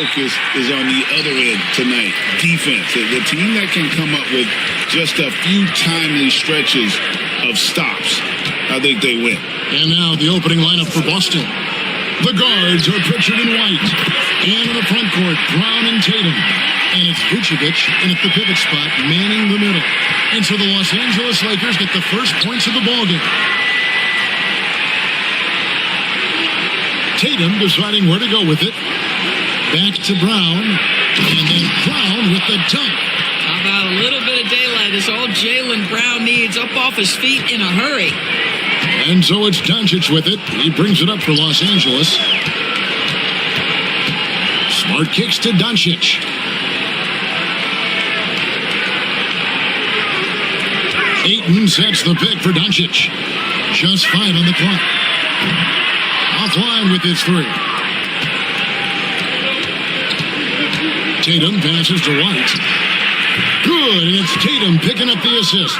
focus is on the other end tonight. Defense. The team that can come up with just a few timely stretches of stops, I think they win. And now the opening lineup for Boston. The guards are Pritchard and White. And in the front court, Brown and Tatum. And it's Vucevic in at the pivot spot, manning the middle. And so the Los Angeles Lakers get the first points of the ballgame. Tatum deciding where to go with it. Back to Brown. And then Brown with the dunk. How about a little bit of daylight is all Jaylen Brown needs, up off his feet in a hurry. And so it's Doncic with it. He brings it up for Los Angeles. Smart kicks to Doncic. Ayton sets the pick for Doncic. Just 5 on the clock. Offline with his 3. Tatum passes to White. Good, and it's Tatum picking up the assist.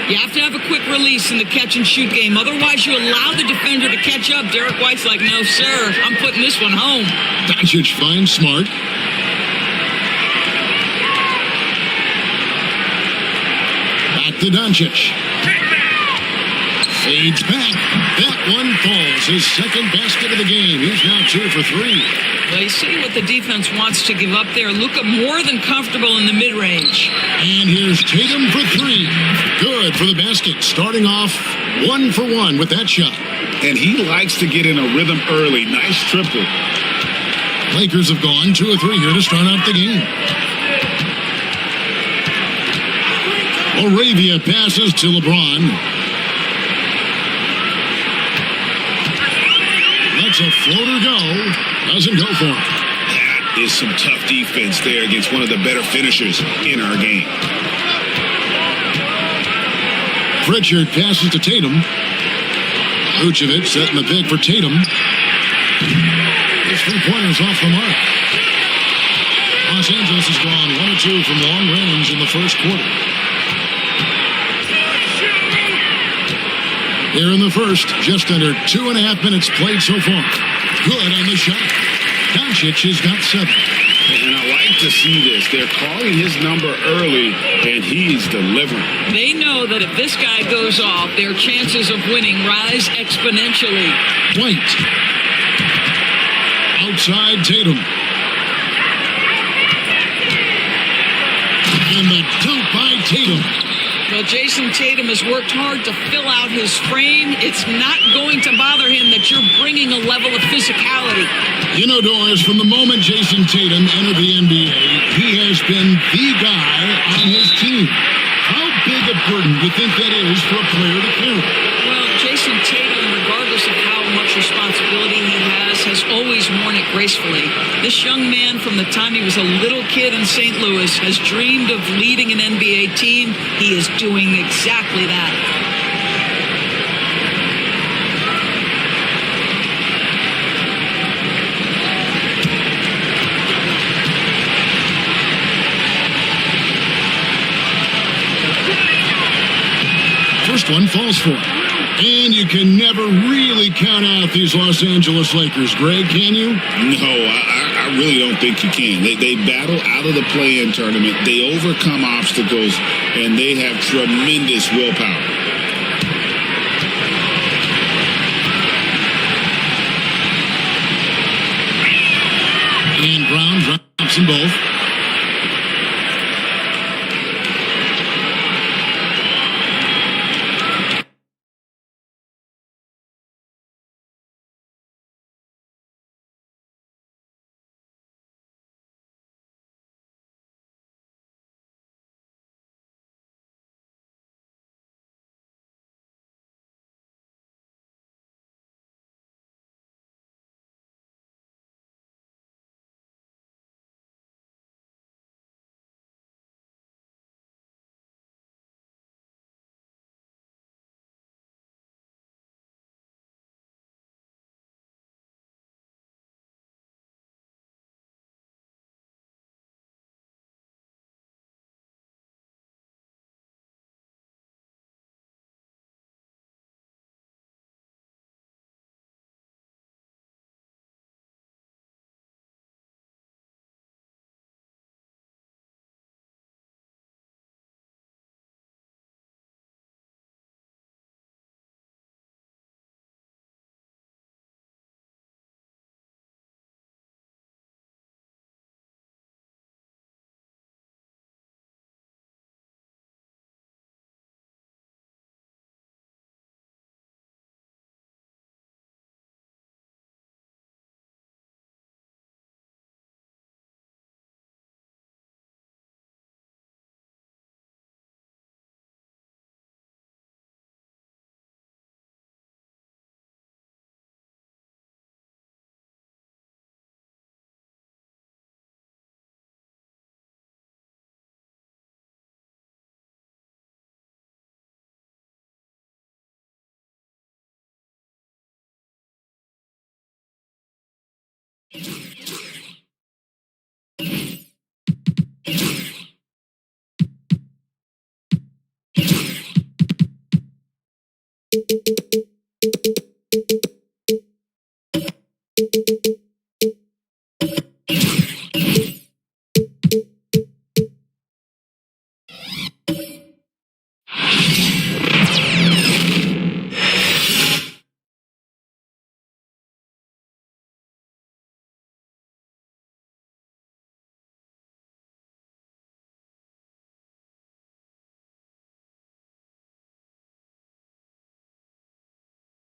You have to have a quick release in the catch-and-shoot game. Otherwise, you allow the defender to catch up. Derek White's like, no, sir, I'm putting this one home. Doncic finds Smart. Back to Doncic. Fades back. That one falls. His second basket of the game. He's now 2 for 3. Well, you see what the defense wants to give up there. Luka more than comfortable in the mid-range. And here's Tatum for 3. Good for the basket. Starting off 1 for 1 with that shot. And he likes to get in a rhythm early. Nice triple. Lakers have gone 2 or 3 here to start out the game. Arabia passes to LeBron. Lets a floater go. Doesn't go for him. That is some tough defense there against one of the better finishers in our game. Pritchard passes to Tatum. Vucevic setting the pick for Tatum. His 3-pointers off the mark. Los Angeles has gone 1 or 2 from long range in the first quarter. Here in the first, just under 2.5 minutes played so far. Good on the shot. Doncic has got 7. And I like to see this. They're calling his number early, and he's delivering. They know that if this guy goes off, their chances of winning rise exponentially. White. Outside Tatum. And the dunk by Tatum. Well, Jason Tatum has worked hard to fill out his frame. It's not going to bother him that you're bringing a level of physicality. You know, Doris, from the moment Jason Tatum entered the NBA, he has been the guy on his team. How big a burden do you think that is for a player to carry? Well, Jason Tatum, regardless of how much responsibility he has always worn it gracefully. This young man, from the time he was a little kid in St. Louis, has dreamed of leading an NBA team. He is doing exactly that. First one falls for him. And you can never really count out these Los Angeles Lakers, Greg, can you? No, I really don't think you can. They battle out of the play-in tournament. They overcome obstacles, and they have tremendous willpower. And Brown drops them both.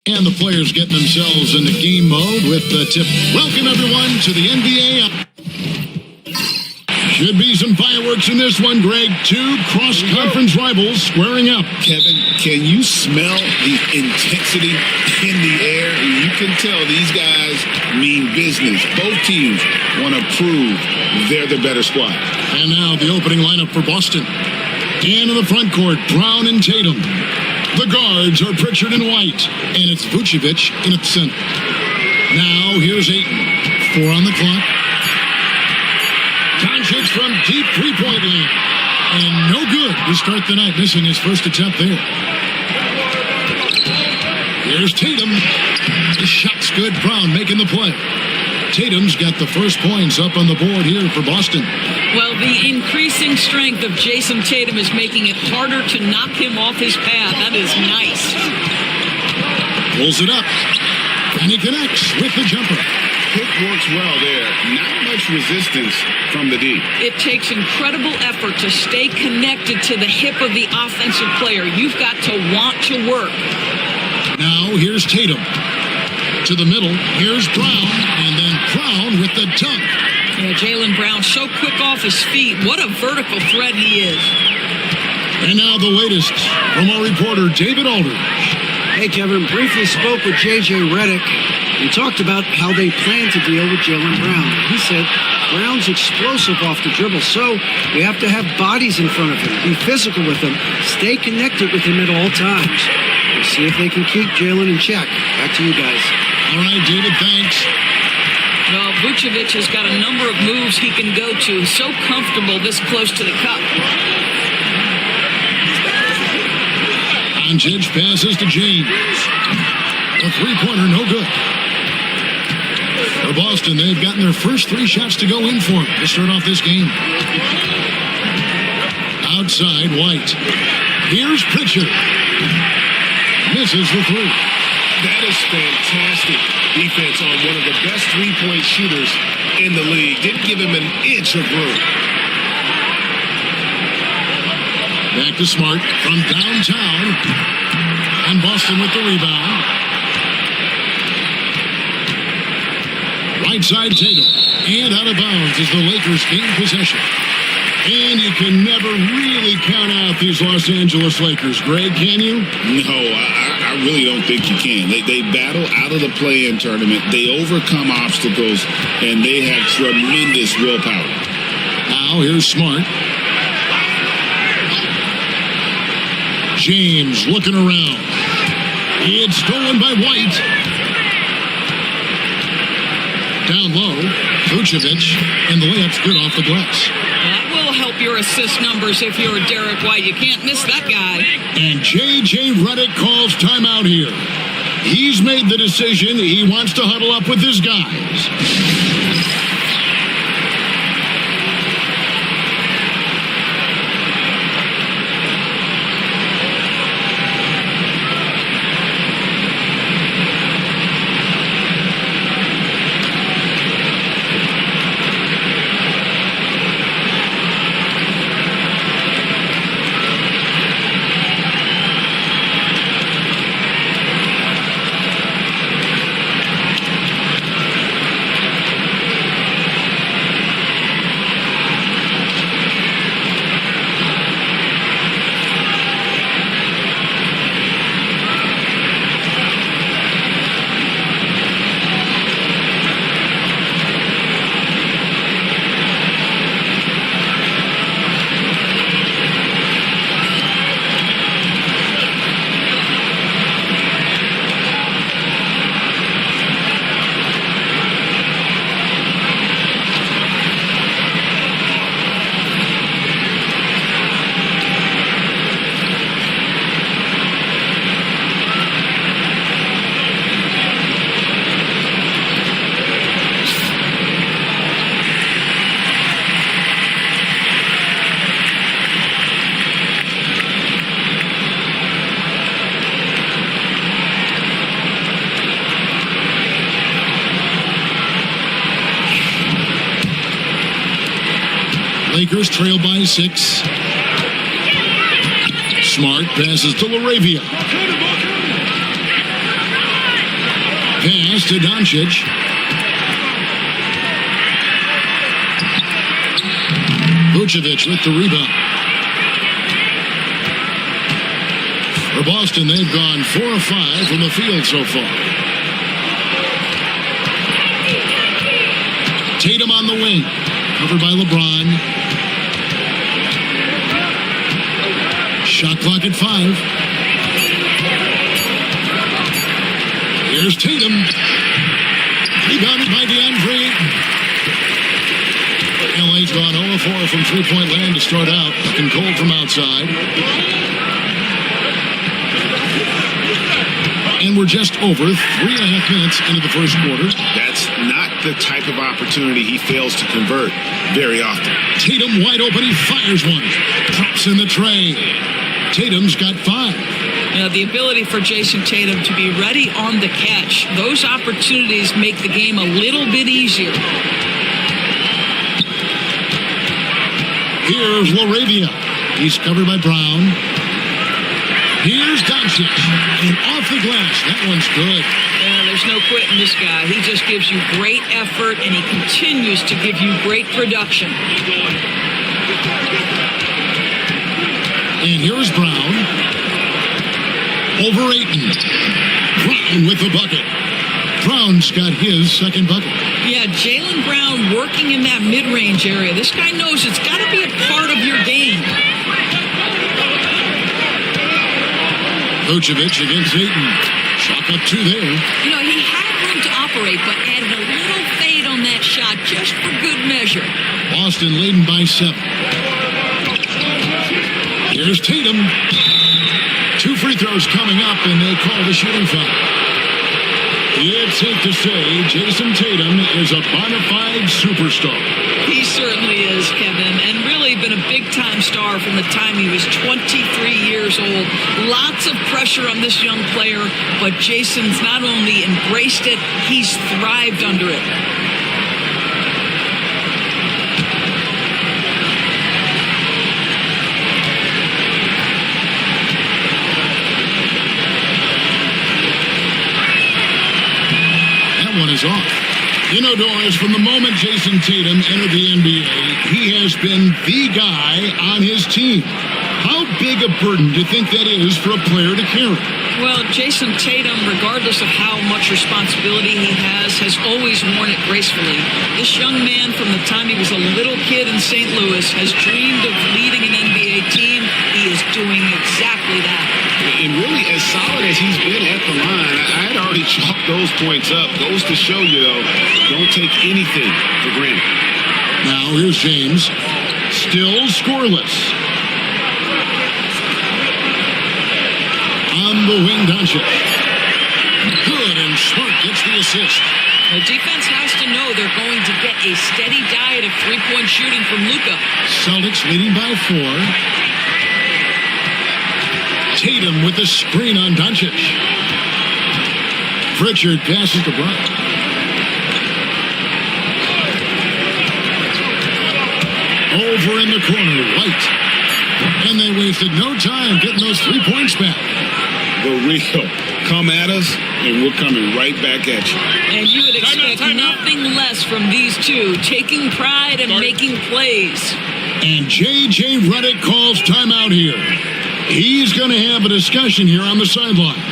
And the players getting themselves into game mode with the tip. Welcome, everyone, to the NBA. Should be some fireworks in this one, Greg. Two cross-conference rivals squaring up. Kevin, can you smell the intensity in the air? You can tell these guys mean business. Both teams want to prove they're the better squad. And now the opening lineup for Boston. And in the front court, Brown and Tatum. The guards are Pritchard and White, and it's Vucevic in the center. Now here's Ayton. 4 on the clock. Doncic from deep three-point land. And no good to start the night, missing his first attempt there. Here's Tatum. The shot's good. Brown making the play. Tatum's got the first points up on the board here for Boston. Well, the increasing strength of Jason Tatum is making it harder to knock him off his path. That is nice. Pulls it up. And he connects with the jumper. Pick works well there. Not much resistance from the D. It takes incredible effort to stay connected to the hip of the offensive player. You've got to want to work. Now here's Tatum. To the middle. Here's Brown. And then Brown with the dunk. Yeah, Jaylen Brown so quick off his feet. What a vertical threat he is. And now the latest from our reporter, David Aldridge. Hey, Kevin, briefly spoke with J.J. Redick and talked about how they plan to deal with Jaylen Brown. He said, Brown's explosive off the dribble, so we have to have bodies in front of him, be physical with him, stay connected with him at all times. We'll see if they can keep Jaylen in check. Back to you guys. All right, David, thanks. Well, Vucevic has got a number of moves he can go to. So comfortable this close to the cup. Doncic passes to James. A three-pointer, no good. For Boston, they've gotten their first 3 shots to go in for him to start off this game. Outside, White. Here's Pritchard. Misses the 3. That is fantastic defense on one of the best three-point shooters in the league. Didn't give him an inch of room. Back to Smart from downtown. And Boston with the rebound. Right side Tatum. And out of bounds as the Lakers gain possession. And you can never really count out these Los Angeles Lakers. Greg, can you? No, I really don't think you can. They battle out of the play-in tournament. They overcome obstacles, and they have tremendous willpower. Now here's Smart. James looking around. It's stolen by White. Down low, Vucevic, and the layup's good off the glass. That will help your assist numbers if you're Derek White. You can't miss that guy. And J.J. Redick calls timeout here. He's made the decision. He wants to huddle up with his guys. Lakers trail by 6. Smart passes to LaRavia. Pass to Doncic. Vucevic with the rebound. For Boston, they've gone 4 of 5 from the field so far. Tatum on the wing, covered by LeBron. Shot clock at 5. Here's Tatum. Rebounded by DeAndre Ayton. LA's gone 0-4 from three-point land to start out. Looking cold from outside. And we're just over 3.5 minutes into the first quarter. That's not the type of opportunity he fails to convert very often. Tatum wide open. He fires one. Drops in the tray. Tatum's got 5. The ability for Jason Tatum to be ready on the catch. Those opportunities make the game a little bit easier. Here's LaRavia. He's covered by Brown. Here's Doncic. And off the glass. That one's good. There's no quitting this guy. He just gives you great effort, and he continues to give you great production. And here's Brown. Over Ayton. Brown with the bucket. Brown's got his second bucket. Yeah, Jaylen Brown working in that mid-range area. This guy knows it's got to be a part of your game. Vucevic against Ayton. Chalk up 2 there. He had room to operate, but added a little fade on that shot just for good measure. Boston leading by 7. Here's Tatum. 2 free throws coming up, and they call the shooting foul. It's safe to say Jason Tatum is a bona fide superstar. He certainly is, Kevin, and really been a big-time star from the time he was 23 years old. Lots of pressure on this young player, but Jason's not only embraced it, he's thrived under it. One is off. Doris, from the moment Jason Tatum entered the NBA, he has been the guy on his team. How big a burden do you think that is for a player to carry? Well, Jason Tatum, regardless of how much responsibility he has always worn it gracefully. This young man, from the time he was a little kid in St. Louis, has dreamed of leading an NBA team. He is doing exactly that. And really, as solid as he's been at the line, I had already chalked those points up. Goes to show you, though, don't take anything for granted. Now, here's James. Still scoreless. On the wing, Doncic. Good, and Smart gets the assist. The defense has to know they're going to get a steady diet of three-point shooting from Luka. Celtics leading by 4. Tatum with the screen on Doncic. Pritchard passes to Brown. Over in the corner, White. And they wasted no time getting those 3 points back. The real. Come at us, and we're coming right back at you. And you would expect nothing less from these two, taking pride and making plays. And J.J. Redick calls timeout here. He's going to have a discussion here on the sideline.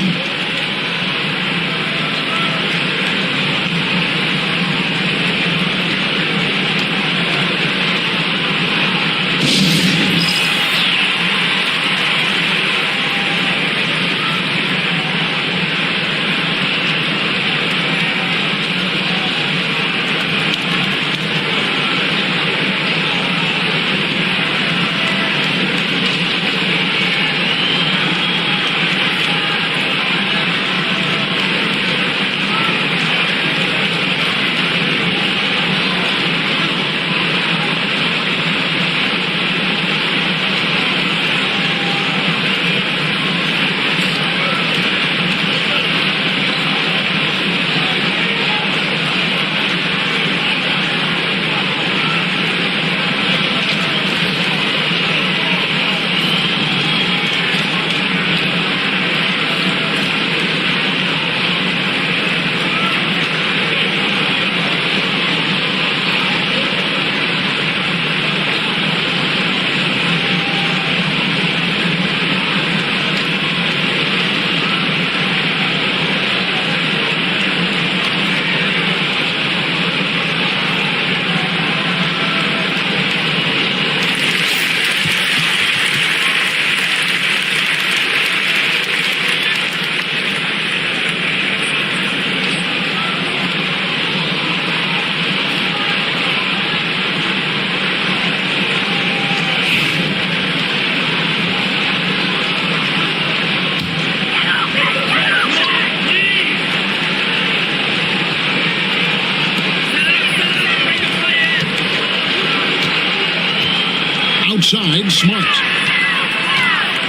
Outside, Smart.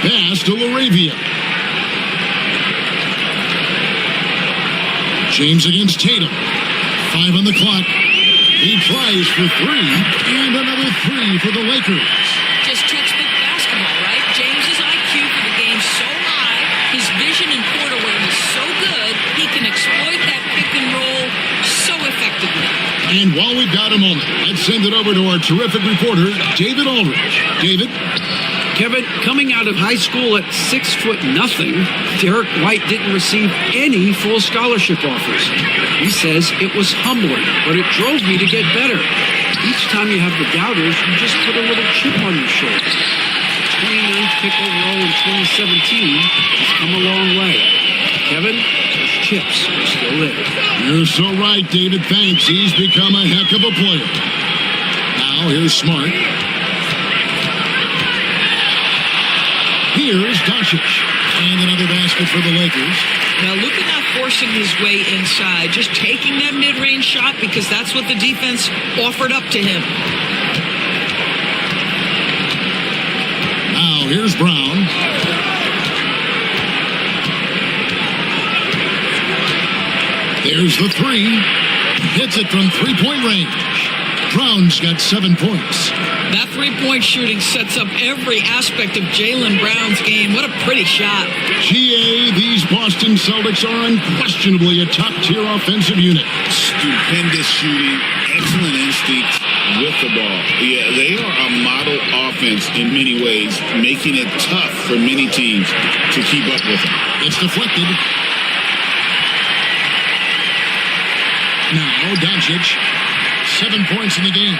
Pass to Laravia. James against Tatum. 5 on the clock. He tries for 3, and another 3 for the Lakers. Just textbook basketball, right? James's IQ for the game so high, his vision and court awareness so good, he can exploit that pick and roll so effectively. And while we've got a moment, let's send it over to our terrific reporter, David Aldridge. David? Kevin, coming out of high school at 6'0", Derek White didn't receive any full scholarship offers. He says it was humbling, but it drove me to get better. Each time you have the doubters, you just put a little chip on your shoulder. 29th pick overall in 2017 has come a long way. Kevin, those chips are still there. You're so right, David. Thanks. He's become a heck of a player. Now, here's Smart. Here's Doncic. And another basket for the Lakers. Now, look at not forcing his way inside, just taking that mid-range shot because that's what the defense offered up to him. Now, here's Brown. There's the 3. Hits it from three-point range. Brown's got 7 points. That three-point shooting sets up every aspect of Jaylen Brown's game. What a pretty shot. GA, these Boston Celtics are unquestionably a top-tier offensive unit. Stupendous shooting, excellent instincts with the ball. Yeah, they are a model offense in many ways, making it tough for many teams to keep up with them. It's deflected. Now, Doncic, 7 points in the game.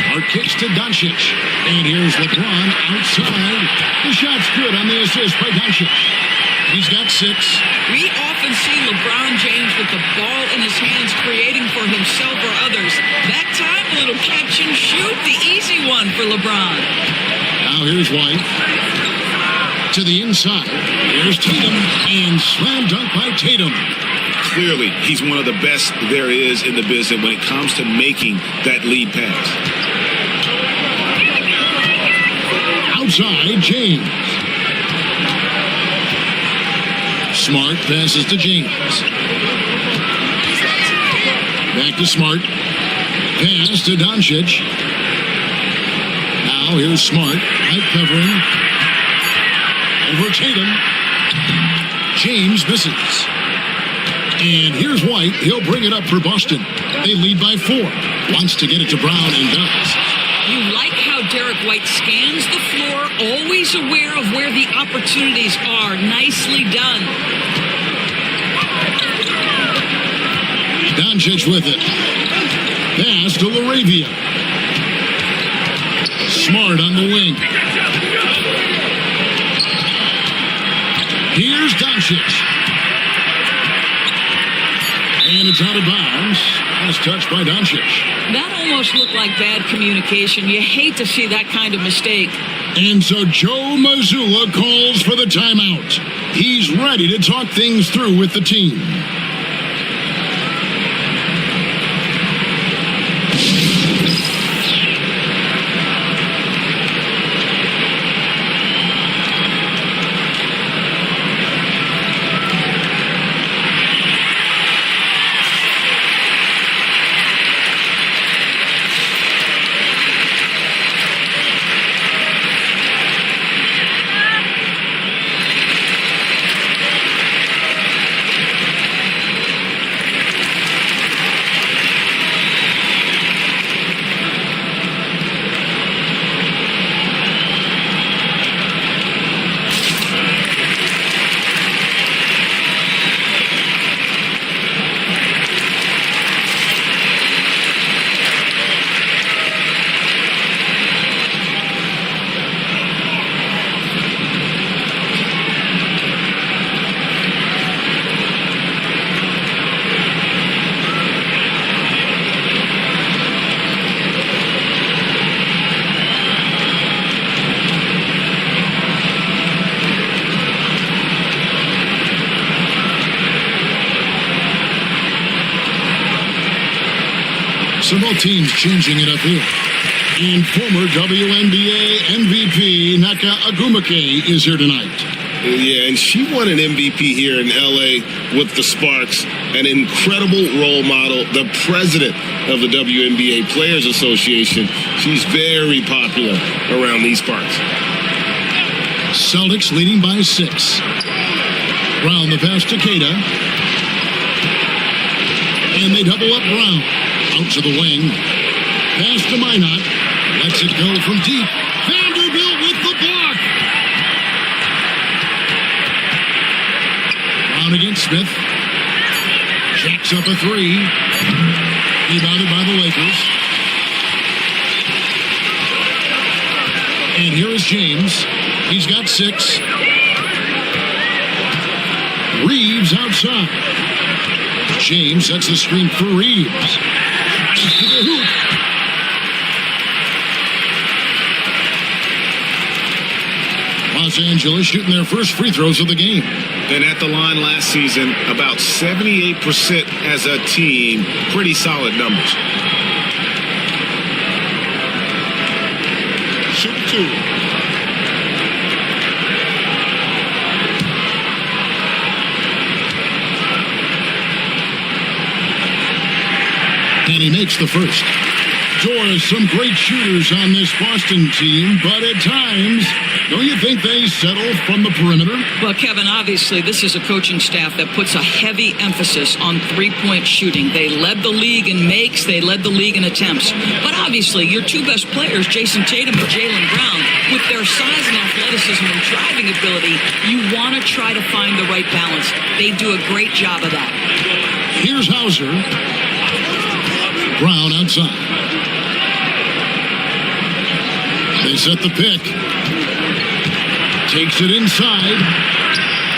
Smart kicks to Doncic. And here's LeBron outside. The shot's good on the assist by Doncic. He's got 6. We often see LeBron James with the ball in his hands creating for himself or others. That time, a little catch and shoot, the easy one for LeBron. Now here's White. To the inside. Here's Tatum. And slam dunk by Tatum. Clearly, he's one of the best there is in the business when it comes to making that lead pass. Outside, James. Smart passes to James. Back to Smart. Pass to Doncic. Now here's Smart. Right covering. Over Tatum. James misses. And here's White. He'll bring it up for Boston. They lead by 4. Wants to get it to Brown and does. You like how Derek White scans the floor, always aware of where the opportunities are. Nicely done. Doncic with it. Pass to Laravia. Smart on the wing. Here's Doncic. And it's out of bounds. Last touch by Doncic. That almost looked like bad communication. You hate to see that kind of mistake. And so Joe Mazzulla calls for the timeout. He's ready to talk things through with the team. So both teams changing it up here. And former WNBA MVP Naka Agumake is here tonight. Yeah, and she won an MVP here in L.A. with the Sparks, an incredible role model, the president of the WNBA Players Association. She's very popular around these parts. Celtics leading by 6. Brown the pass to Keita. And they double up Brown. Out to the wing. Pass to Minot. Lets it go from deep. Vanderbilt with the block. Brown against Smith. Jacks up a 3. Rebounded by the Lakers. And here is James. He's got 6. Reeves outside. James sets the screen for Reeves. To the hoop. Los Angeles shooting their first free throws of the game. And at the line last season, about 78% as a team. Pretty solid numbers. Shoot 2. And he makes the first. Doris, some great shooters on this Boston team, but at times, don't you think they settle from the perimeter? Well, Kevin, obviously, this is a coaching staff that puts a heavy emphasis on three-point shooting. They led the league in makes. They led the league in attempts. But obviously, your two best players, Jason Tatum and Jaylen Brown, with their size and athleticism and driving ability, you want to try to find the right balance. They do a great job of that. Here's Hauser. Brown outside. They set the pick. Takes it inside.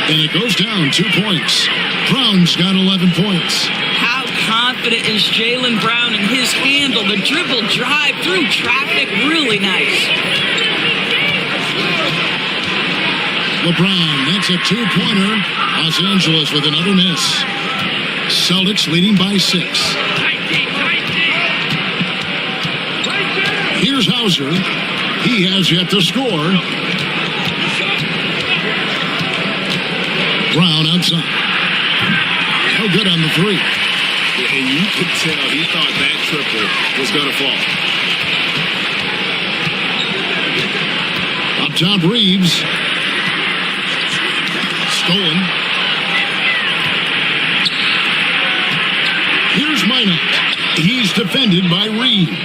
And it goes down 2 points. Brown's got 11 points. How confident is Jaylen Brown in his handle? The dribble drive through traffic, really nice. LeBron, that's a 2-pointer. Los Angeles with another miss. Celtics leading by 6. Here's Hauser. He has yet to score. Brown outside. No good on the 3. And you could tell he thought that triple was going to fall. Up top, Reeves. Stolen. Here's Minot. He's defended by Reeves.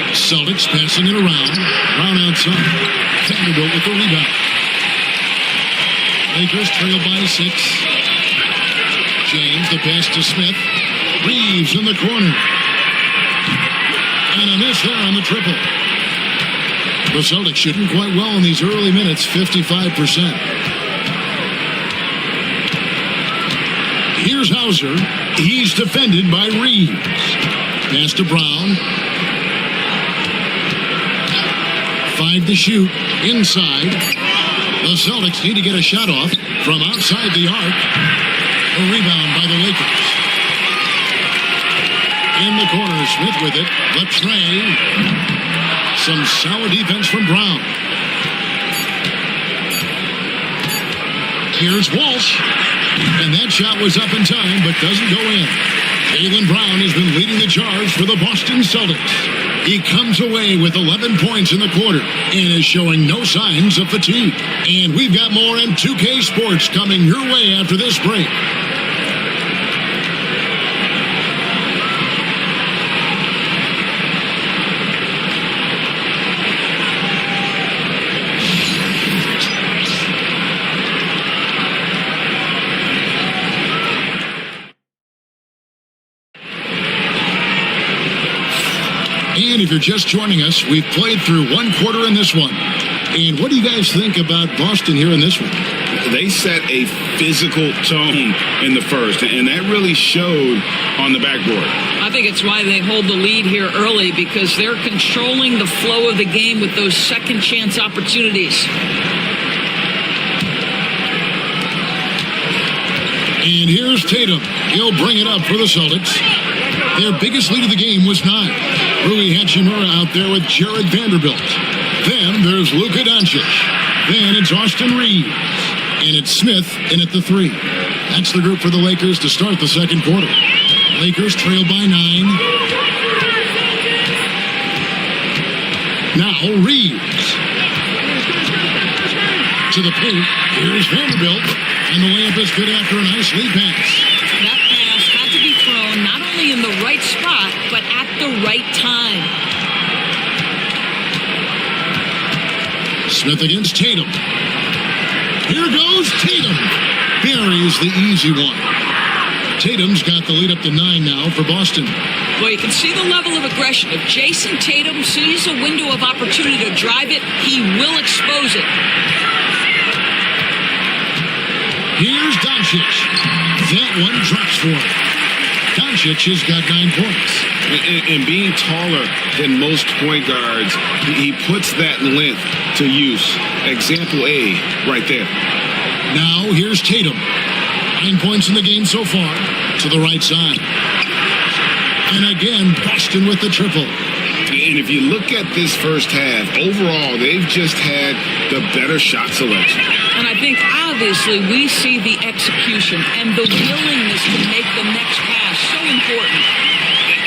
Celtics passing it around. Brown outside. Vanderbilt with the rebound. Lakers trail by 6. James, the pass to Smith. Reeves in the corner. And a miss there on the triple. The Celtics shooting quite well in these early minutes, 55%. Here's Hauser. He's defended by Reeves. Pass to Brown. 5 to shoot. Inside. The Celtics need to get a shot off from outside the arc. A rebound by the Lakers. In the corner, Smith with it. The tray. Some solid defense from Brown. Here's Walsh. And that shot was up in time, but doesn't go in. Jaylen Brown has been leading the charge for the Boston Celtics. He comes away with 11 points in the quarter and is showing no signs of fatigue. And we've got more in 2K Sports coming your way after this break. And if you're just joining us, we've played through one quarter in this one. And what do you guys think about Boston here in this one? They set a physical tone in the first, and that really showed on the backboard. I think it's why they hold the lead here early, because they're controlling the flow of the game with those second chance opportunities. And here's Tatum. He'll bring it up for the Celtics. Their biggest lead of the game was 9. Rui Hachimura out there with Jared Vanderbilt. Then there's Luka Doncic. Then it's Austin Reeves. And it's Smith in at the 3. That's the group for the Lakers to start the second quarter. Lakers trail by 9. Now Reeves. To the paint. Here's Vanderbilt. And the layup is good after a nice lead pass. That pass had to be thrown not only in the right spot, but at the right time. Smith against Tatum. Here goes Tatum. Buries the easy one. Tatum's got the lead up to 9 now for Boston. Well, you can see the level of aggression. If Jason Tatum sees a window of opportunity to drive it, he will expose it. Here's Doncic. That one drops for him. Doncic has got 9 points. And being taller than most point guards, he puts that length to use. Example A right there. Now here's Tatum. 9 points in the game so far. To the right side. And again, Boston with the triple. And if you look at this first half, overall, they've just had the better shot selection. And I think, obviously, we see the execution and the willingness to make the next pass so important.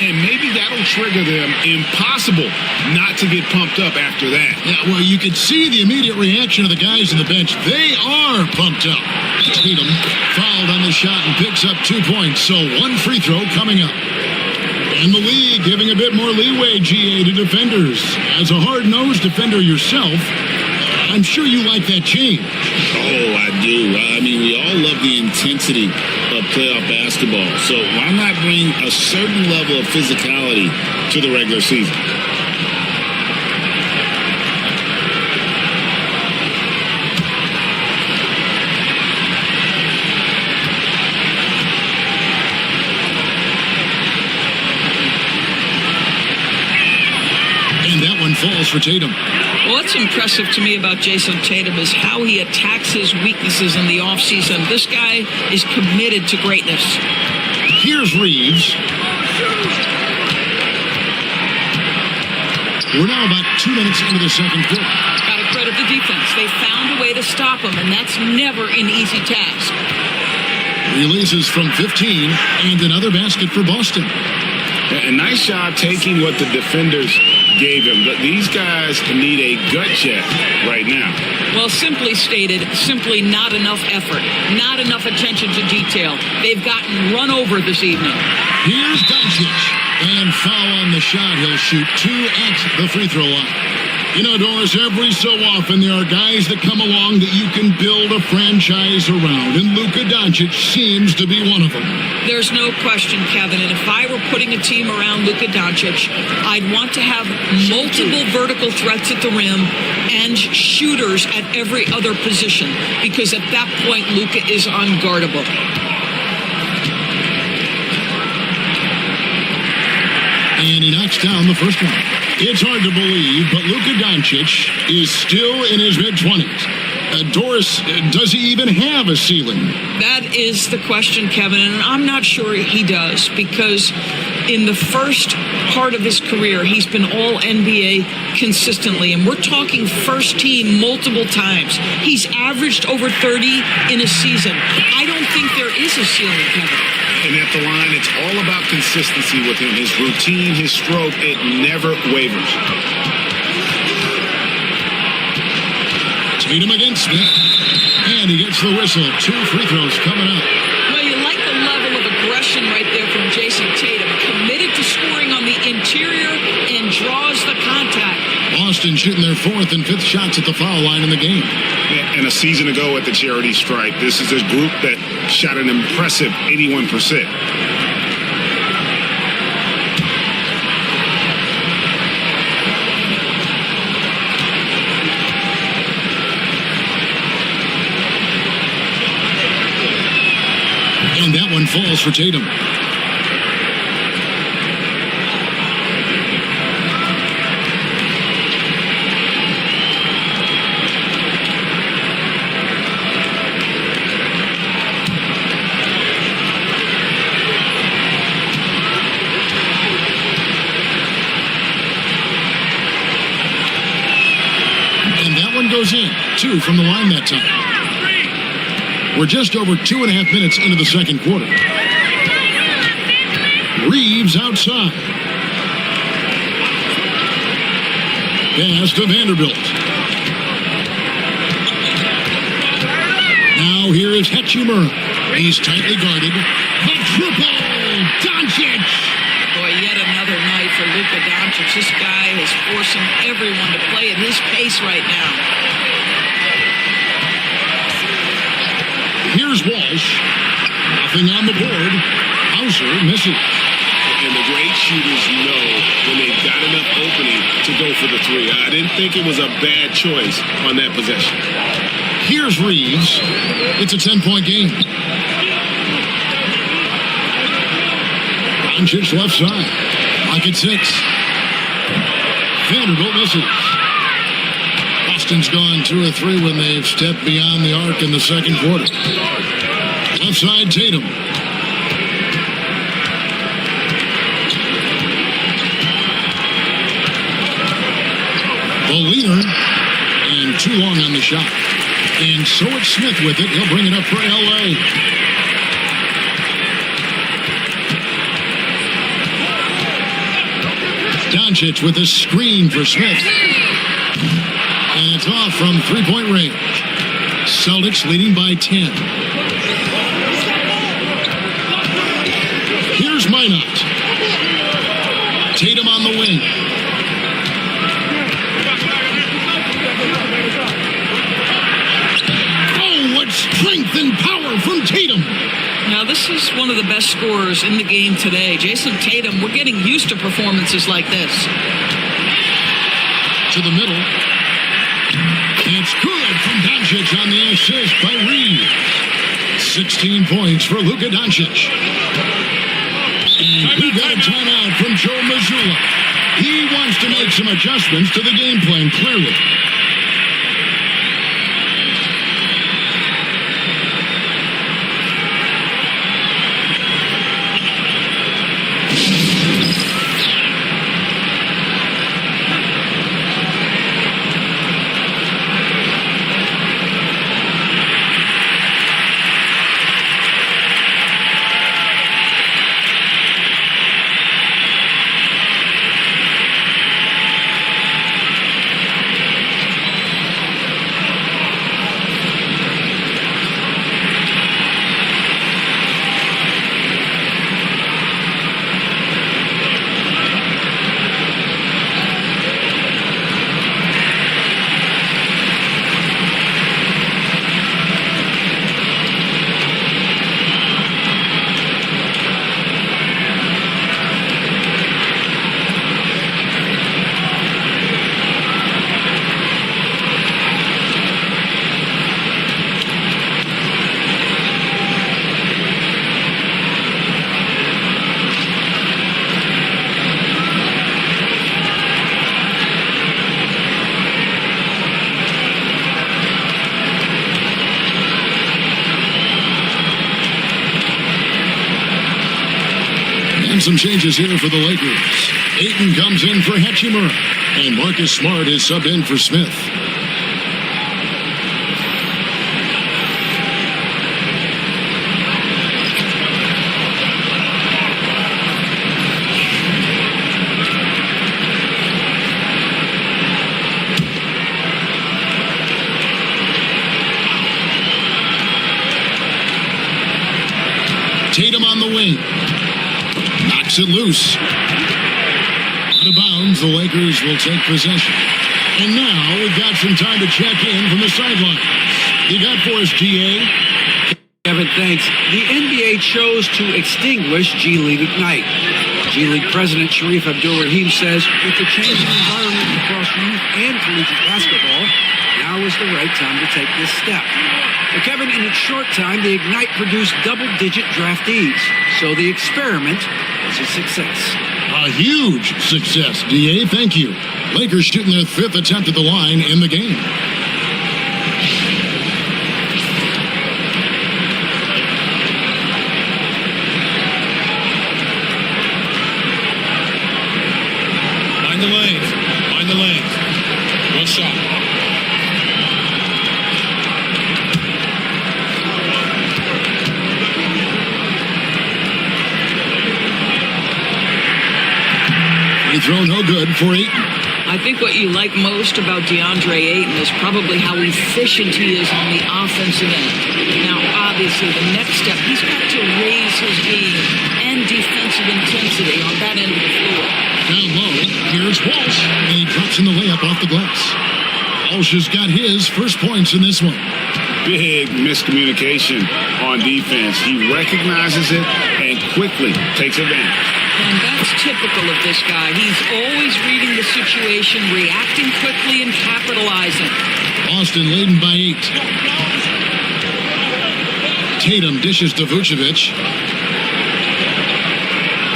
And maybe that'll trigger them. Impossible not to get pumped up after that. Yeah, well, you could see the immediate reaction of the guys on the bench. They are pumped up. Tatum fouled on the shot and picks up 2 points. So 1 free throw coming up. And the league giving a bit more leeway, GA, to defenders. As a hard-nosed defender yourself, I'm sure you like that change. Oh, I do. I mean, we all love the intensity of playoff basketball. So why not bring a certain level of physicality to the regular season? Falls for Tatum. Well, what's impressive to me about Jason Tatum is how he attacks his weaknesses in the offseason. This guy is committed to greatness. Here's Reeves. We're now about 2 minutes into the second quarter. Got to credit the defense. They found a way to stop him, and that's never an easy task. Releases from 15, and another basket for Boston. A nice job taking what the defenders gave him, but these guys need a gut check right now. Well, simply stated, simply not enough effort, not enough attention to detail. They've gotten run over this evening. Here's Doncic, and foul on the shot. He'll shoot 2 at the free throw line. You know, Doris, every so often there are guys that come along that you can build a franchise around, and Luka Doncic seems to be one of them. There's no question, Kevin, and if I were putting a team around Luka Doncic, I'd want to have multiple vertical threats at the rim and shooters at every other position, because at that point, Luka is unguardable. And he knocks down the first one. It's hard to believe, but Luka Doncic is still in his mid-20s. Doris, does he even have a ceiling? That is the question, Kevin, and I'm not sure he does, because in the first part of his career, he's been all-NBA consistently, and we're talking first team multiple times. He's averaged over 30 in a season. I don't think there is a ceiling, Kevin. And at the line, it's all about consistency with him. His routine, his stroke, it never wavers. Tatum against Smith. And he gets the whistle. 2 free throws coming up. Well, you like the level of aggression right there from Jason Tatum. Committed to scoring on the interior and draws the contact. Boston shooting their 4th and 5th shots at the foul line in the game. And a season ago at the charity stripe, this is a group that shot an impressive 81%. And that one falls for Tatum. goes in. 2 from the line that time. We're just over 2.5 minutes into the second quarter. Reeves outside. Pass to Vanderbilt. Now here is Hachimura. He's tightly guarded. The triple! Doncic! Boy, yet another night for Luka Doncic. This guy is forcing everyone to play at his pace right now. Here's Walsh. Nothing on the board. Hauser misses. And the great shooters know when they've got enough opening to go for the three. I didn't think it was a bad choice on that possession. Here's Reeves. It's a 10-point game. Doncic left side. Lock at 6. Vanderbilt misses. Boston's gone 2 or 3 when they've stepped beyond the arc in the second quarter. Left side, Tatum. The leaner, and too long on the shot. And so it's Smith with it. He'll bring it up for L.A. Doncic with a screen for Smith. And it's off from three-point range. Celtics leading by 10. Here's Minot. Tatum on the wing. Oh, what strength and power from Tatum. Now, this is one of the best scorers in the game today. Jason Tatum, we're getting used to performances like this. To the middle. It's good from Doncic on the assist by Reeves. 16 points for Luka Doncic. And we got a timeout from Joe Mazzulla. He wants to make some adjustments to the game plan, clearly. Some changes here for the Lakers. Ayton comes in for Hachimura, and Marcus Smart is subbed in for Smith. Tatum on the wing. Knocks it loose. Out of bounds, the Lakers will take possession. And now we've got some time to check in from the sidelines. You got for us, GA? Kevin, thanks. The NBA chose to extinguish G League Ignite. G League President Sharif Abdul-Rahim says with the changing environment across youth and collegiate basketball, now is the right time to take this step. But Kevin, in its short time, the Ignite produced double-digit draftees. So the experiment was a success. A huge success, DA. Thank you. Lakers shooting their 5th attempt at the line in the game. Find the lanes. Find the lanes. One shot. He throw no good for Ayton. I think what you like most about DeAndre Ayton is probably how efficient he is on the offensive end. Now, obviously, the next step, he's got to raise his game and defensive intensity on that end of the floor. Down low, here's Walsh, and he drops in the layup off the glass. Walsh has got his first points in this one. Big miscommunication on defense. He recognizes it and quickly takes advantage. And that's typical of this guy. He's always reading the situation, reacting quickly, and capitalizing. Boston leading by 8. Tatum dishes to Vucevic.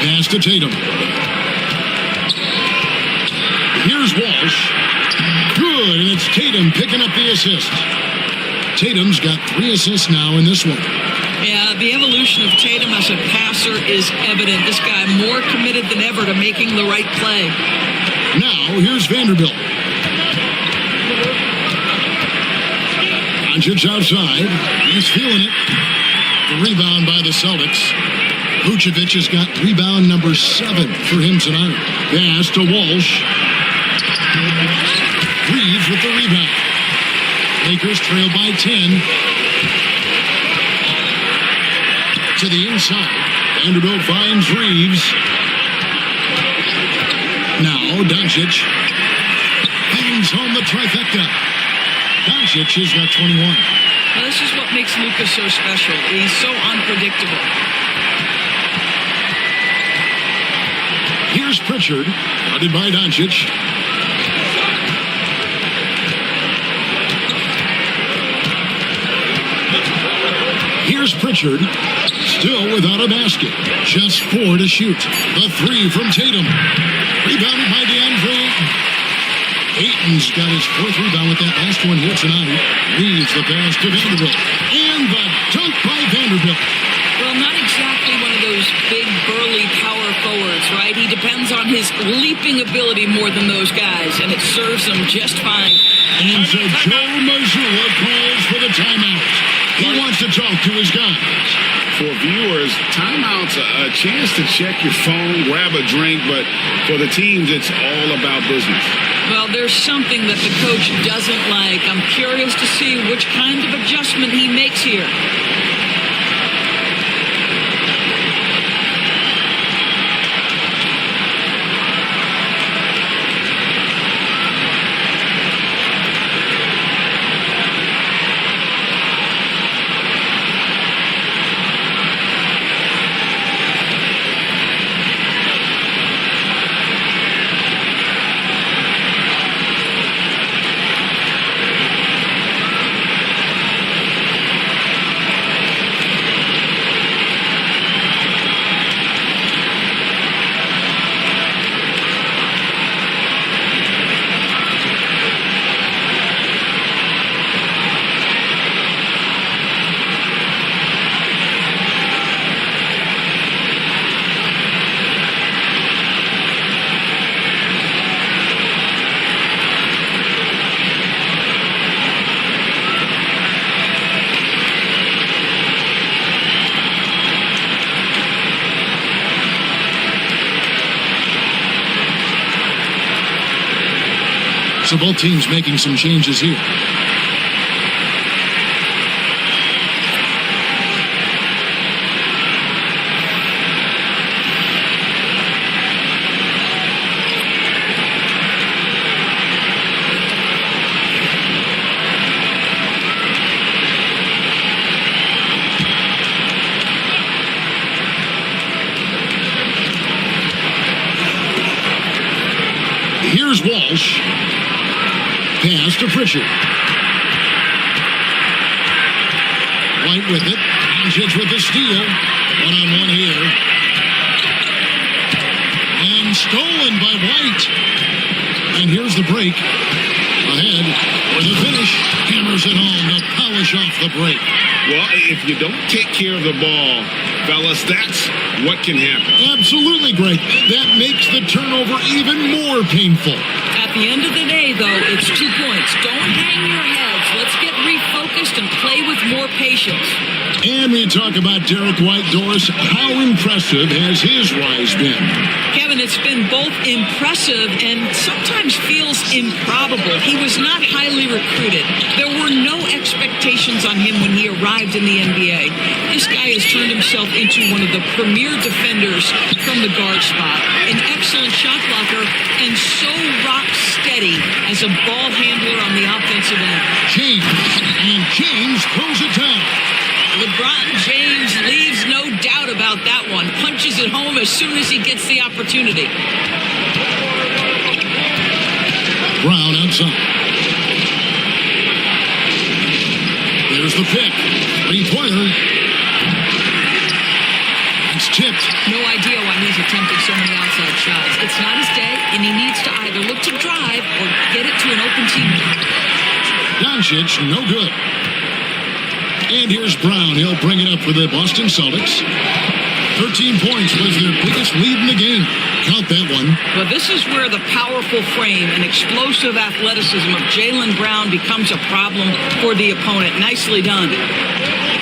Pass to Tatum. Here's Walsh. Good, and it's Tatum picking up the assist. Tatum's got 3 assists now in this one. Yeah, the evolution of Tatum as a passer is evident. This guy more committed than ever to making the right play. Now, here's Vanderbilt. Doncic outside. He's feeling it. The rebound by the Celtics. Vucevic has got rebound number 7 for him tonight. Pass to Walsh. Reeves with the rebound. Lakers trail by 10. To the inside. Vanderbilt finds Reeves. Now Doncic hangs home the trifecta. Doncic has got 21. Well, this is what makes Luka so special. He's so unpredictable. Here's Pritchard, guarded by Doncic. Here's Pritchard, still without a basket. Just 4 to shoot. The 3 from Tatum. Rebounded by DeAndre Ayton. Ayton's got his 4th rebound with that last one here tonight. Leads the pass to Vanderbilt. And the dunk by Vanderbilt. Well, not exactly one of those big, burly power forwards, right? He depends on his leaping ability more than those guys, and it serves him just fine. And so Joe Mazzulla calls for the timeout. He wants to talk to his guys. For viewers, timeout's a chance to check your phone, grab a drink, but for the teams, it's all about business. Well, there's something that the coach doesn't like. I'm curious to see which kind of adjustment he makes here. So both teams making some changes here. Here's Walsh. Pass to Pritchard. White with it. Doncic with the steal. One-on-one here. And stolen by White. And here's the break. Ahead for the finish. Hammers it home to polish off the break. Well, if you don't take care of the ball, fellas, that's what can happen. Absolutely, Greg. That makes the turnover even more painful. At the end of the day, though, it's 2 points. Don't hang your heads. Let's get refocused and play with more patience. And we talk about Derek White. Doris, how impressive has his rise been? Kevin, and it's been both impressive and sometimes feels improbable. He was not highly recruited. There were no expectations on him when he arrived in the NBA. This guy has turned himself into one of the premier defenders from the guard spot, an excellent shot blocker, and so rock steady as a ball handler on the offensive end. James throws it down. LeBron James leaves no doubt about that one. Punches it home as soon as he gets the opportunity. Brown outside. There's the pick. Three-pointer. It's tipped. No idea why he's attempting so many outside shots. It's not his day, and he needs to either look to drive or get it to an open teammate. Doncic, no good. And here's Brown. He'll bring it up for the Boston Celtics. 13 points was their biggest lead in the game. Count that one. But this is where the powerful frame and explosive athleticism of Jaylen Brown becomes a problem for the opponent. Nicely done.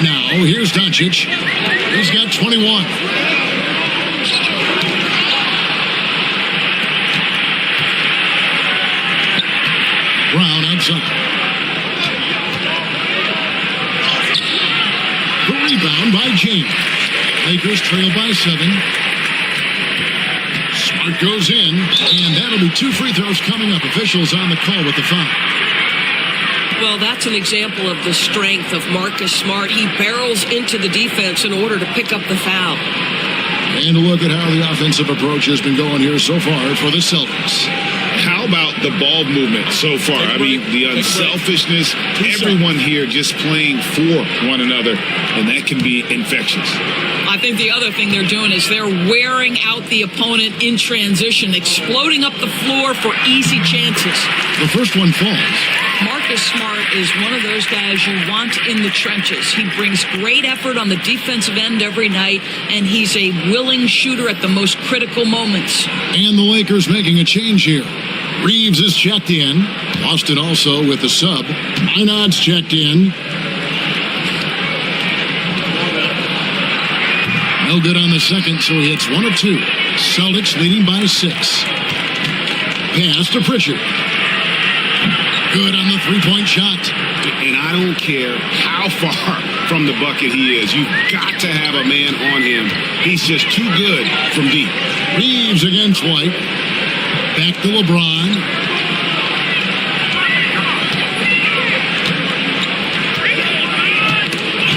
Now, here's Doncic. He's got 21. Brown outside. The rebound by James. Lakers trail by 7. Smart goes in, and that'll be 2 free throws coming up. Officials on the call with the foul. Well, that's an example of the strength of Marcus Smart. He barrels into the defense in order to pick up the foul. And look at how the offensive approach has been going here so far for the Celtics. How about the ball movement so far? I mean, the unselfishness, everyone here just playing for one another, and that can be infectious. I think the other thing they're doing is they're wearing out the opponent in transition, exploding up the floor for easy chances. The first one falls. Marcus Smart is one of those guys you want in the trenches. He brings great effort on the defensive end every night, and he's a willing shooter at the most critical moments. And the Lakers making a change here. Reeves is checked in. Boston also with the sub. Minot's checked in. No good on the second, so he hits 1 of 2. Celtics leading by 6. Pass to Pritchard. Good on the three-point shot. And I don't care how far from the bucket he is. You've got to have a man on him. He's just too good from deep. Reeves against White. Back to LeBron.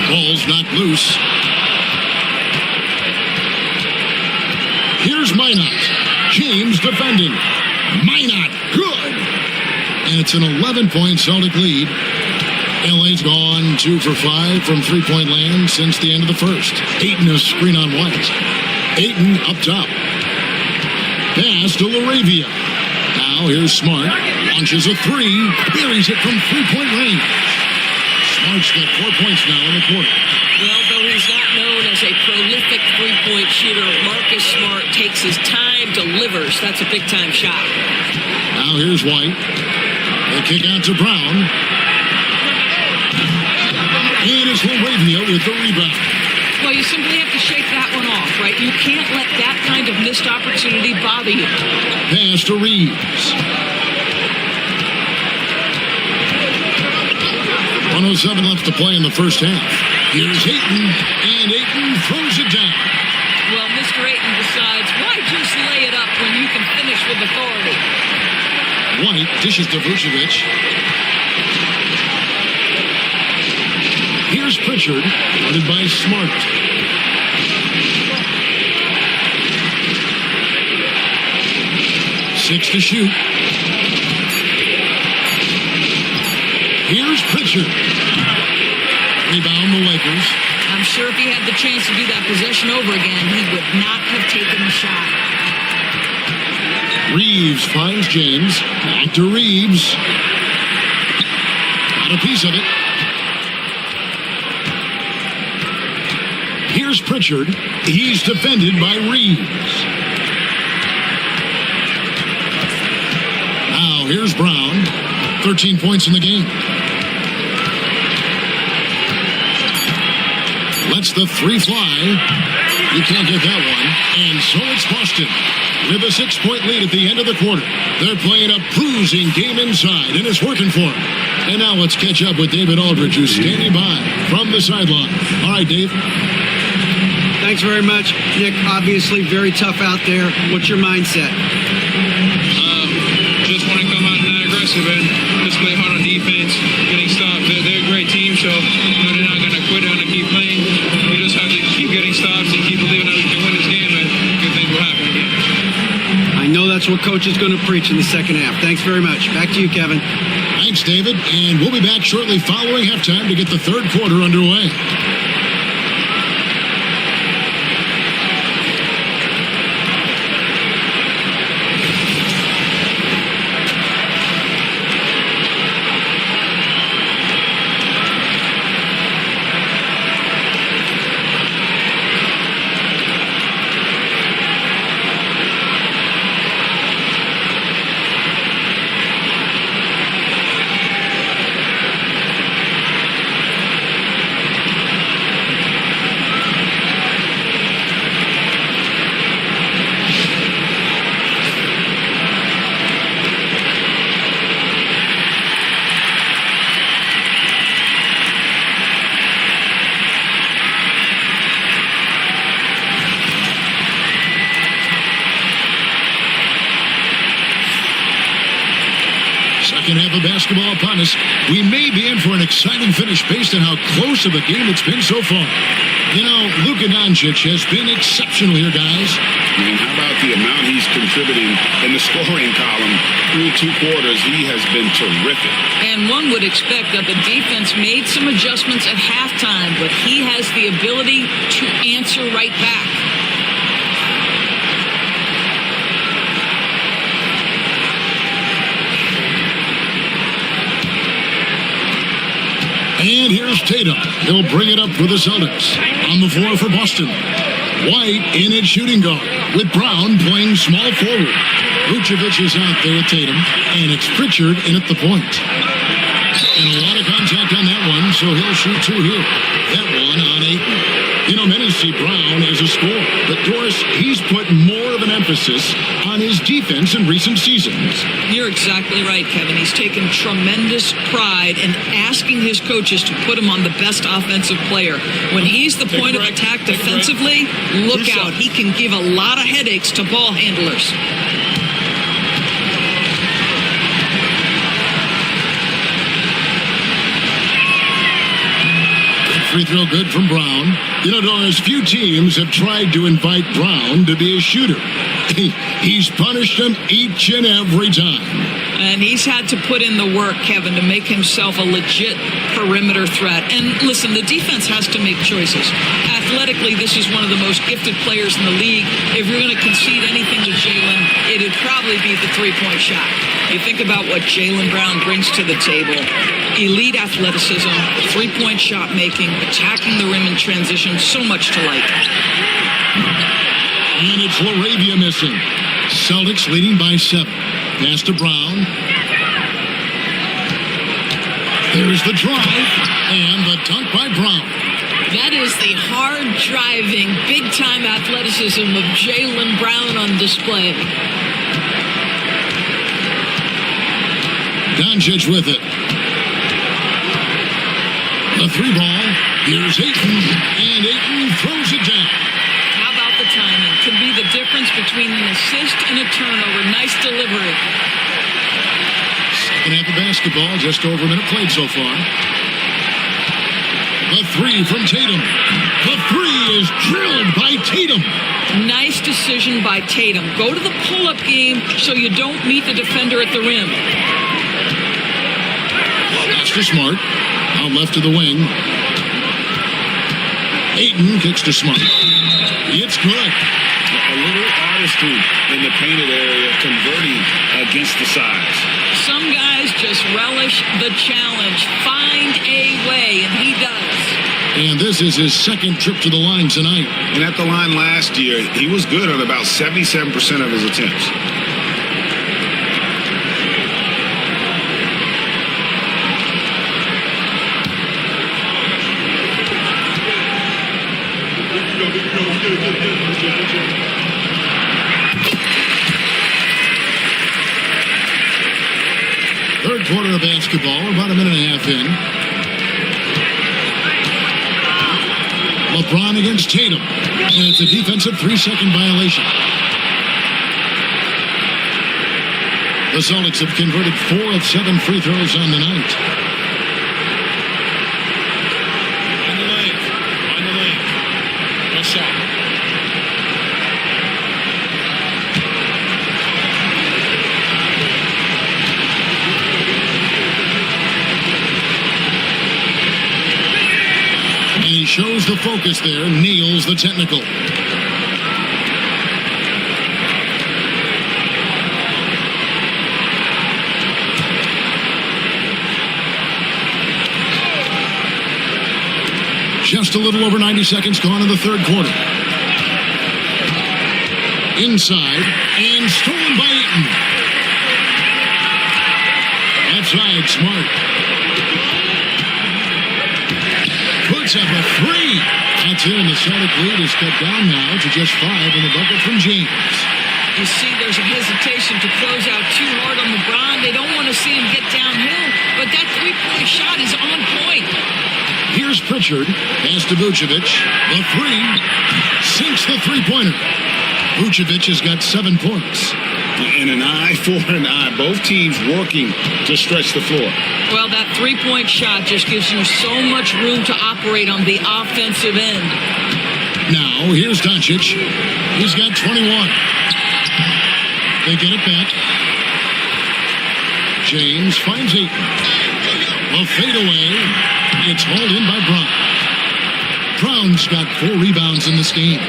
Ball's knocked loose. Here's Minot. James defending. Minot, good. And it's an 11-point Celtic lead. LA's gone 2 for 5 from three-point land since the end of the first. Ayton a screen on White. Ayton up top. Pass to Laravia. Now here's Smart. Launches a 3. Buries it from three-point range. Smart's got 4 points now in the quarter. Well, though he's not known as a prolific three-point shooter, Marcus Smart takes his time, delivers. That's a big-time shot. Now here's White. They kick out to Brown. And it's Laravia with the rebound. Well, you simply have to shake that one off, right? You can't let that kind of missed opportunity bother you. Pass to Reeves. 1:07 left to play in the first half. Here's Ayton, and Ayton throws it down. Well, Mr. Ayton decides, why just lay it up when you can finish with authority? White dishes to Vucevic. Here's Pritchard, guarded by Smart. Six to shoot. Here's Pritchard. Rebound the Lakers. I'm sure if he had the chance to do that possession over again, he would not have taken the shot. Reeves finds James. Back to Reeves. Got a piece of it. Here's Pritchard. He's defended by Reeves. Now here's Brown. 13 points in the game. Lets the 3 fly. You can't get that one. And so it's Boston with a 6-point lead at the end of the quarter. They're playing a bruising game inside, and it's working for them. And now let's catch up with David Aldridge, who's standing by from the sideline. All right, Dave. Thanks very much, Nick. Obviously very tough out there. What's your mindset? Just want to come out and not aggressive and just play hard on defense, getting stops. They're a great team, so they're not going to quit. They're going to keep playing. We just have to keep getting stops and keep believing that we can win this game, and good things will happen again. I know that's what Coach is going to preach in the second half. Thanks very much. Back to you, Kevin. Thanks, David. And we'll be back shortly following halftime to get the third quarter underway. Second half of basketball upon us. We may be in for an exciting finish based on how close of a game it's been so far. You know, Luka Doncic has been exceptional here, guys. Man, how about the amount he's contributing in the scoring column through 2 quarters? He has been terrific. And one would expect that the defense made some adjustments at halftime, but he has the ability to answer right back. And here's Tatum. He'll bring it up for the Celtics. On the floor for Boston. White in at shooting guard, with Brown playing small forward. Vucevic is out there with Tatum, and it's Pritchard in at the point. And a lot of contact on that one, so he'll shoot 2 here. That one on Ayton. You know, many see Brown as a scorer, but Doris, he's put more of an emphasis on his defense in recent seasons. You're exactly right, Kevin. He's taken tremendous pride in asking his coaches to put him on the best offensive player. When he's the point of attack defensively, look out. He can give a lot of headaches to ball handlers. Free throw good from Brown. You know, Doris, few teams have tried to invite Brown to be a shooter. He's punished them each and every time. And he's had to put in the work, Kevin, to make himself a legit perimeter threat. And listen, the defense has to make choices. Athletically, this is one of the most gifted players in the league. If you're going to concede anything to Jaylen, it'd probably be the three-point shot. You think about what Jaylen Brown brings to the table. Elite athleticism, three-point shot making, attacking the rim in transition, so much to like. And it's LaRavia missing. Celtics leading by 7. Pass to Brown. There's the drive and the dunk by Brown. That is the hard-driving, big-time athleticism of Jaylen Brown on display. Doncic with it. The 3-ball. Here's Ayton, and Ayton throws it down. How about the timing? Could be the difference between an assist and a turnover. Nice delivery. Second half of basketball, just over a minute played so far. The 3 from Tatum. The 3 is drilled by Tatum. Nice decision by Tatum. Go to the pull-up game so you don't meet the defender at the rim. Pass to Smart. Out left to the wing. Ayton kicks to Smart. It's good. A little artistry in the painted area, converting against the size. Some guys just relish the challenge. Find a way, and he does. And this is his second trip to the line tonight. And at the line last year, he was good on about 77% of his attempts. Third quarter of basketball, about a minute and a half in. LeBron against Tatum. And it's a defensive 3-second violation. The Celtics have converted 4 of 7 free throws on the night. On the lane. No shot. And he shows the focus there, nails the technical. Just a little over 90 seconds gone in the third quarter. Inside, and stolen by Eaton. That's right, Smart. Puts up a 3. That's in. The Celtic lead is cut down now to just 5 in the bucket from James. You see there's a hesitation to close out too hard on LeBron. They don't want to see him get downhill, but that three-point shot is on point. Here's Pritchard. Pass to Vucevic. The 3. Sinks the three-pointer. Vucevic has got 7 points. And an eye for an eye. Both teams working to stretch the floor. Well, that three-point shot just gives you so much room to operate on the offensive end. Now, here's Doncic. He's got 21. They get it back. James finds Ayton. A fadeaway. It's hauled in by Brown. Brown's got 4 rebounds in this game.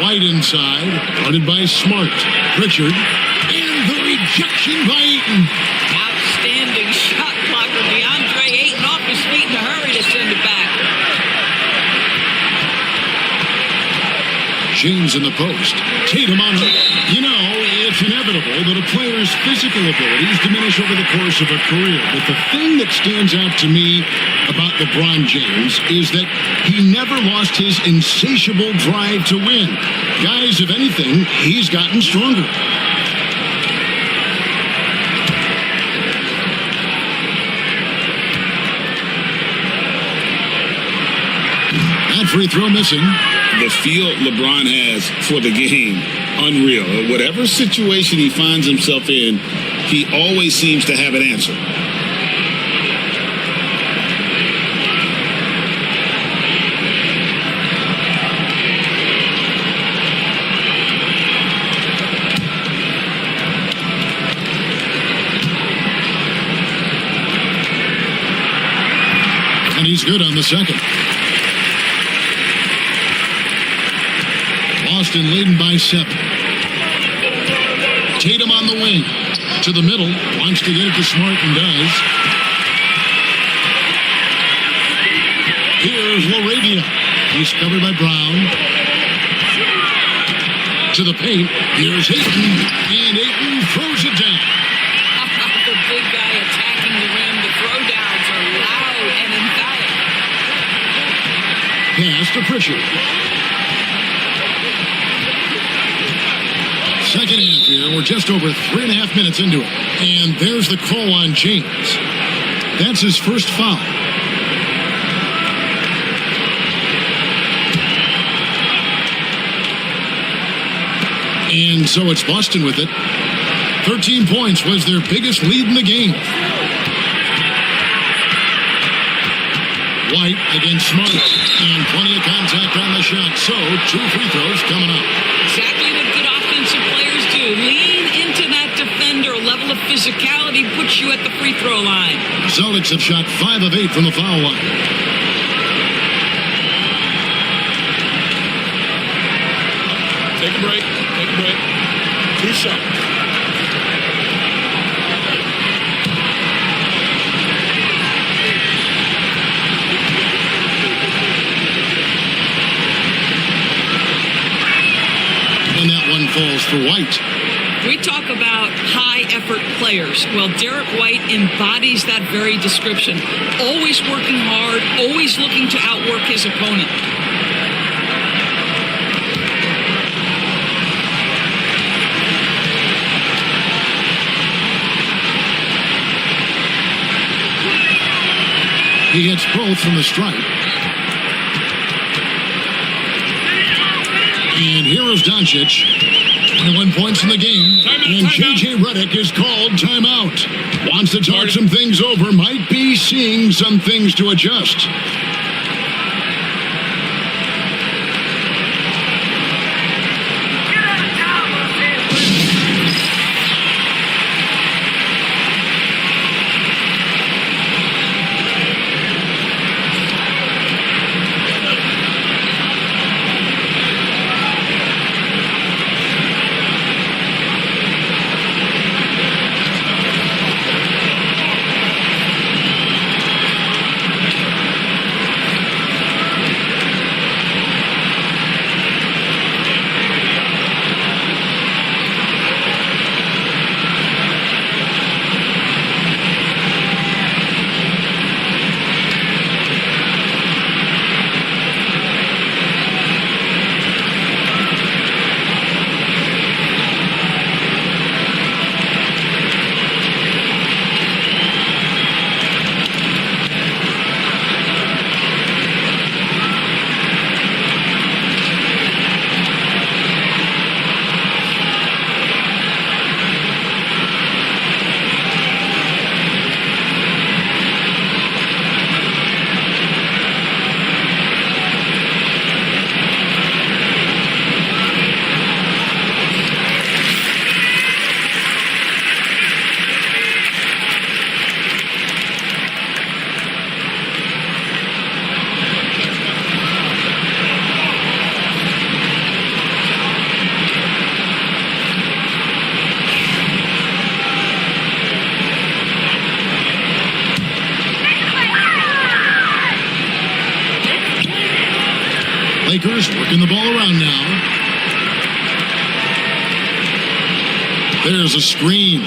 White inside, guarded by Smart. Pritchard, and the rejection by Ayton. Outstanding shot blocker. DeAndre Ayton off his feet in a hurry to send it back. James in the post. Tatum on it. You know, it's inevitable that a player's physical abilities diminish over the course of a career. But the thing that stands out to me about LeBron James is that he never lost his insatiable drive to win. Guys, if anything, he's gotten stronger. That free throw missing. The feel LeBron has for the game, unreal. Whatever situation he finds himself in, he always seems to have an answer. And he's good on the second. Boston leading by 7. Tatum on the wing. To the middle. Wants to get it to Smart and does. Here's Laravia. He's covered by Brown. To the paint. Here's Ayton. And Ayton throws it down. The big guy attacking the rim. The throwdowns are loud and emphatic. Pass to Pritchard. Second half here. We're just over 3.5 minutes into it. And there's the call on James. That's his first foul. And so it's Boston with it. 13 points was their biggest lead in the game. White against Smart. And plenty of contact on the shot. So 2 free throws coming up. Exactly what good offensive players do. Lean into that defender. A level of physicality puts you at the free throw line. Celtics have shot 5 of 8 from the foul line. Take a break. 2 shots. And that one falls for White. We talk about high-effort players. Well, Derek White embodies that very description. Always working hard, always looking to outwork his opponent. He hits both from the stripe. And here is Doncic. 21 points in the game. And J.J. Redick is called timeout. Wants to talk some things over. Might be seeing some things to adjust. Lakers working the ball around now. There's a screen.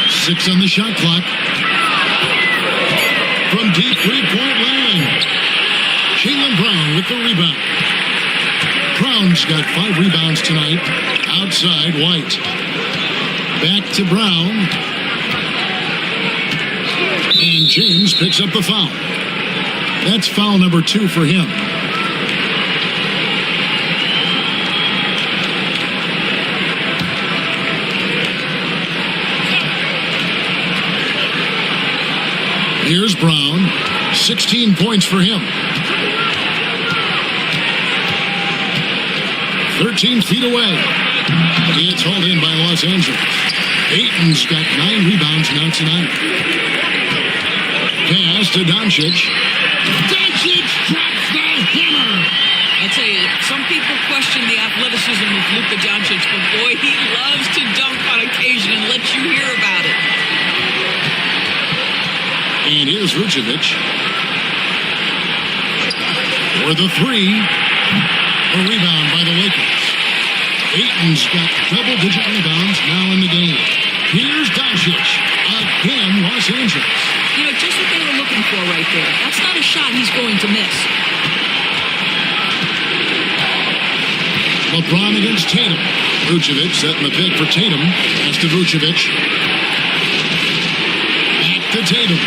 6 on the shot clock. From deep three-point land. Jaylen Brown with the rebound. Brown's got 5 rebounds tonight. Outside, White. Back to Brown. And James picks up the foul. That's foul number 2 for him. Here's Brown. 16 points for him. 13 feet away. It's hauled in by Los Angeles. Ayton's got 9 rebounds now tonight. Pass to Doncic. Doncic drops the hammer. I tell you, some people question the athleticism of Luka Doncic, but boy, he loves to dunk on occasion and let you hear about it. And here's Vucevic. For the 3. A rebound by the Lakers. Ayton's got double-digit rebounds now in the game. Here's Doncic. Again, Los Angeles. You know, just what they were looking for right there. That's not a shot he's going to miss. LeBron against Tatum. Vucevic setting the pick for Tatum. Pass to Vucevic. Back to Tatum.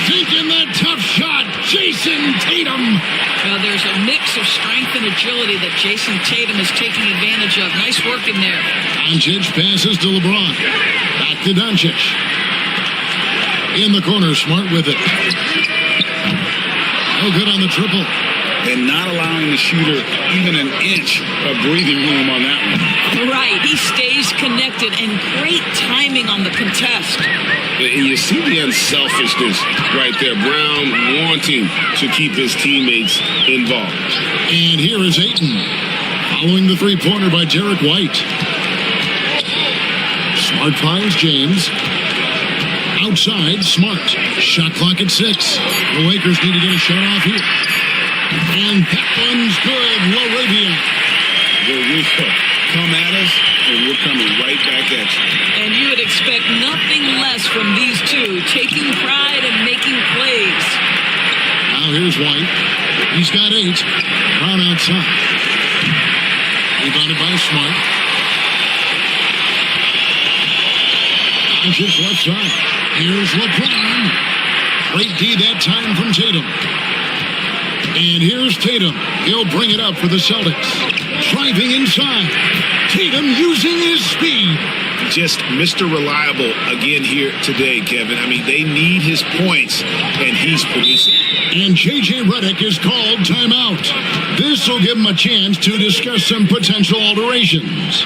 Taking that tough shot. Jason Tatum. Well, there's a mix of strength and agility that Jason Tatum is taking advantage of. Nice work in there. Doncic passes to LeBron. Back to Doncic. In the corner, Smart with it. No good on the triple. And not allowing the shooter even an inch of breathing room on that one. Right. He stays connected and great timing on the contest. And you see the unselfishness right there. Brown wanting to keep his teammates involved. And here is Ayton. Following the three-pointer by Derek White. Smart finds James. Outside, Smart. Shot clock at 6. The Lakers need to get a shot off here. And that one's good. Laravia. Here we go. Come at us, and we're coming right back at you. And you would expect nothing less from these two, taking pride and making plays. Now here's White. He's got 8. Brown outside. Rebounded by Smart. Doncic left side. Here's LeBron. Great D that time from Tatum. And here's Tatum. He'll bring it up for the Celtics. Driving inside. Tatum using his speed. Just Mr. Reliable again here today, Kevin. I mean, they need his points, and he's producing. And J.J. Redick is called timeout. This will give him a chance to discuss some potential alterations.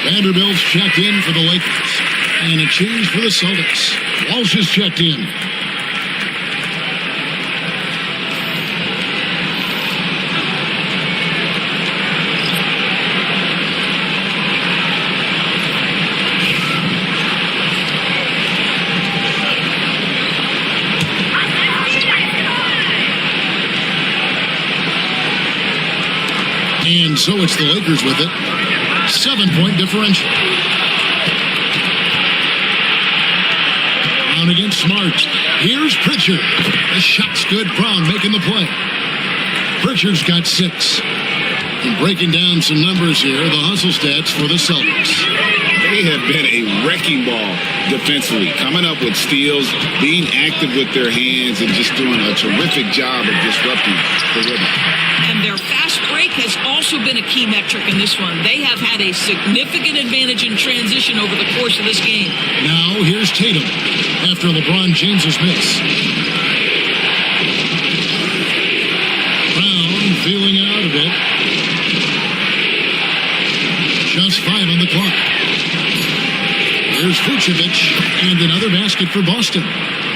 Vanderbilt's checked in for the Lakers. And a change for the Celtics. Walsh is checked in. And so it's the Lakers with it. 7-point differential. Brown against Smart. Here's Pritchard. The shot's good. Brown making the play. Pritchard's got 6. And breaking down some numbers here, the hustle stats for the Celtics. They have been a wrecking ball defensively, coming up with steals, being active with their hands, and just doing a terrific job of disrupting the rhythm. And their fast break has also been a key metric in this one. They have had a significant advantage in transition over the course of this game. Now here's Tatum after LeBron James's miss. Brown feeling out of it. Just 5 on the clock. Here's Vucevic and another basket for Boston.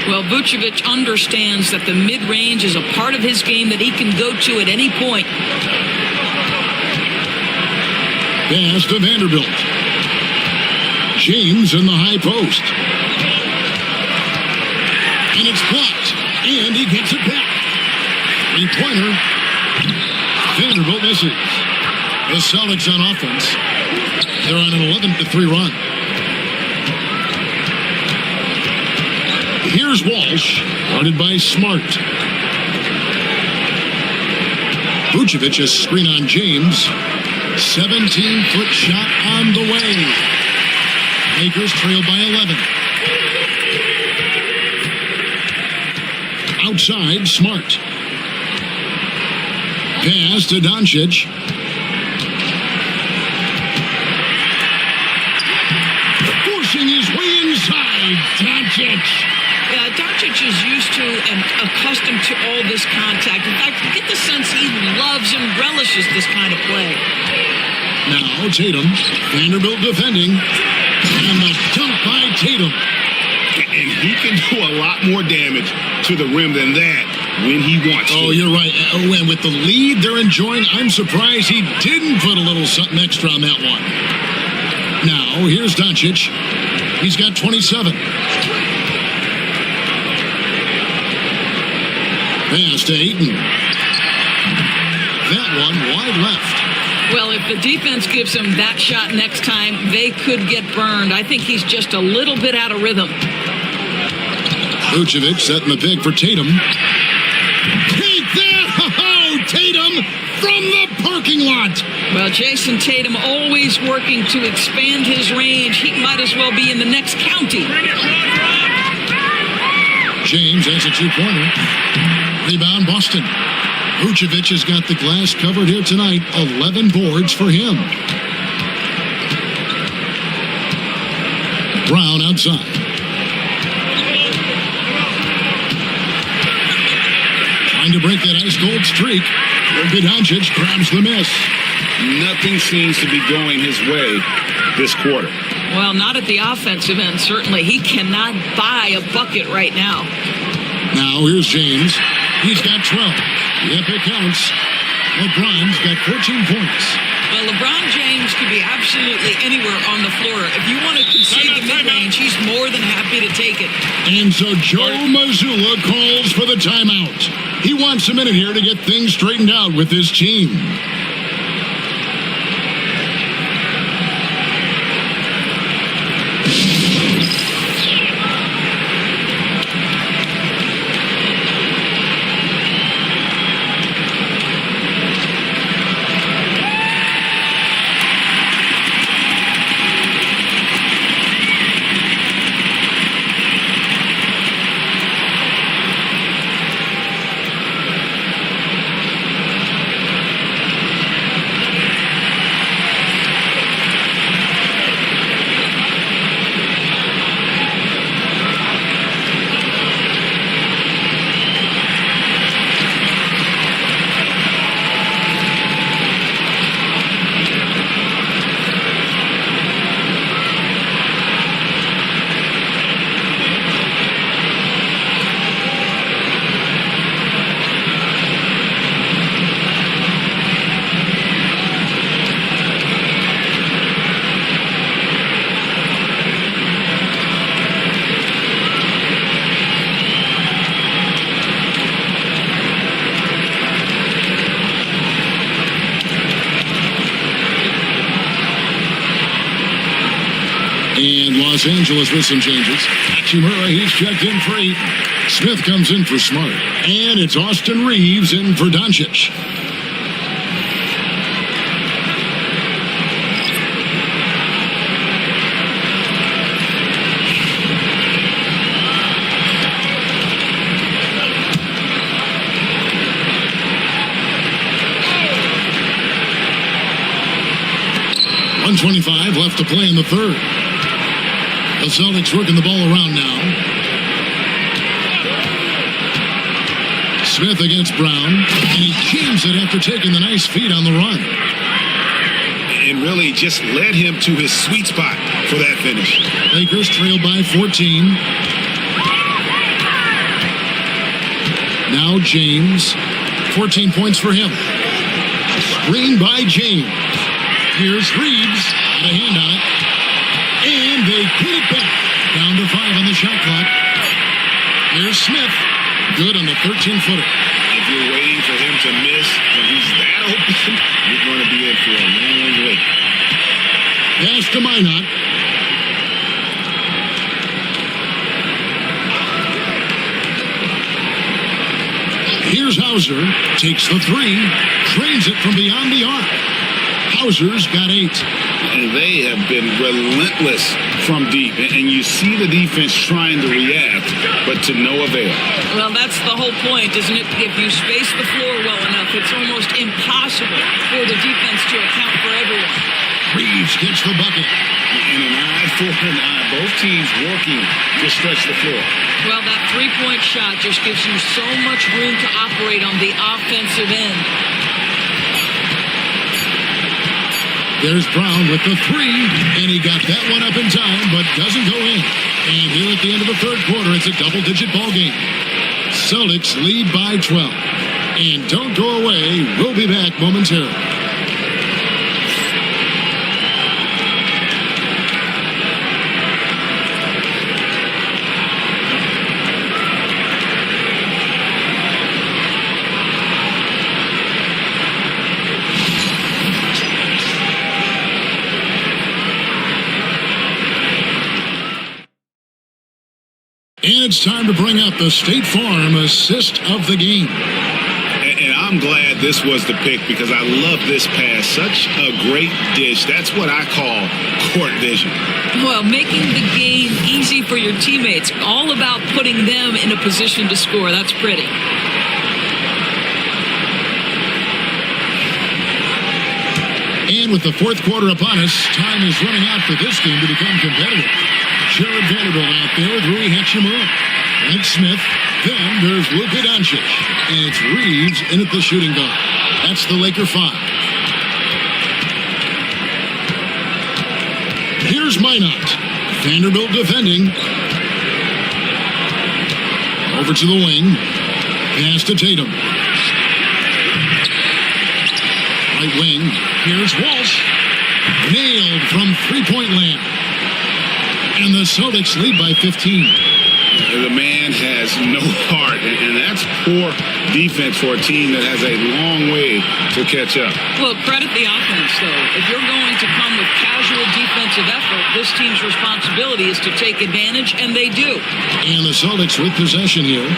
Well, Vucevic understands that the mid-range is a part of his game that he can go to at any point. Pass to Vanderbilt. James in the high post. And it's blocked. And he gets it back. 3-pointer. Vanderbilt misses. The Celtics on offense. They're on an 11-3 run. Here's Walsh, guarded by Smart. Vucevic a screen on James. 17-foot shot on the way. Lakers trail by 11. Outside, Smart. Pass to Doncic. Forcing his way inside. Doncic. Doncic is used to and accustomed to all this contact. In fact, you get the sense he loves and relishes this kind of play. Now Tatum, Vanderbilt defending, and the dunk by Tatum. And he can do a lot more damage to the rim than that when he wants to. Oh, you're right. Oh, and with the lead they're enjoying, I'm surprised he didn't put a little something extra on that one. Now, here's Doncic. He's got 27. Pass to Ayton. That one wide left. Well, if the defense gives him that shot next time, they could get burned. I think he's just a little bit out of rhythm. Vucevic setting the pick for Tatum. Take that! Oh, Tatum from the parking lot. Well, Jason Tatum always working to expand his range. He might as well be in the next county. James has a two-pointer. Rebound, Boston. Vucevic has got the glass covered here tonight. 11 boards for him. Brown outside. Trying to break that ice-cold streak. Doncic grabs the miss. Nothing seems to be going his way this quarter. Well, not at the offensive end, certainly. He cannot buy a bucket right now. Now, here's James. He's got 12. Yep, it counts. LeBron's got 14 points. Well, LeBron James could be absolutely anywhere on the floor. If you want to concede the mid-range, he's more than happy to take it. And so Joe Mazzulla calls for the timeout. He wants a minute here to get things straightened out with his team. And Los Angeles with some changes. Hachimura, he's checked in for 8. Smith comes in for Smart. And it's Austin Reeves in for Doncic. .125 left to play in the third. The Celtics working the ball around now. Smith against Brown. And he jams it after taking the nice feed on the run. And really just led him to his sweet spot for that finish. Lakers trailed by 14. Now James. 14 points for him. Screen by James. Here's Reeves. Got a hand on it. And they get it back. Down to 5 on the shot clock. Here's Smith. Good on the 13-footer. If you're waiting for him to miss when he's that open, you're going to be in for a long wait. Pass to Minot. Here's Hauser. Takes the 3. Trains it from beyond the arc. Hauser's got 8. And they have been relentless from deep. And you see the defense trying to react, but to no avail. Well, that's the whole point, isn't it? If you space the floor well enough, it's almost impossible for the defense to account for everyone. Reeves gets the bucket. And an eye for an eye. Both teams working to stretch the floor. Well, that three-point shot just gives you so much room to operate on the offensive end. There's Brown with the 3, and he got that one up in time, but doesn't go in. And here at the end of the third quarter, it's a double-digit ball game. Celtics lead by 12. And don't go away. We'll be back momentarily. And it's time to bring out the State Farm assist of the game. And I'm glad this was the pick because I love this pass. Such a great dish. That's what I call court vision. Well, making the game easy for your teammates. All about putting them in a position to score. That's pretty. And with the fourth quarter upon us, time is running out for this game to become competitive. Jared Vanderbilt out there with Rui Hachimura. Mike Smith. Then there's Luka Doncic. And it's Reeves in at the shooting guard. That's the Laker 5. Here's Minot. Vanderbilt defending. Over to the wing. Pass to Tatum. Right wing. Here's Walsh. Nailed from three-point land. And the Celtics lead by 15. The man has no heart, and that's poor defense for a team that has a long way to catch up. Well, credit the offense, though. If you're going to come with casual defensive effort, this team's responsibility is to take advantage, and they do. And the Celtics with possession here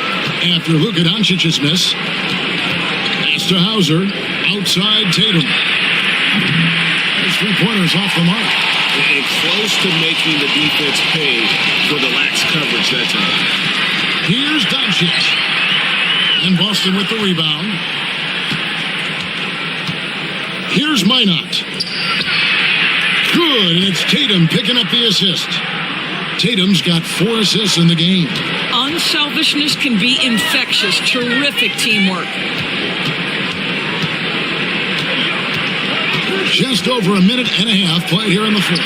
after Luka Doncic's miss. Pass to Hauser. Outside Tatum. Those three-pointers off the mark. And close to making the defense pay for the lax coverage that time. Here's Doncic. And Boston with the rebound. Here's Minot. Good, and it's Tatum picking up the assist. Tatum's got 4 assists in the game. Unselfishness can be infectious. Terrific teamwork. Just over a minute and a half played here in the fourth.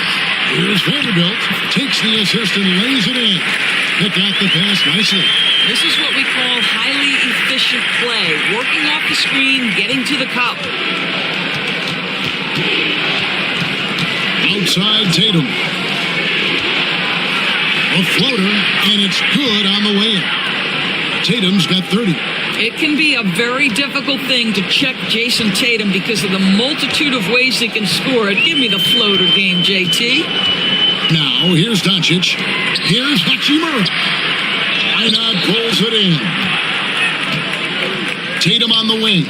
Here's Vanderbilt. Takes the assist and lays it in. Picked out the pass nicely. This is what we call highly efficient play. Working off the screen, getting to the cup. Outside Tatum. A floater, and it's good on the way in. Tatum's got 30. It can be a very difficult thing to check Jason Tatum because of the multitude of ways he can score it. Give me the floater game, JT. Now, here's Doncic. Here's Hachimura. Minot pulls it in. Tatum on the wing.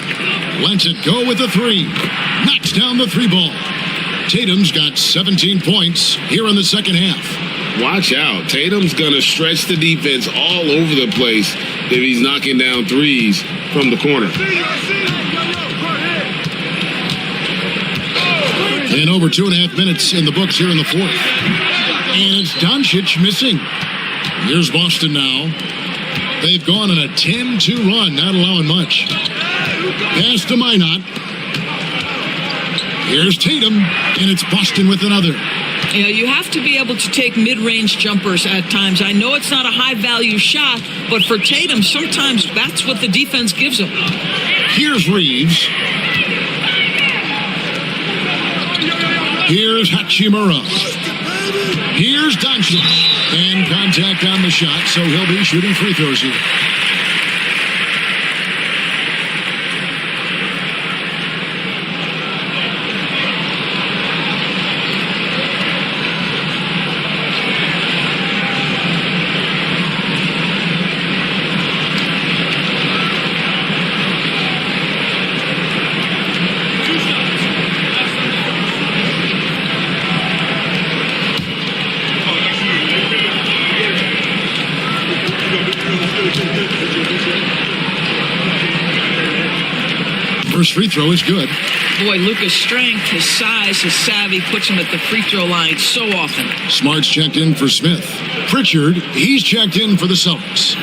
Lets it go with the 3. Knocks down the 3 ball. Tatum's got 17 points here in the second half. Watch out. Tatum's going to stretch the defense all over the place if he's knocking down threes from the corner. And over 2.5 minutes in the books here in the fourth. And it's Doncic missing. Here's Boston now. They've gone on a 10-2 run, not allowing much. Pass to Minot. Here's Tatum, and it's Boston with another. You know, you have to be able to take mid-range jumpers at times. I know it's not a high-value shot, but for Tatum, sometimes that's what the defense gives him. Here's Reeves. Here's Hachimura. Here's Doncic. And contact on the shot, so he'll be shooting free throws here. First free throw is good. Boy, Luka's strength, his size, his savvy puts him at the free throw line so often. Smart's checked in for Smith. Pritchard, he's checked in for the Celtics.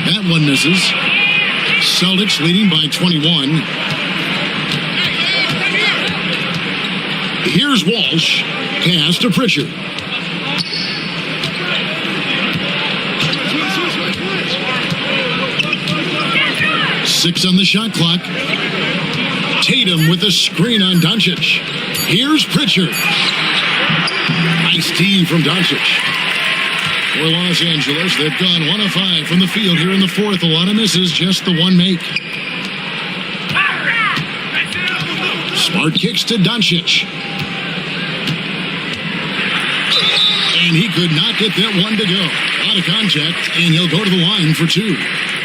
That misses. Celtics leading by 21. Here's Walsh. Pass to Pritchard. Six on the shot clock. Tatum with a screen on Doncic. Here's Pritchard. Nice tee from Doncic. For Los Angeles, they've gone 1 of 5 from the field here in the fourth. A lot of misses, just the one make. Smart kicks to Doncic. And he could not get that one to go. Out of contact, and he'll go to the line for 2.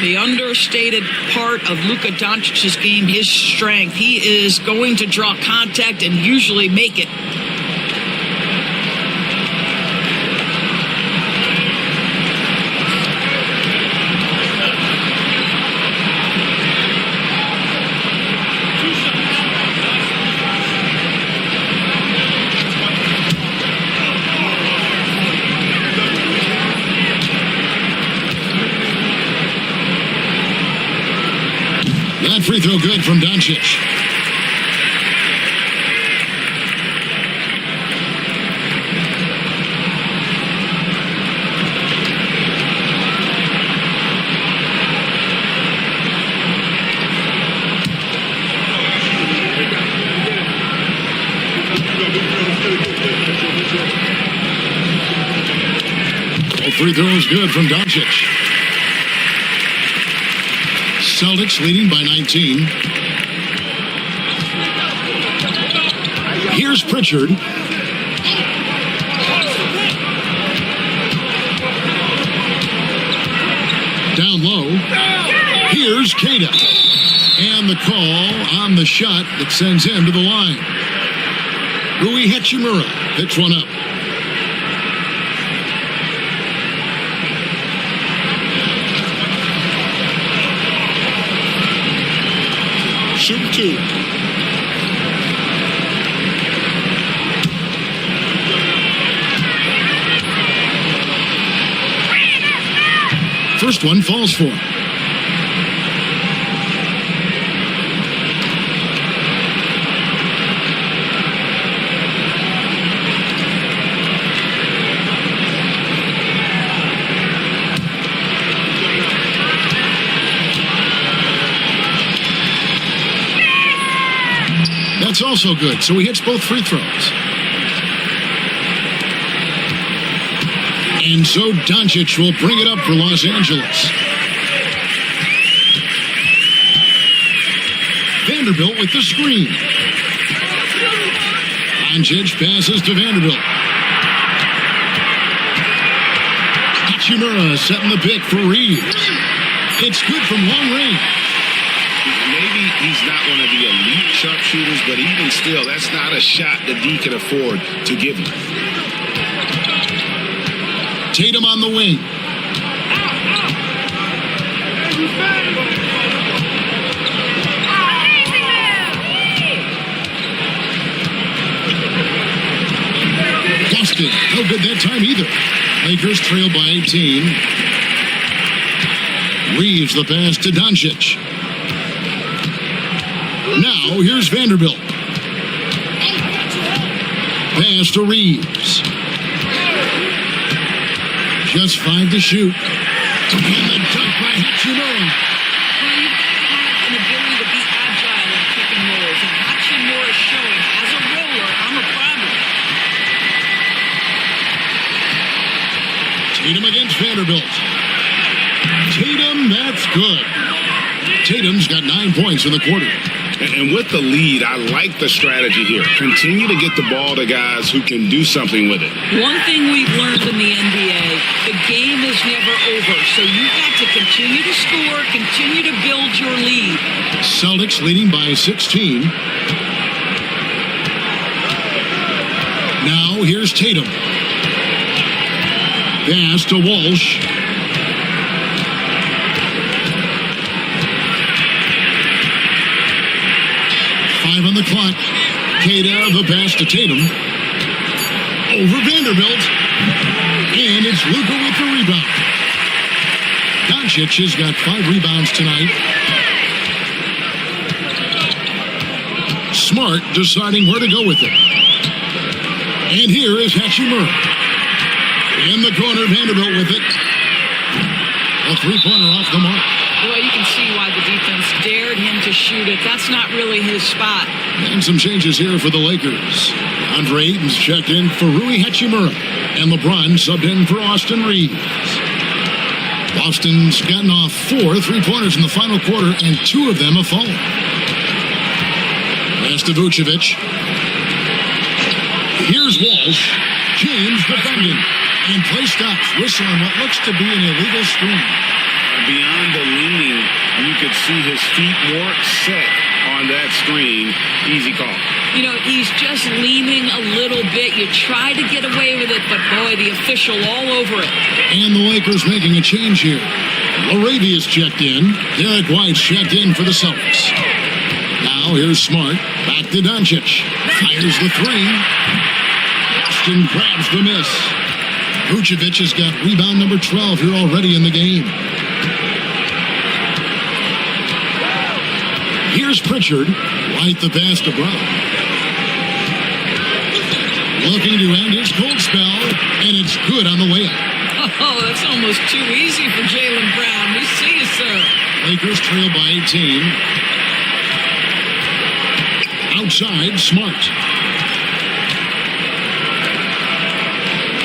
The understated part of Luka Doncic's game, his strength. He is going to draw contact and usually make it. That free throw good from Doncic. Free throw is good from Doncic. Celtics leading by 19. Here's Pritchard. Down low. Here's Keita. And the call on the shot that sends him to the line. Rui Hachimura picks one up. Shoot 2. First one falls for him. That's also good, so he hits both free throws. And so Doncic will bring it up for Los Angeles. Vanderbilt with the screen. Doncic passes to Vanderbilt. Hachimura setting the pick for Reeves. It's good from long range. Maybe he's not one of the elite sharpshooters, but even still, that's not a shot that D can afford to give him. Tatum on the wing. Boston, no good that time either. Lakers trail by 18. Reeves the pass to Doncic. Now, here's Vanderbilt. Pass to Reeves. Just 5 to shoot. And the dunk by Hachimura. Well, you have an ability to be agile in pick and rolls, and Hachimura is showing, as a roller, I'm a problem. Tatum against Vanderbilt. Tatum, that's good. Tatum's got 9 points in the quarter. And with the lead, I like the strategy here. Continue to get the ball to guys who can do something with it. One thing we've learned in the NBA, the game is never over. So you've got to continue to score, continue to build your lead. Celtics leading by 16. Now here's Tatum. Pass to Walsh. On the clock. Keita, the pass to Tatum. Over Vanderbilt. And it's Luka with the rebound. Doncic has got 5 rebounds tonight. Smart deciding where to go with it. And here is Hachimura. In the corner, Vanderbilt with it. A three-pointer off the mark. Boy, you can see why the defense dared him to shoot it. That's not really his spot. And some changes here for the Lakers. Andre Ayton's checked in for Rui Hachimura. And LeBron subbed in for Austin Reeves. Boston's gotten off 4 three-pointers in the final quarter, and 2 of them have fallen. Pass to Vucevic. Here's Walsh. James defending. And play stops. Whistle on what looks to be an illegal screen. Beyond the leaning, you could see his feet more set on that screen. Easy call. You know, he's just leaning a little bit. You try to get away with it, but boy, the official all over it. And the Lakers making a change here. Laravia's checked in. Derek White's checked in for the Celtics. Now here's Smart. Back to Doncic. Fires the 3. Boston grabs the miss. Vucevic has got rebound number 12 here already in the game. Here's Pritchard. White the pass to Brown. Looking to end his cold spell, and it's good on the way up. Oh, that's almost too easy for Jaylen Brown. We see you, sir. Lakers trail by 18. Outside, Smart.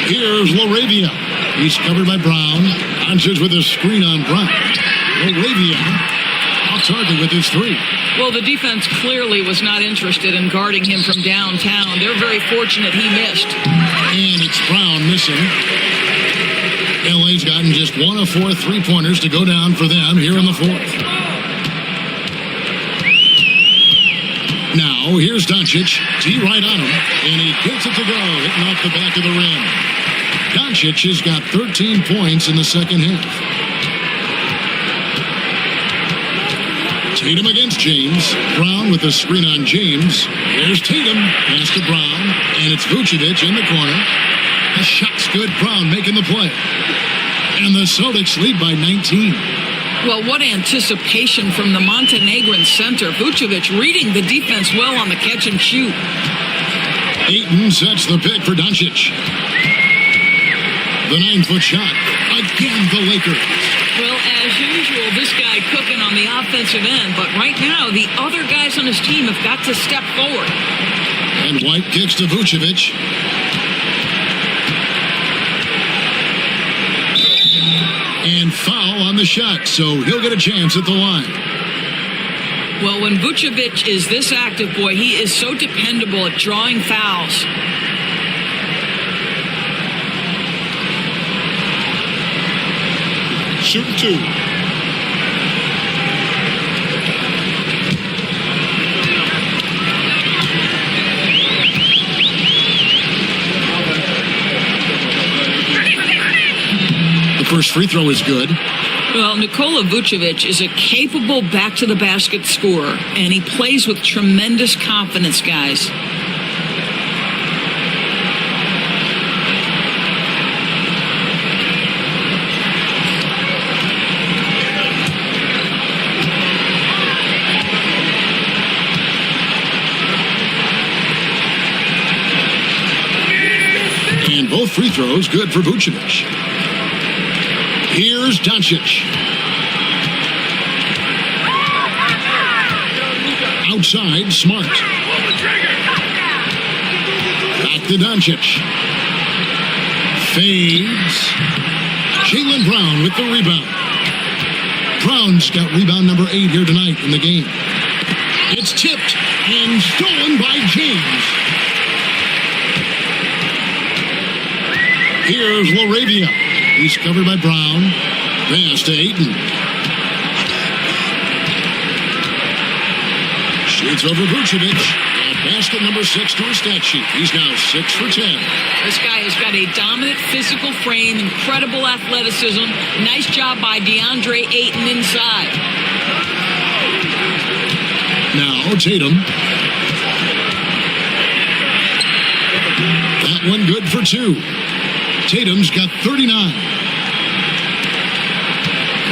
Here's Laravia. He's covered by Brown. Doncic with a screen on Brown. Laravia off target with his 3. Well, the defense clearly was not interested in guarding him from downtown. They're very fortunate he missed. And it's Brown missing. LA's gotten just 1 of 4 three-pointers to go down for them here in the 4th. Now, here's Doncic. T right on him. And he gets it to go, hitting off the back of the rim. Doncic has got 13 points in the second half. Tatum against James. Brown with the screen on James. There's Tatum. Pass to Brown. And it's Vucevic in the corner. The shot's good. Brown making the play. And the Celtics lead by 19. Well, what anticipation from the Montenegrin center. Vucevic reading the defense well on the catch and shoot. Ayton sets the pick for Doncic. The 9-foot shot. Again, the Lakers. Well, as usual, this guy cooking on the offensive end. But right now, the other guys on his team have got to step forward. And White kicks to Vucevic. And foul on the shot, so he'll get a chance at the line. Well, when Vucevic is this active, boy, he is so dependable at drawing fouls. Shooting 2. The first free throw is good. Well, Nikola Vucevic is a capable back-to-the-basket scorer, and he plays with tremendous confidence, guys. And both free throws good for Vucevic. Here's Doncic. Outside, Smart. Back to Doncic. Fades. Jaylen Brown with the rebound. Brown's got rebound number 8 here tonight in the game. It's tipped and stolen by James. Here's Laravia. He's covered by Brown. Pass to Ayton. Shoots over Vucevic. At basket number 6 to his stat sheet. He's now 6 for 10. This guy has got a dominant physical frame, incredible athleticism. Nice job by DeAndre Ayton inside. Now Tatum. That one good for 2. Tatum's got 39.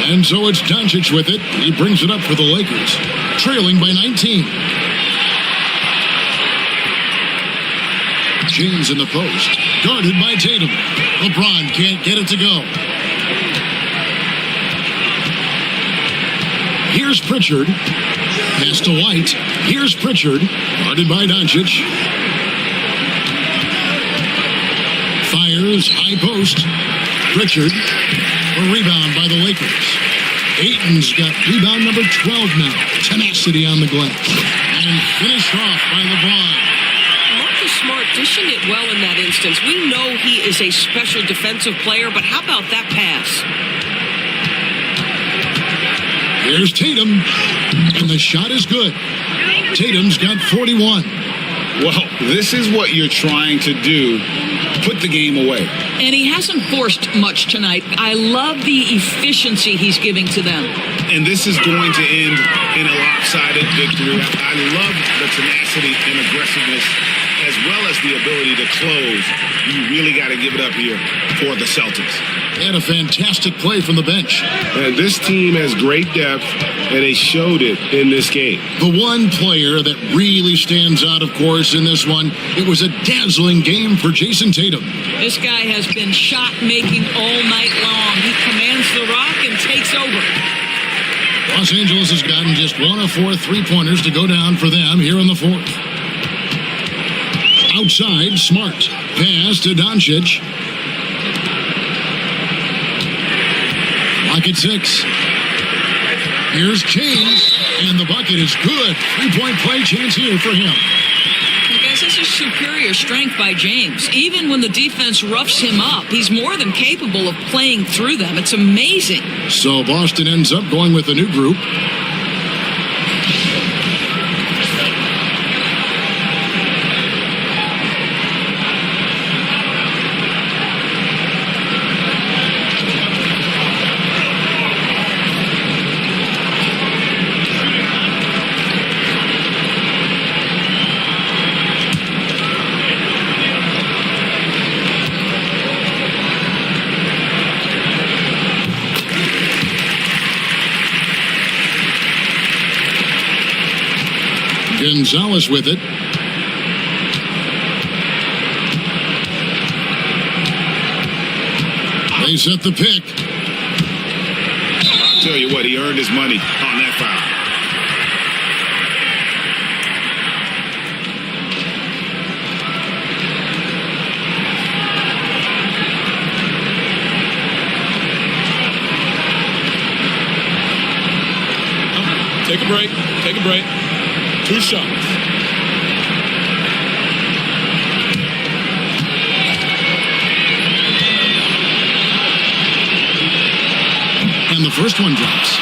And so it's Doncic with it. He brings it up for the Lakers, trailing by 19. James in the post, guarded by Tatum. LeBron can't get it to go. Here's Pritchard. Pass to White. Here's Pritchard, guarded by Doncic. Fires, high post. Pritchard, a rebound by the Lakers. Ayton's got rebound number 12 now. Tenacity on the glass. And finished off by LeBron. Marcus Smart dishing it well in that instance. We know he is a special defensive player, but how about that pass? Here's Tatum, and the shot is good. Tatum's got 41. Well, this is what you're trying to do. Put the game away. And he hasn't forced much tonight. I love the efficiency he's giving to them. And this is going to end in a lopsided victory. I love the tenacity and aggressiveness as well as the ability to close. You really got to give it up here for the Celtics. And a fantastic play from the bench. And this team has great depth, and they showed it in this game. The one player that really stands out, of course, in this one, it was a dazzling game for Jason Tatum. This guy has been shot-making all night long. He commands the rock and takes over. Los Angeles has gotten just 1 of 4 three-pointers to go down for them here in the fourth. Outside, Smart. Pass to Doncic. Lock at 6. Here's James, and the bucket is good. 3-point play chance here for him. And guys, this is superior strength by James. Even when the defense roughs him up, he's more than capable of playing through them. It's amazing. So Boston ends up going with a new group. Gonzalez with it. They set the pick. I'll tell you what, he earned his money on that foul. Take a break. Take a break. 2 shots. And the first one drops.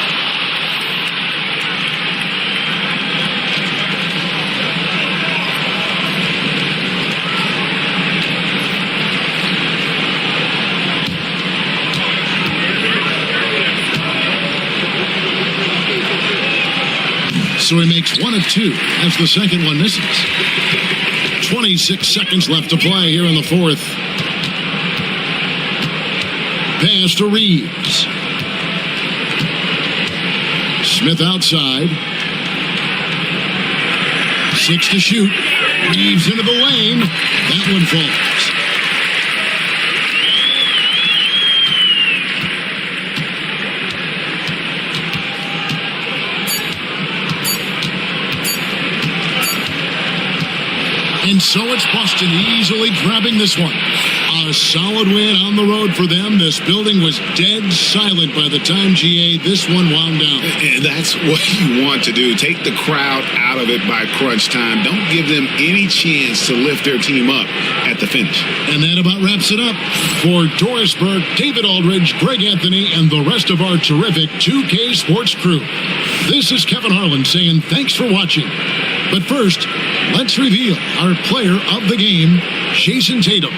So he makes 1 of 2 as the second one misses. 26 seconds left to play here in the fourth. Pass to Reeves. Smith outside. 6 to shoot. Reeves into the lane. That one falls. And so it's Boston easily grabbing this one. A solid win on the road for them. This building was dead silent by the time, GA, this one wound down. And that's what you want to do. Take the crowd out of it by crunch time. Don't give them any chance to lift their team up at the finish. And that about wraps it up. For Doris Burke, David Aldridge, Greg Anthony, and the rest of our terrific 2K Sports crew. This is Kevin Harlan saying thanks for watching. But first, let's reveal our player of the game, Jason Tatum.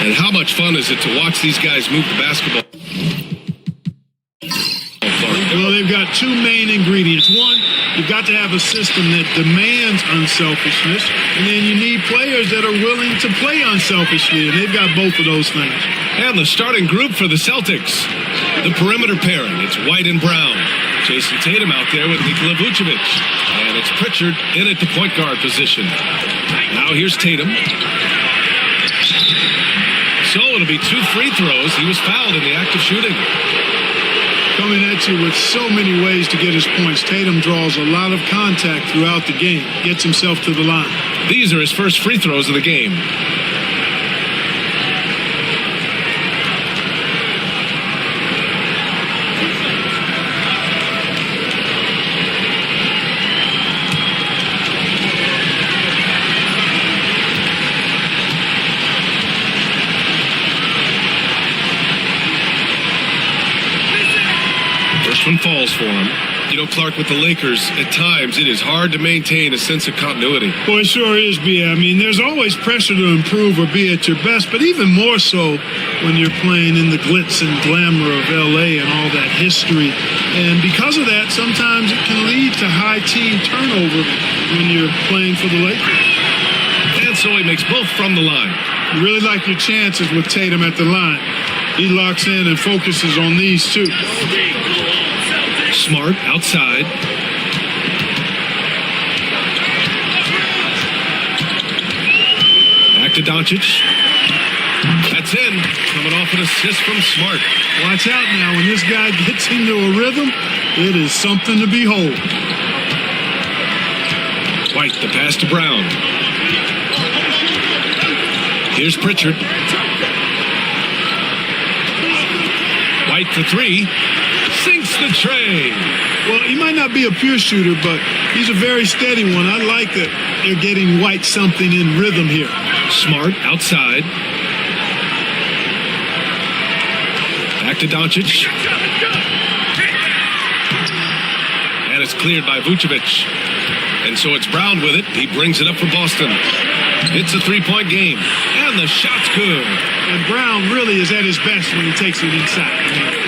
And how much fun is it to watch these guys move the basketball? Well, they've got two main ingredients. One, you've got to have a system that demands unselfishness, and then you need players that are willing to play unselfishly, and they've got both of those things. And the starting group for the Celtics. The perimeter pairing, it's White and Brown. Jason Tatum out there with Nikola Vucevic. And it's Pritchard in at the point guard position. Now here's Tatum. So it'll be 2 free throws. He was fouled in the act of shooting. Coming at you with so many ways to get his points. Tatum draws a lot of contact throughout the game, gets himself to the line. These are his first free throws of the game. One falls for him. You know, Clark, with the Lakers, at times it is hard to maintain a sense of continuity. Boy, it sure is, B. I mean, there's always pressure to improve or be at your best, but even more so when you're playing in the glitz and glamour of L.A. and all that history. And because of that, sometimes it can lead to high team turnover when you're playing for the Lakers. And so he makes both from the line. You really like your chances with Tatum at the line. He locks in and focuses on these two. Smart outside. Back to Doncic. That's in. Coming off an assist from Smart. Watch out now. When this guy gets into a rhythm, it is something to behold. White, the pass to Brown. Here's Pritchard. White for 3. Sinks the tray. Well, he might not be a pure shooter, but he's a very steady one. I like that they're getting White something in rhythm here. Smart outside. Back to Doncic. And it's cleared by Vucevic. And so it's Brown with it. He brings it up for Boston. It's a 3-point game. And the shot's good. And Brown really is at his best when he takes it inside.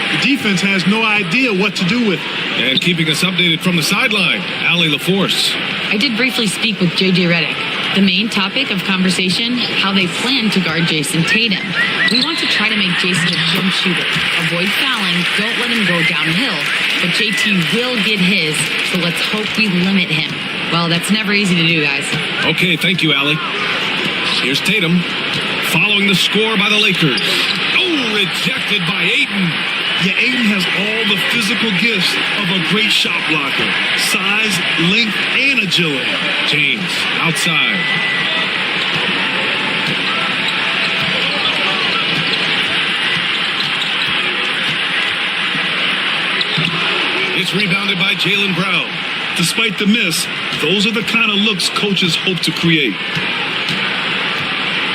The defense has no idea what to do with it. And keeping us updated from the sideline, Allie LaForce. I did briefly speak with J.J. Redick. The main topic of conversation, how they plan to guard Jason Tatum. We want to try to make Jason a jump shooter. Avoid fouling, don't let him go downhill. But JT will get his, so let's hope we limit him. Well, that's never easy to do, guys. Okay, thank you, Allie. Here's Tatum, following the score by the Lakers. Oh, rejected by Ayton. Yeah, Ayton has all the physical gifts of a great shot blocker. Size, length, and agility. James, outside. It's rebounded by Jaylen Brown. Despite the miss, those are the kind of looks coaches hope to create.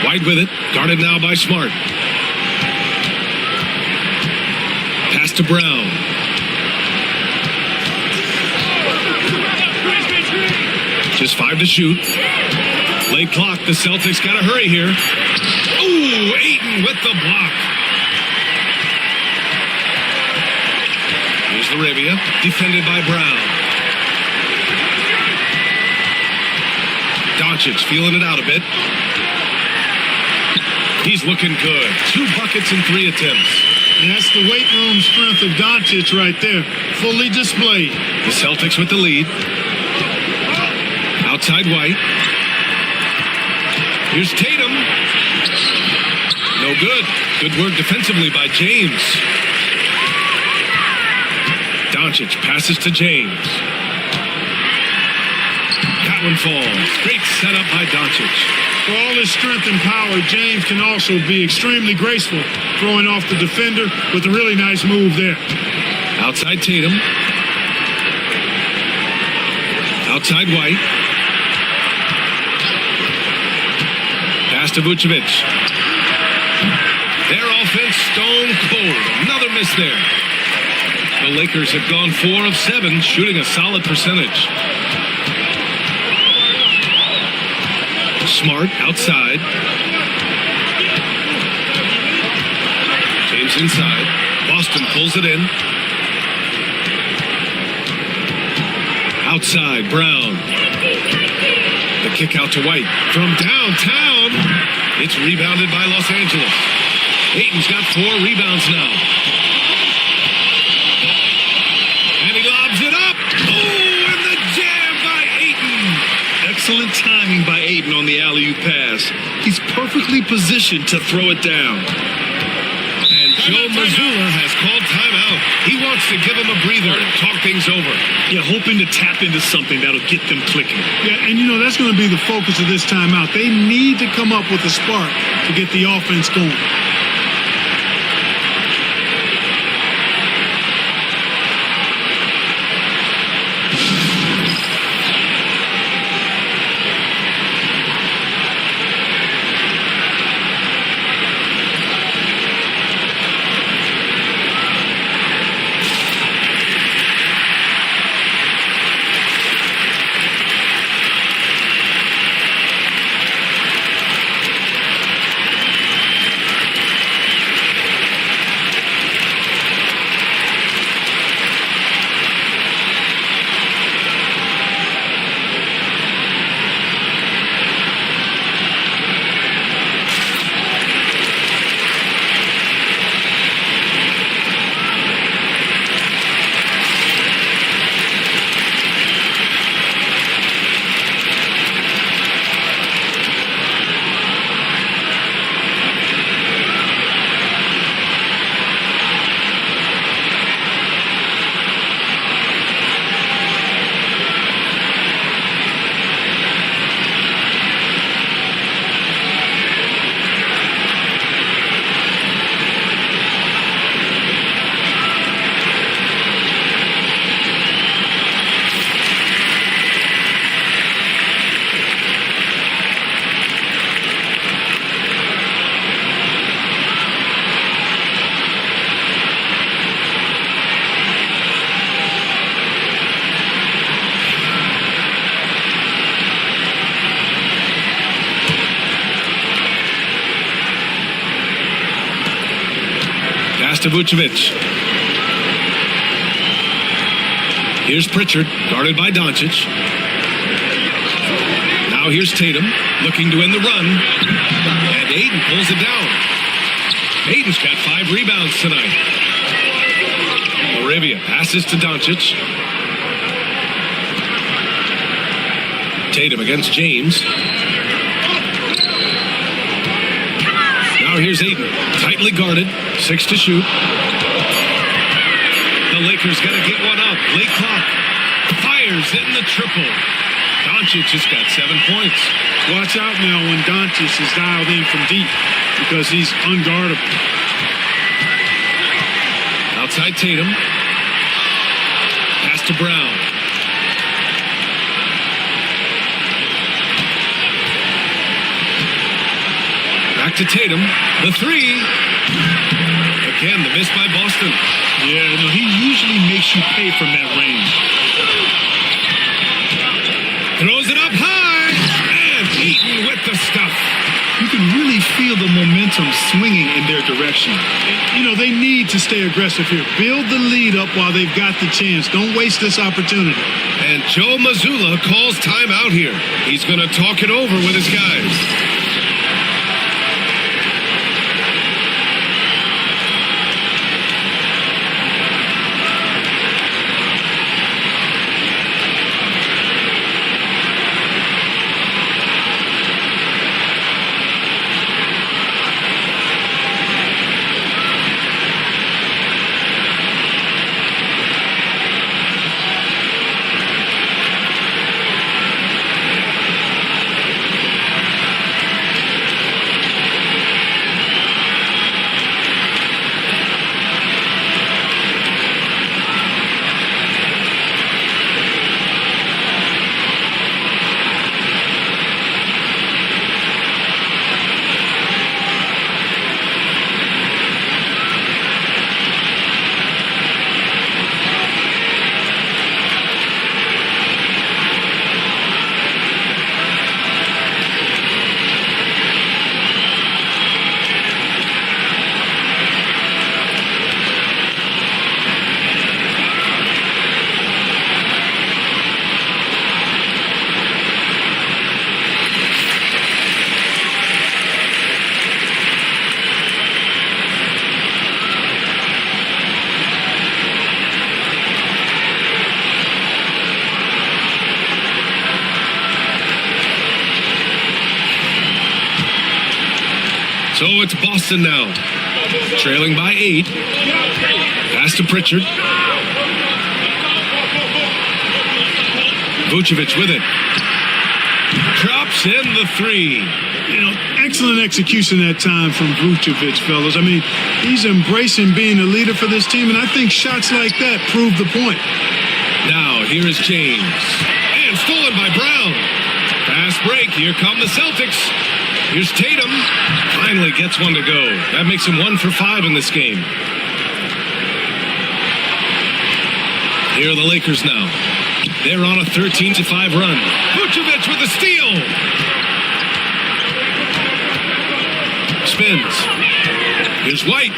White with it, guarded now by Smart. Pass to Brown. Just 5 to shoot. Late clock, the Celtics got to hurry here. Ooh, Ayton with the block. Here's Larabia, defended by Brown. Doncic feeling it out a bit. He's looking good. 2 buckets in 3 attempts. And that's the weight room strength of Doncic right there. Fully displayed. The Celtics with the lead. Outside White. Here's Tatum. No good. Good work defensively by James. Doncic passes to James. That one falls. Great setup by Doncic. For all his strength and power, James can also be extremely graceful, throwing off the defender with a really nice move there. Outside Tatum. Outside White. Pass to Vucevic. Their offense stone cold. Another miss there. The Lakers have gone 4 of 7, shooting a solid percentage. Smart outside. James inside. Boston pulls it in. Outside, Brown. The kick out to White. From downtown, it's rebounded by Los Angeles. Ayton's got 4 rebounds now. And he lobs it up. Oh, and the jam by Ayton. Excellent timing by Ayton on the alley-oop pass. He's perfectly positioned to throw it down. And Joe Mazzulla has called timeout. He wants to give him a breather and talk things over. Yeah, hoping to tap into something that'll get them clicking. Yeah, and that's going to be the focus of this timeout. They need to come up with a spark to get the offense going. To Vucevic. Here's Pritchard, guarded by Doncic. Now here's Tatum, looking to end the run. And Ayton pulls it down. Ayton's got 5 rebounds tonight. Moravia passes to Doncic. Tatum against James. Now here's Ayton, tightly guarded, 6 to shoot. The Lakers got to get one up. Late clock. Fires in the triple. Doncic has got 7 points. Watch out now when Doncic is dialed in from deep because he's unguardable. Outside Tatum. Pass to Brown. Back to Tatum. The 3. Again, the miss by Boston. Yeah, no, he usually makes you pay from that range. Throws it up high. And Ayton with the stuff. You can really feel the momentum swinging in their direction. They need to stay aggressive here. Build the lead up while they've got the chance. Don't waste this opportunity. And Joe Mazzulla calls timeout here. He's going to talk it over with his guys. So it's Boston now, trailing by 8. Pass to Pritchard. Vucevic with it. Drops in the 3. Excellent execution that time from Vucevic, fellas. I mean, he's embracing being a leader for this team, and I think shots like that prove the point. Now, here is James. And stolen by Brown. Fast break. Here come the Celtics. Here's Tatum. Finally gets one to go. That makes him 1 for 5 in this game. Here are the Lakers now. They're on a 13-5 run. Vucevic with a steal. Spins. Here's White.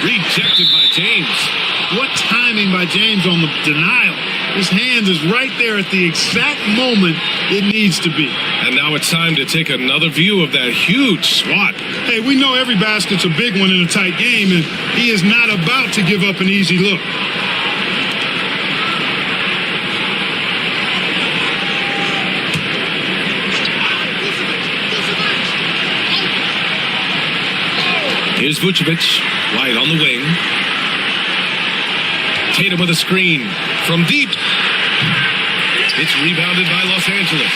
Rejected by James. What timing by James on the denial. His hand is right there at the exact moment it needs to be. And now it's time to take another view of that huge swat. Hey, we know every basket's a big one in a tight game, and he is not about to give up an easy look. Here's Vucevic. White on the wing. Tatum with a screen from deep. It's rebounded by Los Angeles.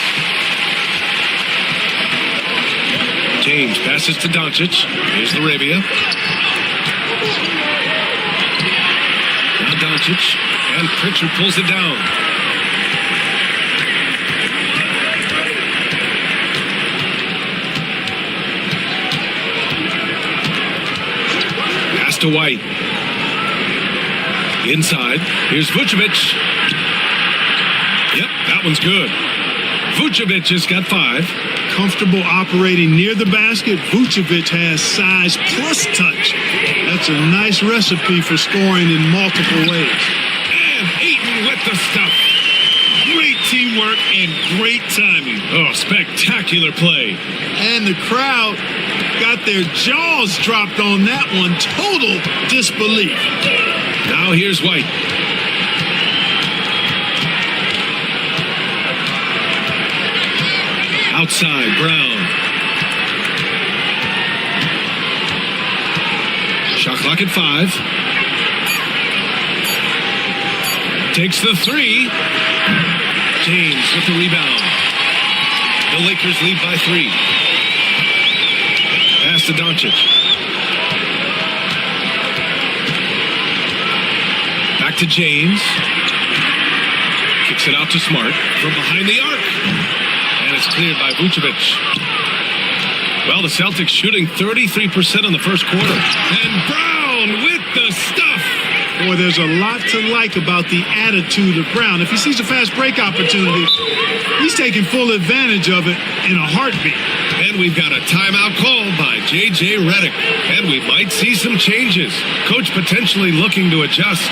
James passes to Doncic. Here's Laravia. Now Doncic. And Pritchard pulls it down. Pass to White. Inside. Here's Vucevic. Yep, that one's good. Vucevic has got 5. Comfortable operating near the basket. Vucevic has size plus touch. That's a nice recipe for scoring in multiple ways. And Ayton with the stuff. Great teamwork and great timing. Oh, spectacular play. And the crowd got their jaws dropped on that one. Total disbelief. Now here's White. Outside, Brown. Shot clock at 5. Takes the 3. James with the rebound. The Lakers lead by 3. Pass to Doncic. Back to James. Kicks it out to Smart from behind the arc. And it's cleared by Vucevic. Well, the Celtics shooting 33% in the first quarter. And Brown with the stuff. Boy, there's a lot to like about the attitude of Brown. If he sees a fast break opportunity, he's taking full advantage of it in a heartbeat. And we've got a timeout called by J.J. Redick. And we might see some changes. Coach potentially looking to adjust.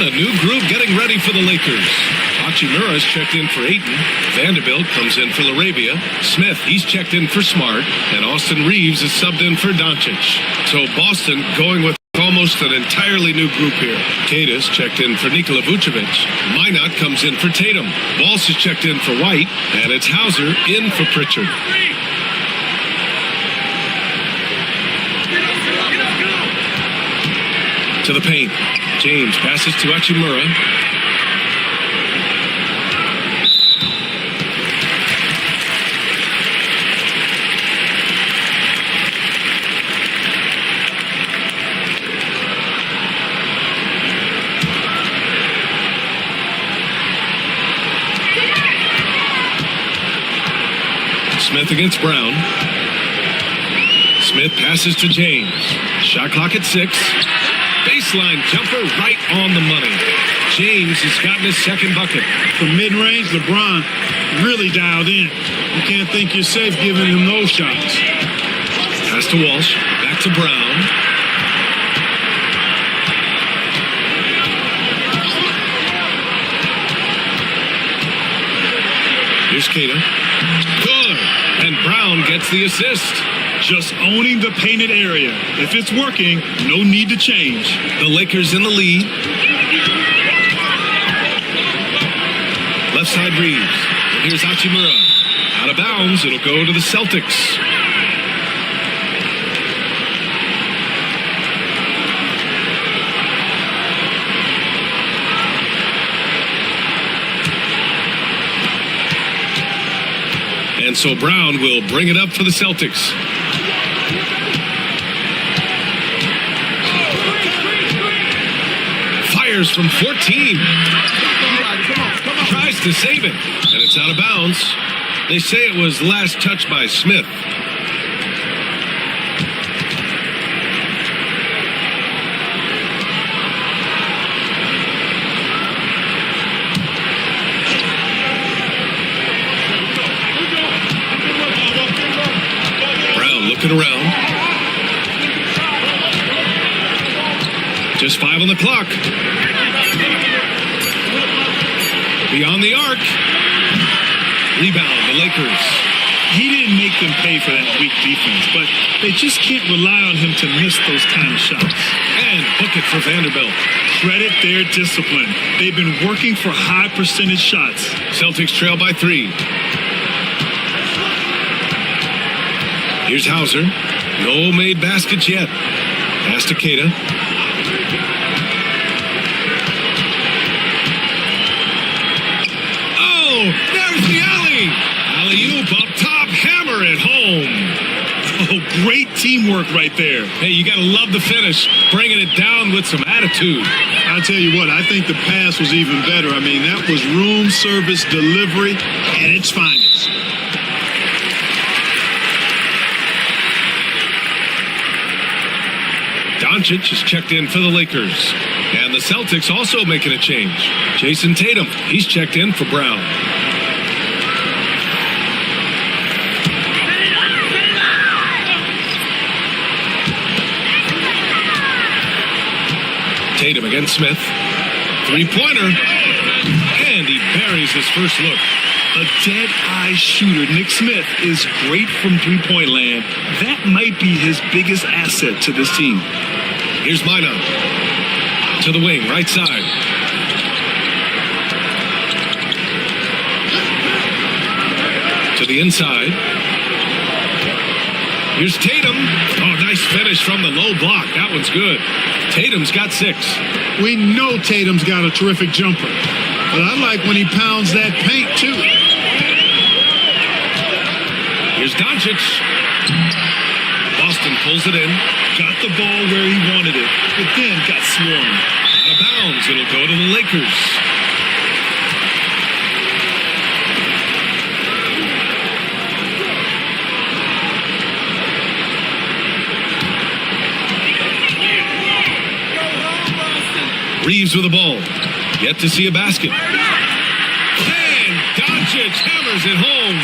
A new group getting ready for the Lakers. Hachimura's checked in for Ayton. Vanderbilt comes in for Laravia. Smith, he's checked in for Smart. And Austin Reeves is subbed in for Doncic. So Boston going with almost an entirely new group here. Tatus checked in for Nikola Vucevic. Minot comes in for Tatum. Walsh is checked in for White. And it's Hauser in for Pritchard. To the paint. James passes to Hachimura. Smith against Brown. Smith passes to James. Shot clock at 6. Baseline jumper right on the money. James has gotten his second bucket. From mid-range, LeBron really dialed in. You can't think you're safe giving him those shots. Pass to Walsh. Back to Brown. Here's Keita. Good. And Brown gets the assist. Just owning the painted area. If it's working, no need to change. The Lakers in the lead. Left side Reeves. And here's Hachimura. Out of bounds. It'll go to the Celtics. And so Brown will bring it up for the Celtics. Fires from 14. Tries to save it. And it's out of bounds. They say it was last touched by Smith. Looking around. Just 5 on the clock. Beyond the arc. Rebound, the Lakers. He didn't make them pay for that weak defense, but they just can't rely on him to miss those kind of shots. And book it for Vanderbilt. Credit their discipline. They've been working for high percentage shots. Celtics trail by 3. Here's Hauser. No made baskets yet. Pass to Keita. Oh, there's the alley. Alley-oop up top. Hammer it home. Oh, great teamwork right there. Hey, you got to love the finish. Bringing it down with some attitude. I'll tell you what, I think the pass was even better. I mean, that was room service delivery at its finest. Doncic is checked in for the Lakers. And the Celtics also making a change. Jason Tatum, he's checked in for Brown. Tatum against Smith. Three-pointer. And he buries his first look. A dead-eye shooter. Nick Smith is great from three-point land. That might be his biggest asset to this team. Here's Minot. To the wing, right side. To the inside. Here's Tatum. Oh, nice finish from the low block. That one's good. Tatum's got 6. We know Tatum's got a terrific jumper. But I like when he pounds that paint, too. Here's Doncic. Boston pulls it in. Got the ball where he wanted it, but then got swarmed. Out of bounds. It'll go to the Lakers. Reeves with the ball. Yet to see a basket. And Doncic hammers it home.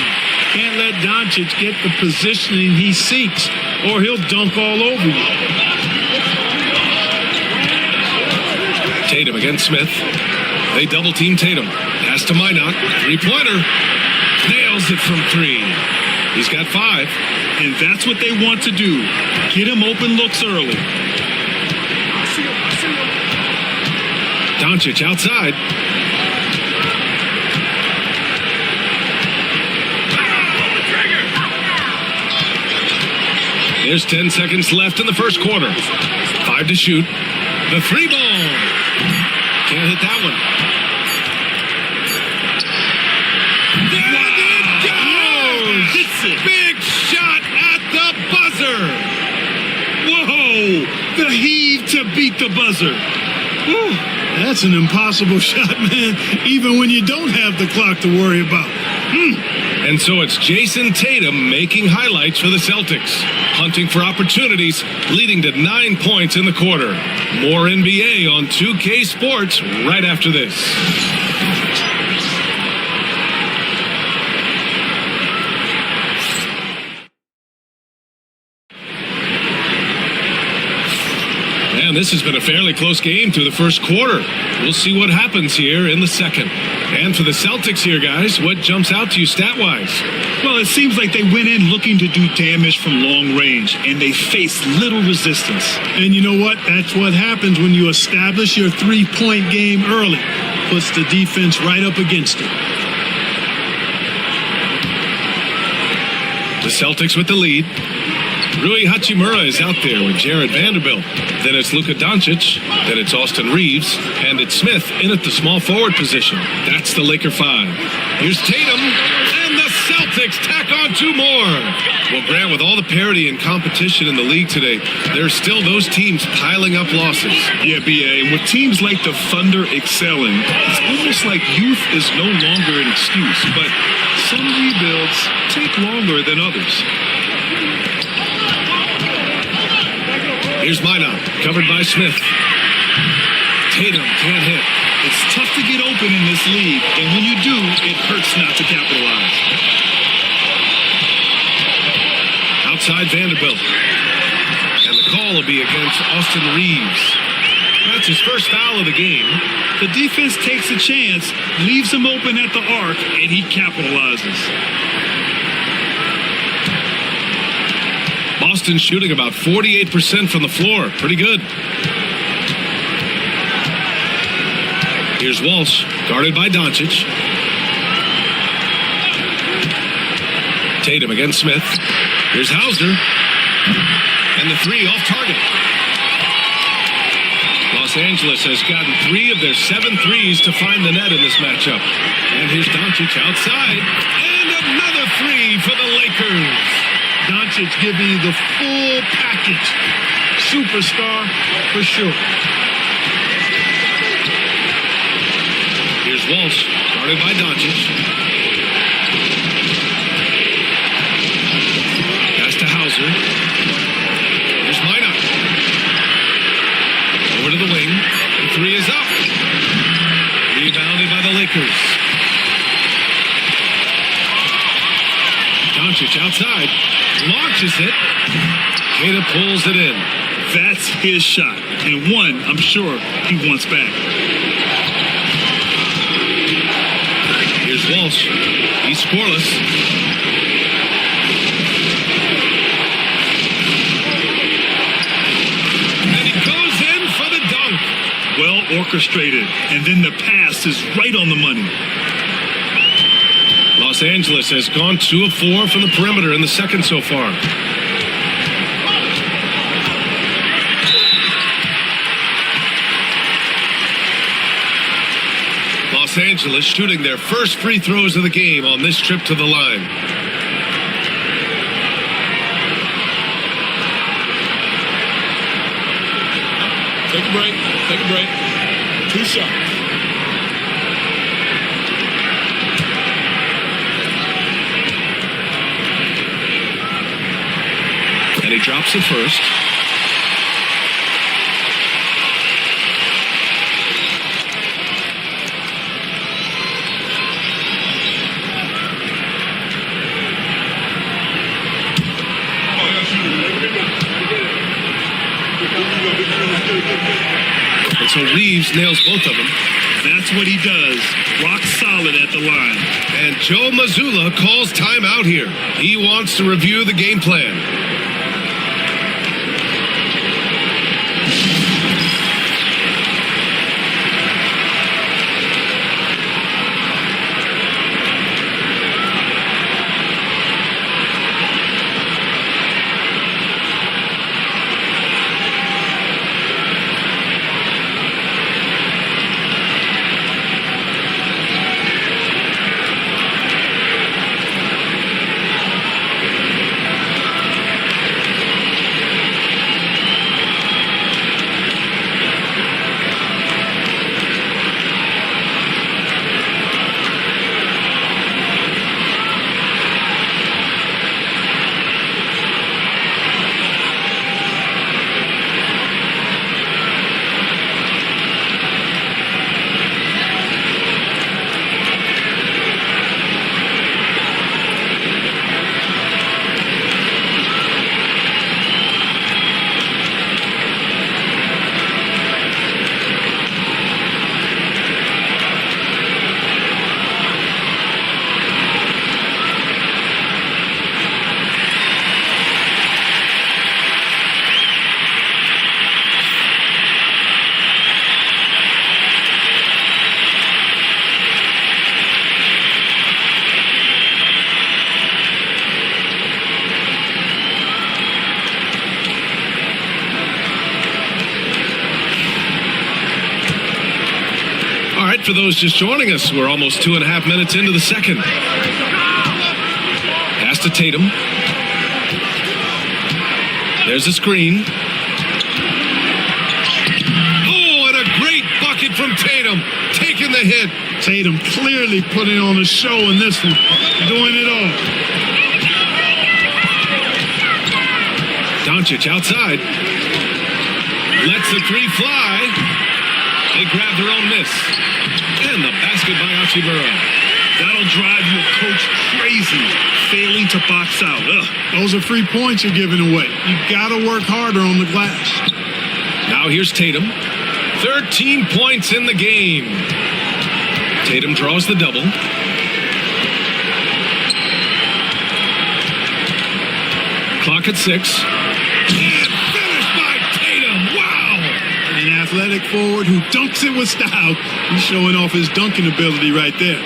Can't let Doncic get the positioning he seeks, or he'll dunk all over you. Tatum against Smith. They double team Tatum. Pass to Minot. Three-pointer. Nails it from 3. He's got 5. And that's what they want to do. Get him open looks early. Doncic outside. There's 10 seconds left in the first quarter. 5 to shoot. The three ball. Can't hit that one. There it goes! Big shot at the buzzer. Whoa! The heave to beat the buzzer. Whew. That's an impossible shot, man, even when you don't have the clock to worry about. And so it's Jason Tatum making highlights for the Celtics, hunting for opportunities, leading to 9 points in the quarter. More NBA on 2K Sports right after this. Man, this has been a fairly close game through the first quarter. We'll see what happens here in the second. And for the Celtics here, guys, what jumps out to you stat-wise? Well, it seems like they went in looking to do damage from long range, and they faced little resistance. And you know what? That's what happens when you establish your three-point game early. Puts the defense right up against it. The Celtics with the lead. Rui Hachimura is out there with Jared Vanderbilt. Then it's Luka Doncic. Then it's Austin Reeves. And it's Smith in at the small forward position. That's the Laker 5. Here's Tatum. And the Celtics tack on 2 more. Well, Grant, with all the parity and competition in the league today, there's still those teams piling up losses. Yeah, B.A., and with teams like the Thunder excelling, it's almost like youth is no longer an excuse. But some rebuilds take longer than others. Here's Minot, covered by Smith. Tatum can't hit. It's tough to get open in this league, and when you do, it hurts not to capitalize. Outside Vanderbilt. And the call will be against Austin Reeves. That's his first foul of the game. The defense takes a chance, leaves him open at the arc, and he capitalizes. Boston shooting about 48% from the floor. Pretty good. Here's Walsh, guarded by Doncic. Tatum against Smith. Here's Hauser. And the 3 off target. Los Angeles has gotten 3 of their 7 threes to find the net in this matchup. And here's Doncic outside. And another 3 for the Lakers. Doncic giving you the full package. Superstar for sure. Here's Walsh, guarded by Doncic. Pass to Hauser. Here's Minot. Over to the wing. The 3 is up. Rebounded by the Lakers. Doncic outside. Launches it. Tatum pulls it in. That's his shot. And one, I'm sure, he wants back. Here's Walsh. He's scoreless. And he goes in for the dunk. Well orchestrated. And then the pass is right on the money. Los Angeles has gone 2 of 4 from the perimeter in the second so far. Los Angeles shooting their first free throws of the game on this trip to the line. Take a break. Take a break. 2 shots. And he drops it first. And so Reeves nails both of them. That's what he does. Rock solid at the line. And Joe Mazzulla calls timeout here. He wants to review the game plan. For those just joining us, we're almost 2.5 minutes into the second. Pass to Tatum. There's a screen. Oh, and a great bucket from Tatum. Taking the hit. Tatum clearly putting on a show in this one. Doing it all. Doncic outside. Lets the three fly. They grab their own miss. And the basket by Hachimura. That'll drive your coach crazy, failing to box out. Ugh. Those are free points you're giving away. You got to work harder on the glass. Now here's Tatum. 13 points in the game. Tatum draws the double. Clock at 6. And finished by Tatum. Wow! An athletic forward who dunks it with style. He's showing off his dunking ability right there.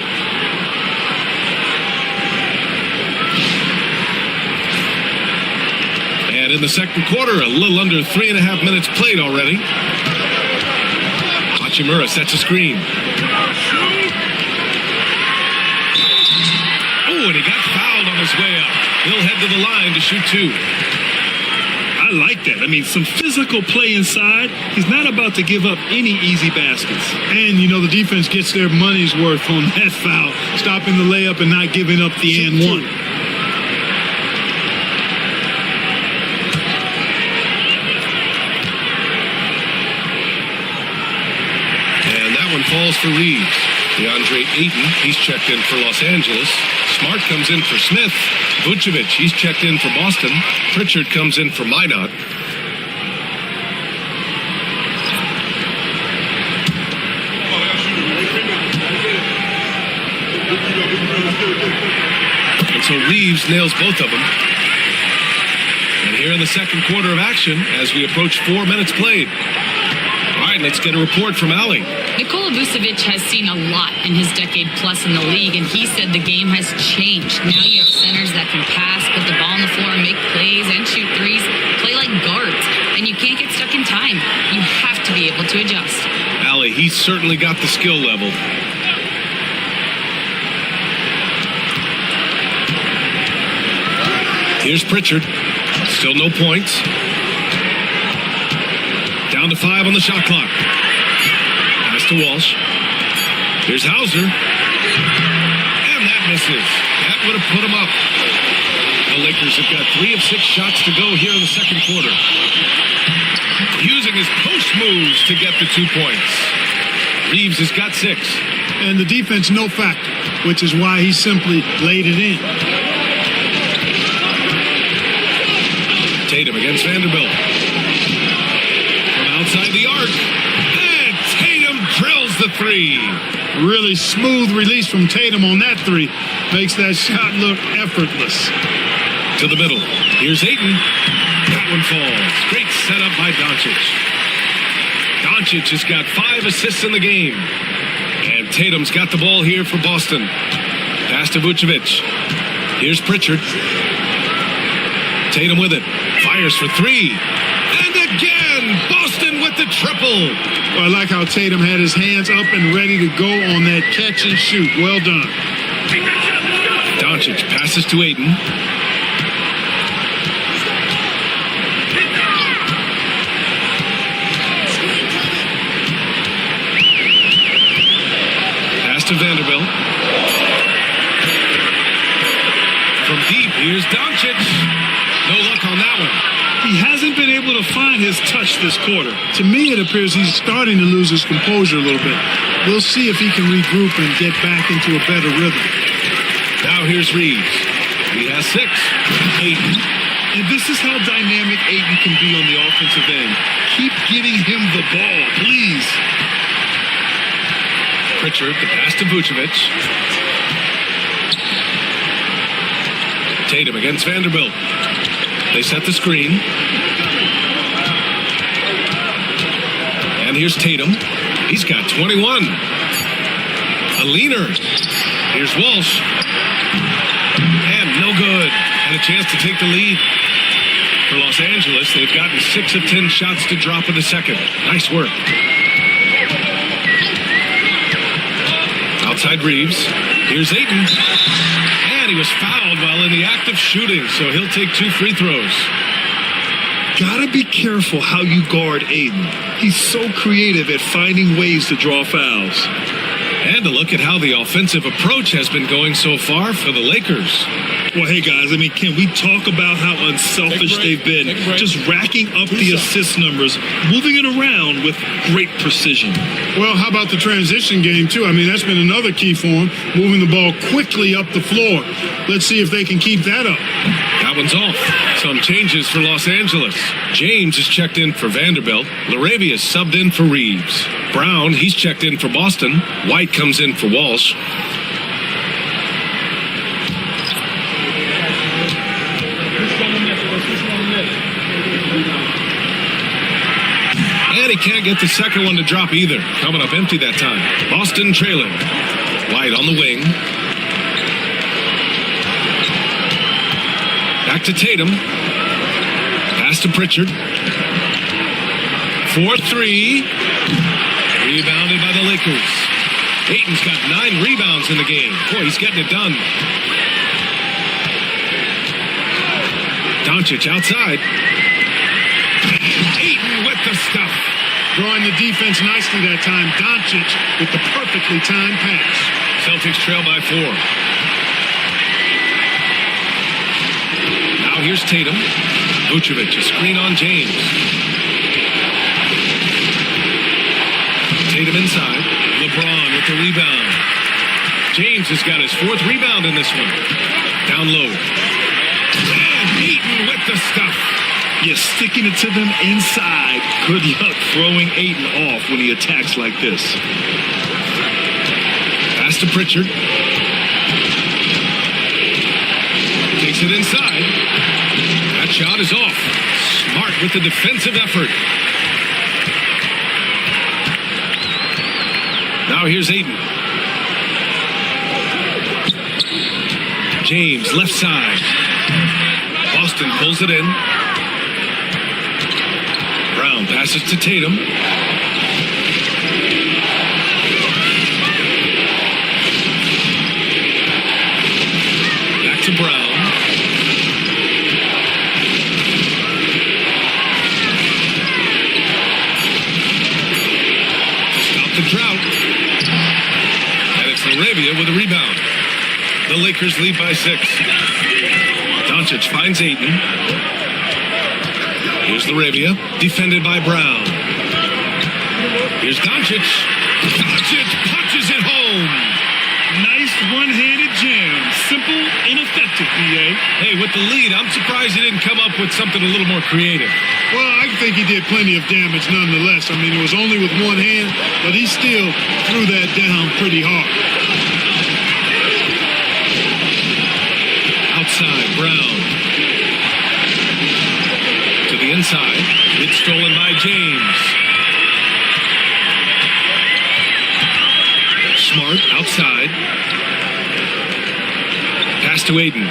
And in the second quarter, a little under 3.5 minutes played already. Hachimura sets a screen. Oh, and he got fouled on his way up. He'll head to the line to shoot 2. I like that. I mean, some physical play inside. He's not about to give up any easy baskets. And, you know, the defense gets their money's worth on that foul, stopping the layup and not giving up the and one. And that one falls for Reeves. DeAndre Ayton, he's checked in for Los Angeles. Smart comes in for Smith. Vucevic, he's checked in for Boston. Pritchard comes in for Minot. And so Reeves nails both of them. And here in the second quarter of action, as we approach 4 minutes played. All right, let's get a report from Allie. Nikola Vucevic has seen a lot in his decade plus in the league, and he said the game has changed. Now you have centers that can pass, put the ball on the floor, make plays, and shoot threes, play like guards, and you can't get stuck in time. You have to be able to adjust. Allie, he's certainly got the skill level. Here's Pritchard. Still no points. Down to 5 on the shot clock. Pass to Walsh. Here's Hauser. And that misses. That would have put him up. The Lakers have got 3 of 6 shots to go here in the second quarter. Using his post moves to get the 2 points. Reeves has got 6. And the defense no factor, which is why he simply laid it in. Tatum against Vanderbilt. From outside the arc. And Tatum drills the 3. Really smooth release from Tatum on that 3. Makes that shot look effortless. To the middle. Here's Ayton. That one falls. Great setup by Doncic. Doncic has got 5 assists in the game. And Tatum's got the ball here for Boston. Pass to Vucevic. Here's Pritchard. Tatum with it. Fires for 3. And again, Boston with the triple. Well, I like how Tatum had his hands up and ready to go on that catch and shoot. Well done. Doncic passes to Ayton. Pass to Vanderbilt. From deep, here's Doncic. No luck on that one. He hasn't been able to find his touch this quarter. To me, it appears he's starting to lose his composure a little bit. We'll see if he can regroup and get back into a better rhythm. Now here's Reeves. He has 6. Ayton. And this is how dynamic Ayton can be on the offensive end. Keep getting him the ball, please. Pritchard, the pass to Vucevic. Tatum against Vanderbilt. They set the screen. And here's Tatum. He's got 21. A leaner. Here's Walsh. And no good. And a chance to take the lead. For Los Angeles, they've gotten 6 of 10 shots to drop in the second. Nice work. Outside Reeves. Here's Ayton. And he was fouled while in the act of shooting, so he'll take 2 free throws. Gotta be careful how you guard Ayton. He's so creative at finding ways to draw fouls. And a look at how the offensive approach has been going so far for the Lakers. Well, hey, guys, I mean, can we talk about how unselfish they've been? Just racking up the assist numbers, moving it around with great precision. Well, how about the transition game, too? I mean, that's been another key for them, moving the ball quickly up the floor. Let's see if they can keep that up. That one's off. Some changes for Los Angeles. James is checked in for Vanderbilt. LaRavia is subbed in for Reeves. Brown, he's checked in for Boston. White comes in for Walsh. And he can't get the second one to drop either. Coming up empty that time. Boston trailing. White on the wing. Back to Tatum. Pass to Pritchard. 4-3. Rebounded by the Lakers. Ayton's got 9 rebounds in the game. Boy, he's getting it done. Doncic outside. Ayton with the stuff. Drawing the defense nicely that time. Doncic with the perfectly timed pass. Celtics trail by 4. Now here's Tatum. Vucevic, a screen on James. Tatum inside. LeBron with the rebound. James has got his 4th rebound in this one. Down low. And Ayton with the stuff. Yeah, sticking it to them inside. Good luck throwing Ayton off when he attacks like this. Pass to Pritchard. Takes it inside. That shot is off. Smart with the defensive effort. Now here's Ayton. James, left side. Boston pulls it in. Brown passes to Tatum. Back to Brown. Stop the drought. And it's LaRavia with a rebound. The Lakers lead by 6. Doncic finds Ayton. Here's LaRavia, defended by Brown. Here's Doncic. Doncic punches it home. Nice one-handed jam. Simple and effective, B.A. Hey, with the lead, I'm surprised he didn't come up with something a little more creative. Well, I think he did plenty of damage nonetheless. I mean, it was only with one hand, but he still threw that down pretty hard. Outside, Brown. To the inside. It's stolen by James. Smart, outside. Pass to Ayton.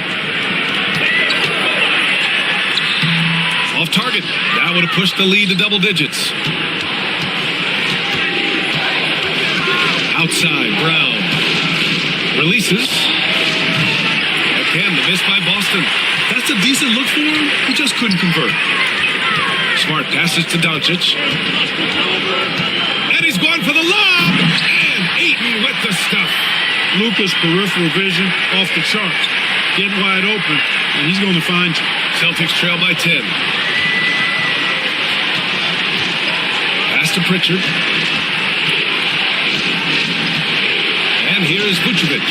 Off target. That would have pushed the lead to double digits. Outside, Brown. Releases. Again, the miss by Boston. That's a decent look for him. He just couldn't convert. Smart passes to Doncic. And he's going for the lob. And Ayton with the stuff. Luka's peripheral vision off the chart. Getting wide open, and he's going to find you. Celtics trail by 10. Pass to Pritchard. And here is Vucevic.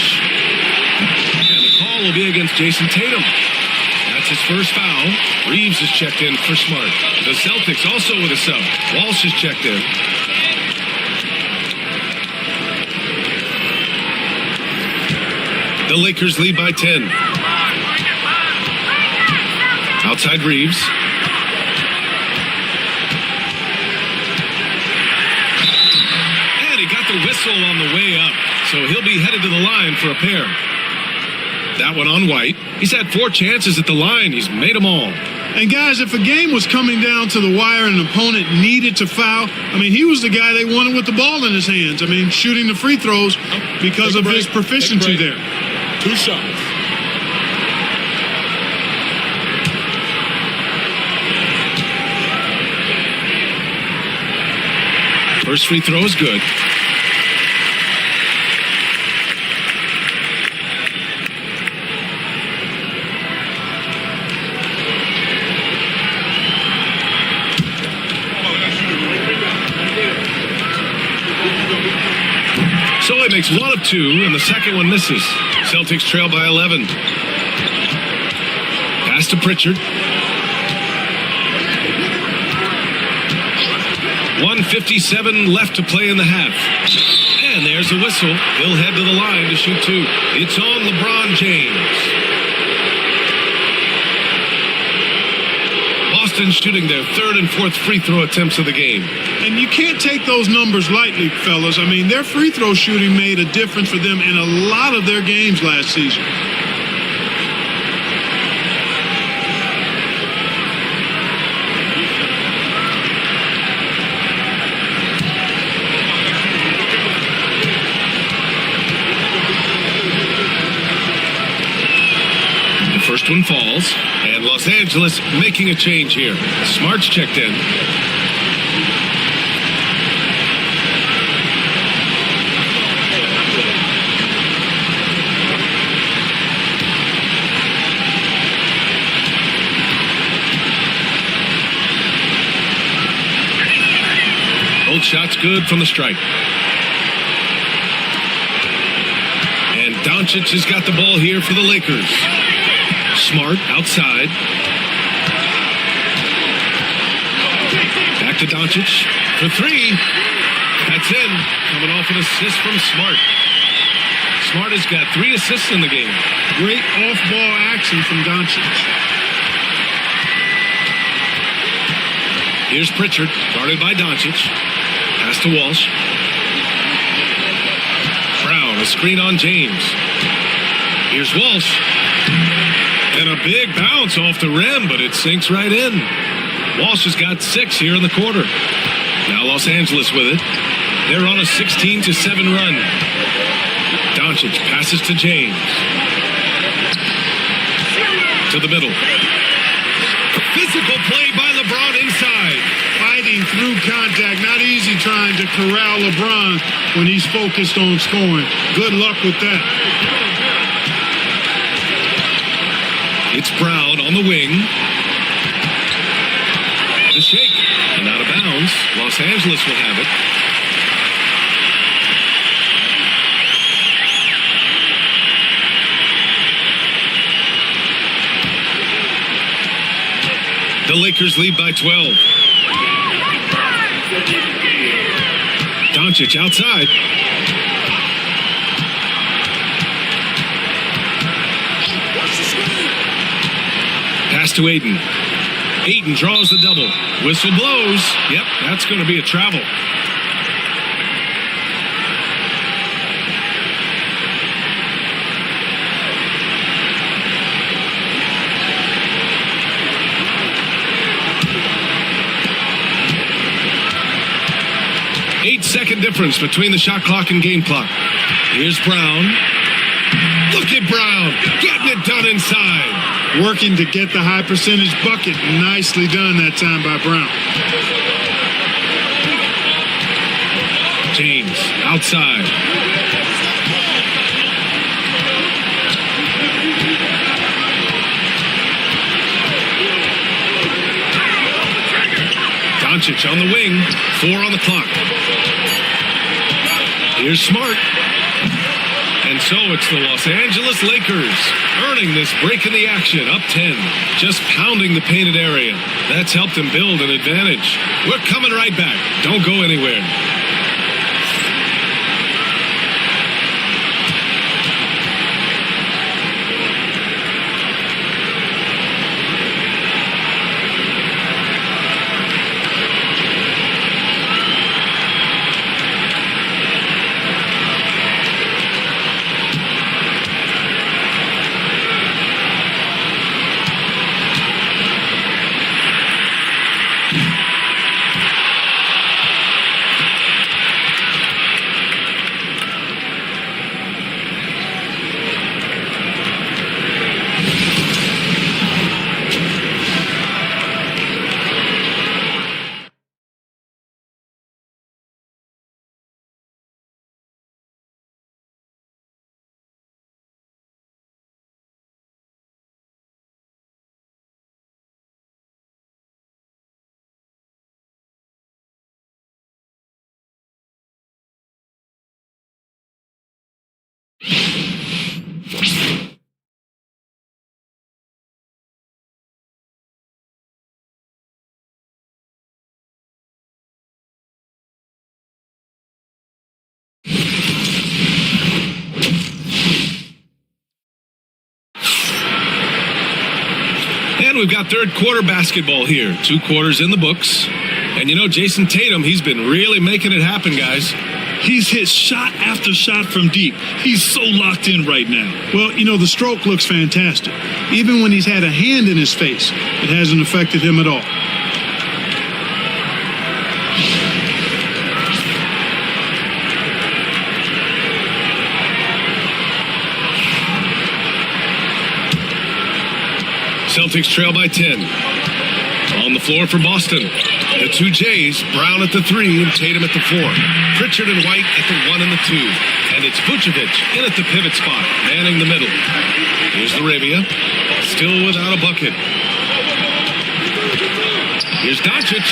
And the call will be against Jason Tatum. That's his first foul. Reeves is checked in for Smart. The Celtics also with a sub. Walsh is checked in. The Lakers lead by 10. Outside Reeves. And he got the whistle on the way up. So he'll be headed to the line for a pair. That one on White. He's had 4 chances at the line. He's made them all. And guys, if a game was coming down to the wire and an opponent needed to foul, I mean, he was the guy they wanted with the ball in his hands. I mean, shooting the free throws because of his proficiency there. 2 shots. First free throw is good. So he makes 1 of 2, and the second one misses. Celtics trail by 11. Pass to Pritchard. 1:57 left to play in the half. And there's a whistle. He'll head to the line to shoot 2. It's on LeBron James. Boston shooting their 3rd and 4th free throw attempts of the game. And you can't take those numbers lightly, fellas. I mean, their free throw shooting made a difference for them in a lot of their games last season. The first one falls, and Los Angeles making a change here. Smart's checked in. Both shots good from the stripe. And Doncic has got the ball here for the Lakers. Smart outside. Back to Doncic for 3. That's in. Coming off an assist from Smart. Smart has got 3 assists in the game. Great off-ball action from Doncic. Here's Pritchard, guarded by Doncic. Pass to Walsh. Brown, a screen on James. Here's Walsh. And a big bounce off the rim, but it sinks right in. Walsh has got 6 here in the quarter. Now Los Angeles with it. They're on a 16-7 run. Doncic passes to James. To the middle. Physical play by LeBron inside. Fighting through contact. Not easy trying to corral LeBron when he's focused on scoring. Good luck with that. It's Brown on the wing. The shake. And out of bounds. Los Angeles will have it. The Lakers lead by 12. Doncic outside. Pass to Ayton. Ayton draws the double. Whistle blows. Yep, that's going to be a travel. Second difference between the shot clock and game clock. Here's Brown. Look at Brown getting it done inside. Working to get the high percentage bucket. Nicely done that time by Brown. James outside. Doncic on the wing. 4 on the clock. Here's Smart. And so it's the Los Angeles Lakers earning this break in the action, up 10. Just pounding the painted area. That's helped them build an advantage. We're coming right back. Don't go anywhere. we've got third quarter basketball here. 2 quarters in the books. And you know, Jason Tatum, he's been really making it happen, guys. He's hit shot after shot from deep. He's so locked in right now. Well, you know, the stroke looks fantastic. Even when he's had a hand in his face, it hasn't affected him at all. Celtics trail by 10. On the floor for Boston. The 2 Jays, Brown at the 3 and Tatum at the 4. Pritchard and White at the 1 and the 2. And it's Vucevic in at the pivot spot, manning the middle. Here's Laravia, still without a bucket. Here's Doncic.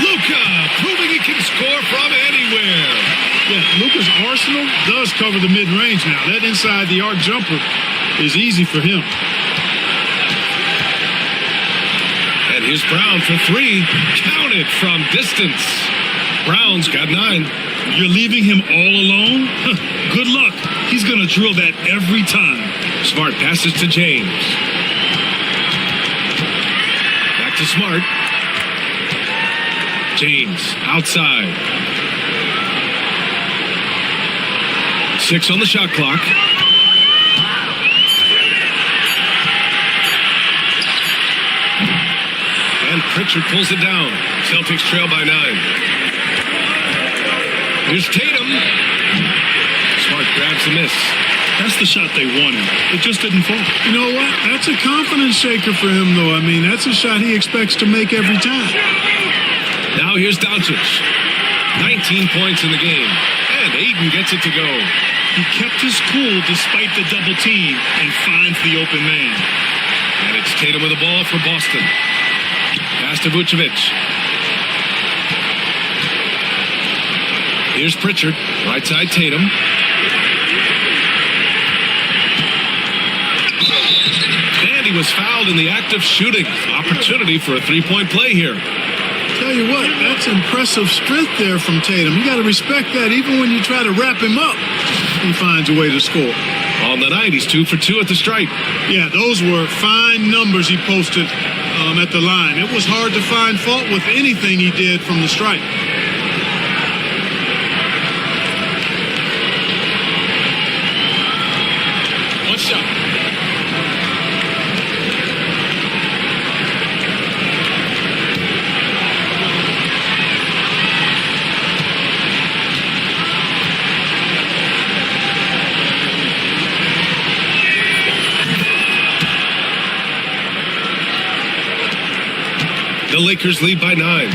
Luka, proving he can score from anywhere. Yeah, Luka's arsenal does cover the mid-range now. That inside the arc jumper is easy for him. And here's Brown for 3. Counted from distance. Brown's got 9. You're leaving him all alone? Good luck. He's going to drill that every time. Smart passes to James. Back to Smart. James outside. 6 on the shot clock. And Pritchard pulls it down. Celtics trail by 9. Here's Tatum. Smart grabs the miss. That's the shot they wanted. It just didn't fall. You know what? That's a confidence shaker for him, though. I mean, that's a shot he expects to make every time. Now here's Doncic. 19 points in the game. And Ayton gets it to go. He kept his cool despite the double team and finds the open man. And it's Tatum with the ball for Boston. Pass to Vucevic. Here's Pritchard. Right side Tatum. And he was fouled in the act of shooting. Opportunity for a 3-point play here. Tell you what, that's impressive strength there from Tatum. You got to respect that even when you try to wrap him up. He finds a way to score. On the night, he's 2 for 2 at the stripe. Yeah, those were fine numbers he posted at the line. It was hard to find fault with anything he did from the stripe. One shot. The Lakers lead by 9.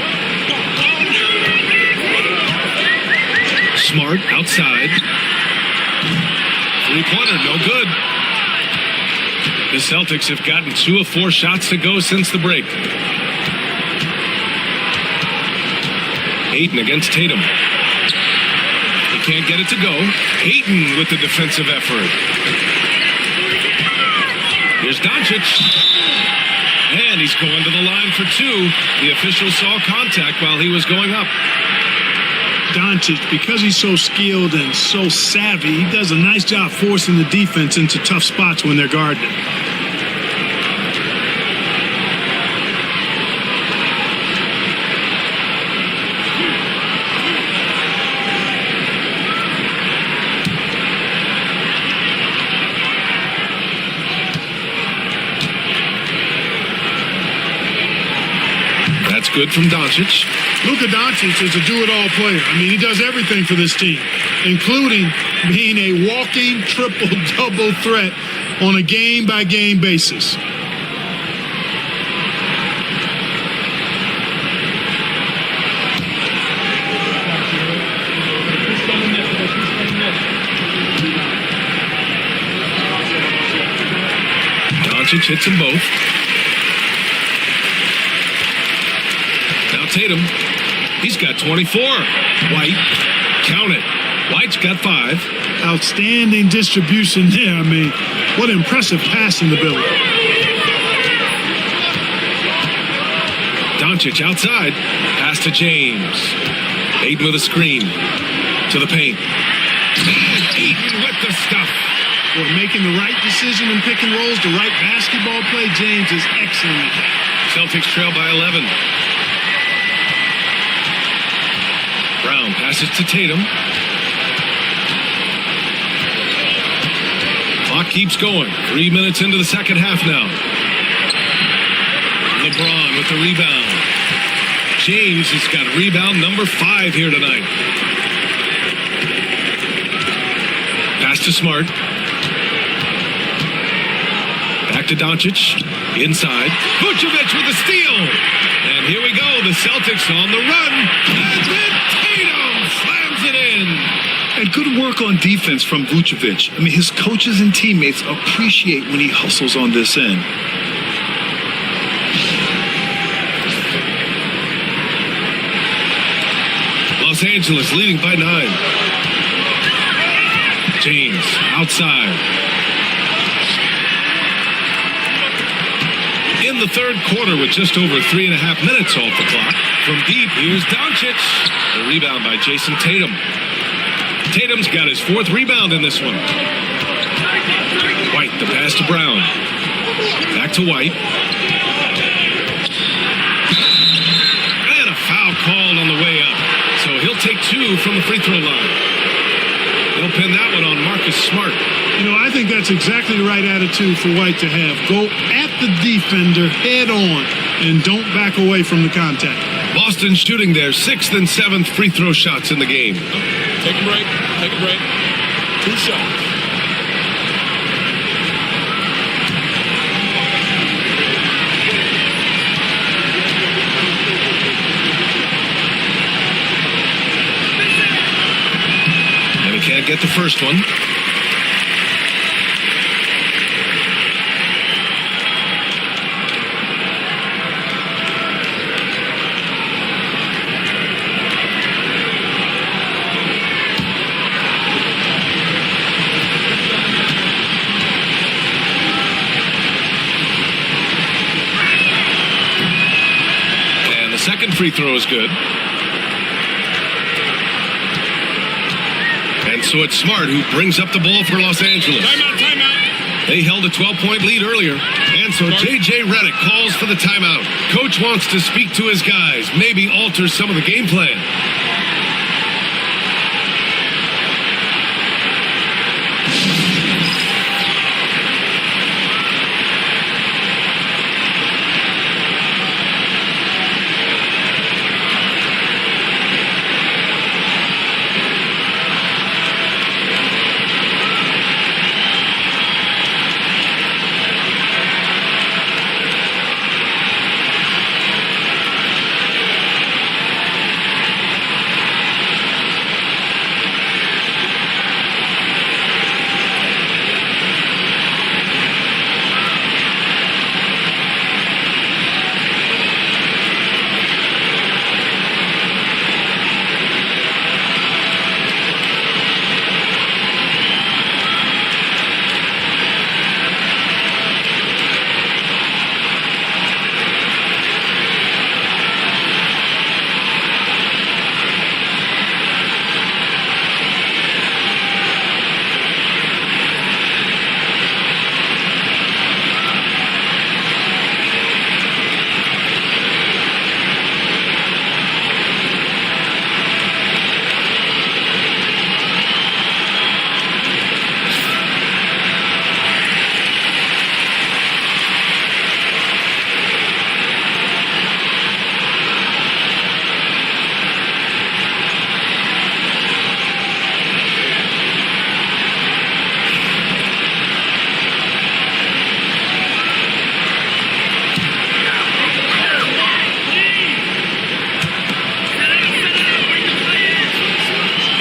Smart outside. 3-pointer, no good. The Celtics have gotten 2 of 4 shots to go since the break. Ayton against Tatum. He can't get it to go. Ayton with the defensive effort. Here's Doncic. And he's going to the line for 2. The official saw contact while he was going up. Doncic, because he's so skilled and so savvy, he does a nice job forcing the defense into tough spots when they're guarding him. Good from Doncic. Luka Doncic is a do-it-all player. I mean, he does everything for this team, including being a walking triple-double threat on a game-by-game basis. Doncic hits them both. Tatum, he's got 24. White, count it. White's got 5. Outstanding distribution there. I mean, what impressive passing ability. Doncic outside. Pass to James. Ayton with a screen. To the paint. And Ayton with the stuff. Or making the right decision in pick and rolls, the right basketball play. James is excellent at that. Celtics trail by 11. Brown passes to Tatum. Clock keeps going. 3 minutes into the second half now. LeBron with the rebound. James has got rebound number 5 here tonight. Pass to Smart. Back to Doncic. Inside. Vucevic with a steal. And here we go. The Celtics on the run. And then Tatum slams it in. And good work on defense from Vucevic. I mean, his coaches and teammates appreciate when he hustles on this end. Los Angeles leading by 9. James outside. In the third quarter with just over 3.5 minutes off the clock. From deep, here's Doncic. The rebound by Jason Tatum. Tatum's got his 4th rebound in this one. White, the pass to Brown. Back to White. And a foul called on the way up. So he'll take 2 from the free throw line. They'll pin that one on Marcus Smart. You know, I think that's exactly the right attitude for White to have. Go at the defender head on and don't back away from the contact. Boston shooting their 6th and 7th free throw shots in the game. Take a break. Take a break. 2 shots. And he can't get the first one. Second free throw is good. And so it's Smart who brings up the ball for Los Angeles. Timeout. They held a 12-point lead earlier. And so J.J. Redick calls for the timeout. Coach wants to speak to his guys, maybe alter some of the game plan.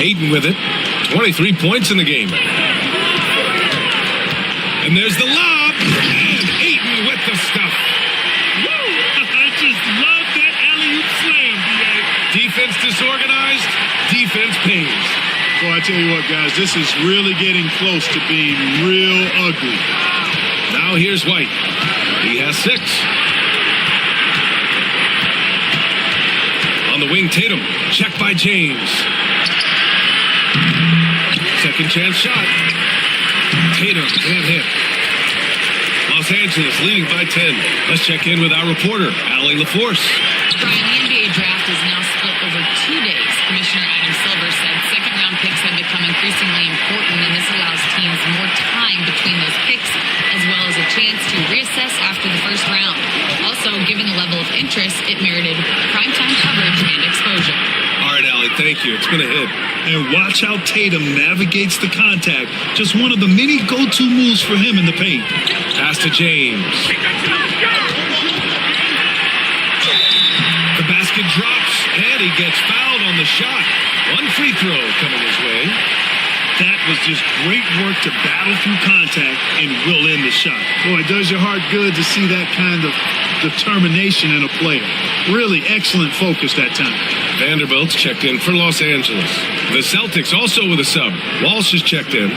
Ayton with it. 23 points in the game. And there's the lob. And Ayton with the stuff. Woo! I just love that alley-oop slam, B.A. Defense disorganized. Defense pays. Boy, I tell you what, guys, this is really getting close to being real ugly. Now here's White. He has 6. On the wing, Tatum. Check by James. Second chance shot. Tatum can't hit. Los Angeles leading by 10. Let's check in with our reporter, Allie LaForce. Brian, the NBA draft is now split over 2 days. Commissioner Adam Silver said second-round picks have become increasingly important, and this allows teams more time between those picks, as well as a chance to reassess after the first round. Also, given the level of interest, it merited primetime coverage and exposure. All right, Allie, thank you. It's been a hit. And watch how Tatum navigates the contact. Just one of the many go-to moves for him in the paint. Pass to James. The basket drops, and he gets fouled on the shot. One free throw coming his way. That was just great work to battle through contact and will in the shot. Boy, it does your heart good to see that kind of determination in a player. Really excellent focus that time. Vanderbilt's checked in for Los Angeles. The Celtics also with a sub. Walsh is checked in.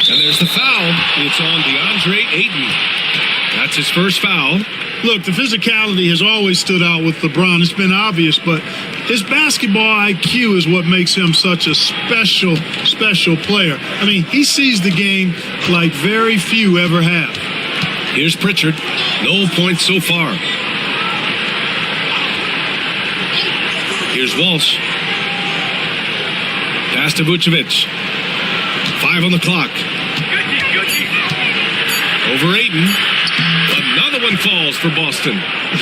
And there's the foul. It's on DeAndre Ayton. That's his first foul. Look, the physicality has always stood out with LeBron. It's been obvious, but his basketball IQ is what makes him such a special player. I mean, he sees the game like very few ever have. Here's Pritchard. No points so far. Here's Walsh. Pass to Vucevic. 5 on the clock. Over Ayton. Another one falls for Boston.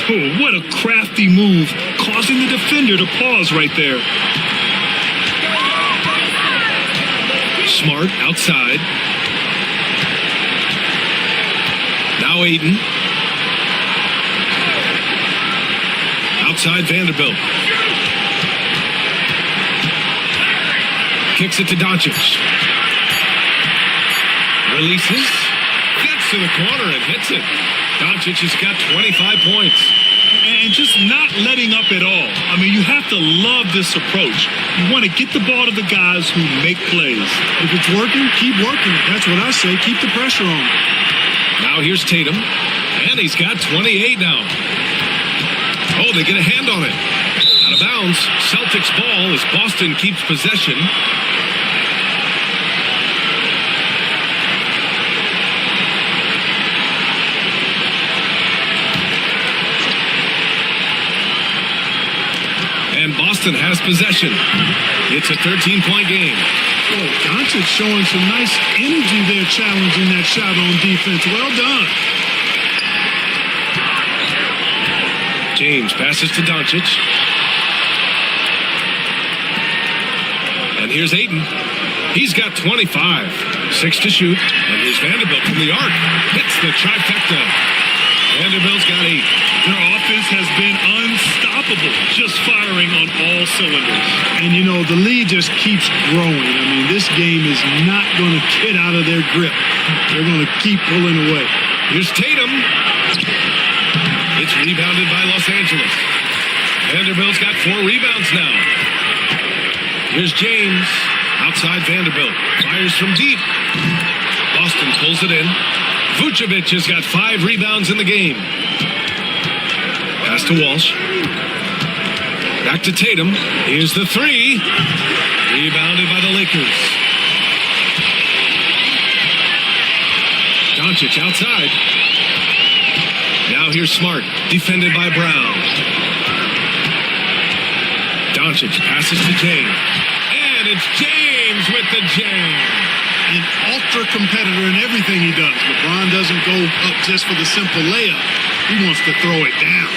Oh, what a crafty move, causing the defender to pause right there. Smart outside. Now Ayton. Outside Vanderbilt. Kicks it to Doncic. Releases. Gets to the corner and hits it. Doncic has got 25 points. And just not letting up at all. I mean, you have to love this approach. You want to get the ball to the guys who make plays. If it's working, keep working. That's what I say. Keep the pressure on. Now here's Tatum. And he's got 28 now. Oh, they get a hand on it. Out of bounds. Celtics ball as Boston keeps possession. And Boston has possession. It's a 13-point game. Oh, Doncic showing some nice energy there, challenging that shot on defense. Well done. James passes to Doncic. And here's Ayton. He's got 25. 6 to shoot. And here's Vanderbilt from the arc. Hits the trifecta. Vanderbilt's got 8. Their offense has been unstoppable, just firing on all cylinders. And, you know, the lead just keeps growing. I mean, this game is not going to get out of their grip. They're going to keep pulling away. Here's Tatum. It's rebounded by Los Angeles. Vanderbilt's got 4 rebounds now. Here's James. Outside Vanderbilt. Fires from deep. Boston pulls it in. Vucevic has got 5 rebounds in the game. Pass to Walsh. Back to Tatum. Here's the 3. Rebounded by the Lakers. Doncic outside. Now here's Smart. Defended by Brown. Doncic passes to James. And it's James with the jam. An ultra competitor in everything he does. LeBron doesn't go up just for the simple layup. He wants to throw it down.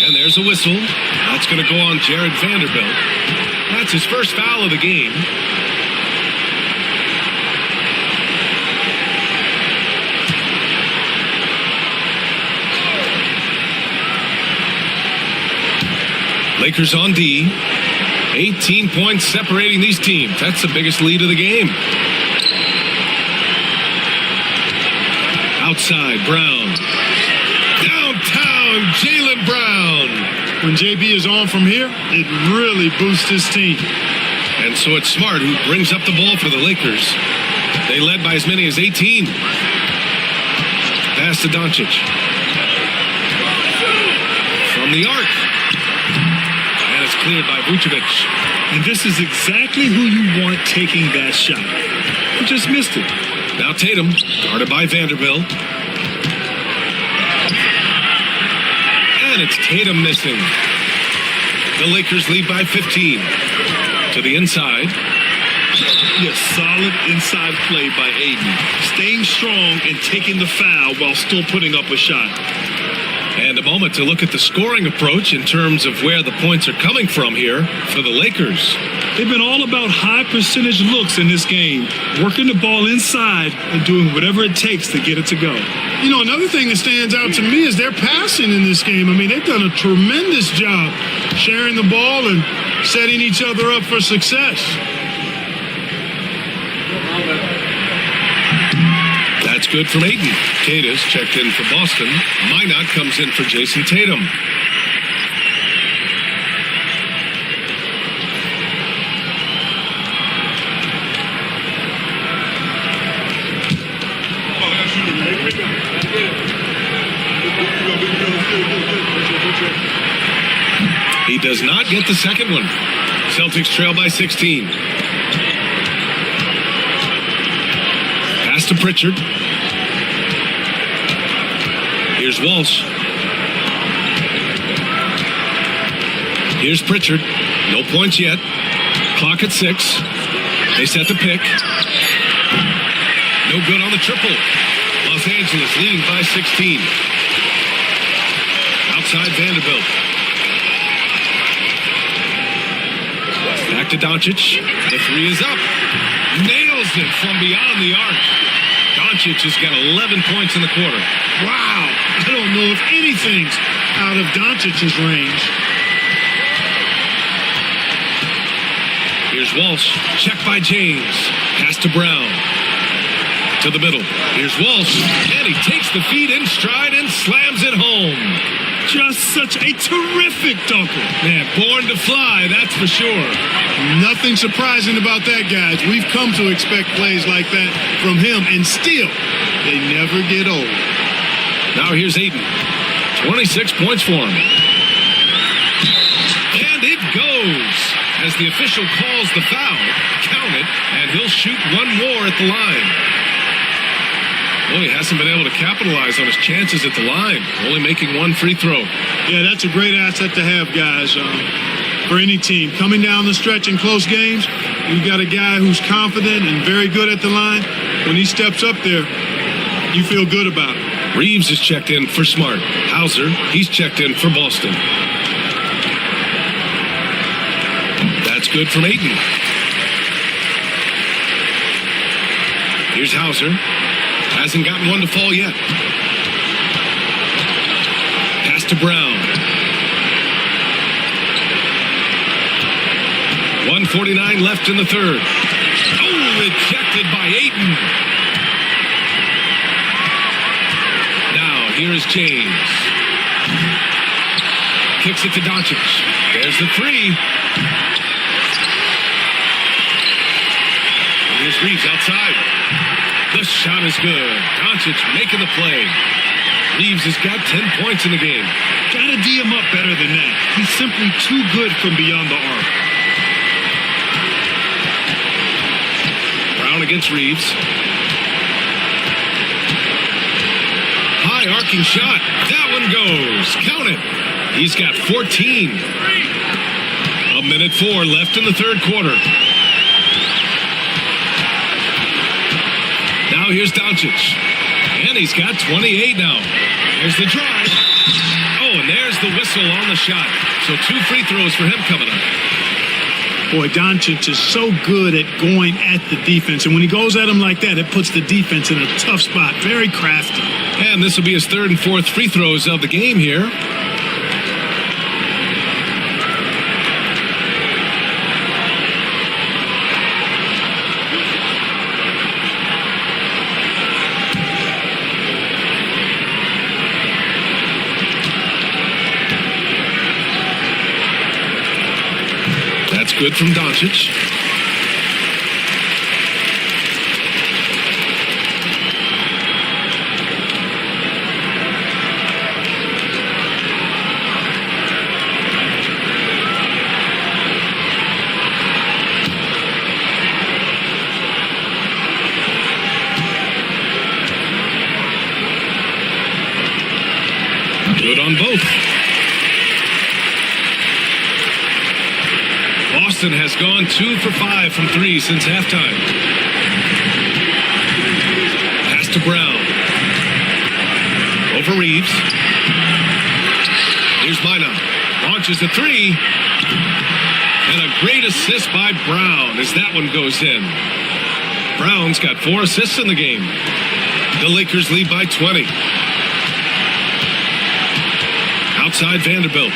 And there's a whistle. That's going to go on Jared Vanderbilt. That's his first foul of the game. Lakers on D. 18 points separating these teams. That's the biggest lead of the game. Outside, Brown. Downtown, Jaylen Brown. When JB is on from here, it really boosts his team. And so it's Smart who brings up the ball for the Lakers. They led by as many as 18. Pass to Doncic. From the arc. And it's cleared by Vucevic. And this is exactly who you want taking that shot. He just missed it. Now Tatum, guarded by Vanderbilt. And it's Tatum missing. The Lakers lead by 15. To the inside. Yes, solid inside play by Aiden. Staying strong and taking the foul while still putting up a shot. And a moment to look at the scoring approach in terms of where the points are coming from here for the Lakers. They've been all about high percentage looks in this game, working the ball inside and doing whatever it takes to get it to go. You know, another thing that stands out to me is their passing in this game. I mean, they've done a tremendous job sharing the ball and setting each other up for success. That's good from Ayton. Cadiz checked in for Boston. Minot comes in for Jason Tatum. He does not get the second one. Celtics trail by 16. Pass to Pritchard. Here's Walsh. Here's Pritchard. No points yet. Clock at 6. They set the pick. No good on the triple. Los Angeles leading by 16. Outside Vanderbilt. Back to Doncic. The three is up. Nails it from beyond the arc. Doncic has got 11 points in the quarter. Wow. I don't know if anything's out of Doncic's range. Here's Walsh. Check by James. Pass to Brown. To the middle. Here's Walsh. And he takes the feed in stride and slams it home. Just such a terrific dunker. Man, born to fly, that's for sure. Nothing surprising about that, guys. We've come to expect plays like that from him, and still, they never get old. Now here's Ayton. 26 points for him. And it goes. As the official calls the foul, count it, and he'll shoot one more at the line. Well, he hasn't been able to capitalize on his chances at the line, only making one free throw. Yeah, that's a great asset to have, guys, for any team. Coming down the stretch in close games, you've got a guy who's confident and very good at the line. When he steps up there, you feel good about it. Reeves is checked in for Smart. Hauser, he's checked in for Boston. That's good from Ayton. Here's Hauser. Hasn't gotten one to fall yet. Pass to Brown. 1:49 left in the third. Oh, rejected by Ayton. Now, here is James. Kicks it to Doncic. There's the three. Here's Reeves outside. The shot is good. Doncic making the play. Reeves has got 10 points in the game. Gotta D him up better than that. He's simply too good from beyond the arc. Brown against Reeves. High arcing shot. That one goes. Count it. He's got 14. 1:04 left in the third quarter. Now here's Doncic. And he's got 28 now. There's the drive. Oh, and there's the whistle on the shot. So 2 free throws for him coming up. Boy, Doncic is so good at going at the defense. And when he goes at him like that, it puts the defense in a tough spot. Very crafty. And this will be his third and fourth free throws of the game here. Good from Doncic. Good on both. Boston has gone 2 for 5 from 3 since halftime. Pass to Brown. Over Reeves. Here's Minot. Launches a 3. And a great assist by Brown as that one goes in. Brown's got 4 assists in the game. The Lakers lead by 20. Outside Vanderbilt.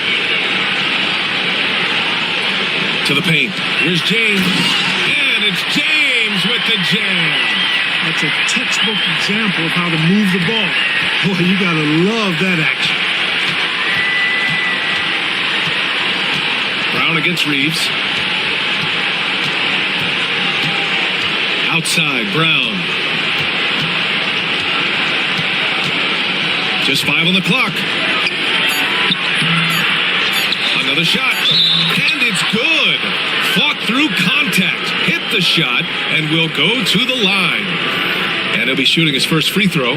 To the paint. Here's James. And it's James with the jam. That's a textbook example of how to move the ball. Boy, you got to love that action. Brown against Reeves. Outside, Brown. Just 5 on the clock. Another shot. And it's good. Fought through contact. Hit the shot and will go to the line. And he'll be shooting his first free throw.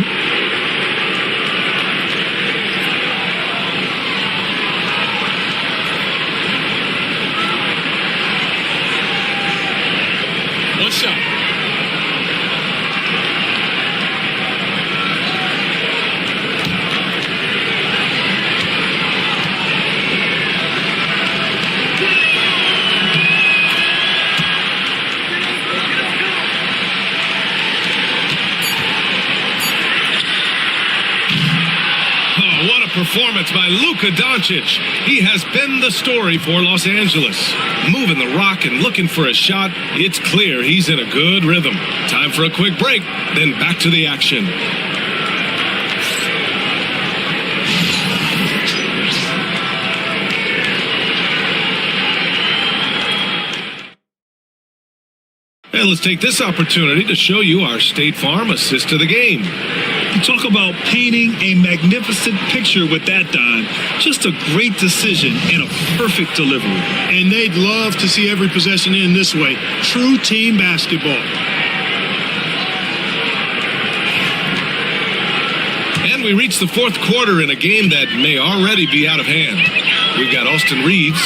One shot. Performance by Luka Doncic. He has been the story for Los Angeles. Moving the rock and looking for a shot. It's clear he's in a good rhythm. Time for a quick break, then back to the action. And let's take this opportunity to show you our State Farm assist to the game. You talk about painting a magnificent picture with that, Don. Just a great decision and a perfect delivery. And they'd love to see every possession end this way. True team basketball. And we reach the fourth quarter in a game that may already be out of hand. We've got Austin Reeves,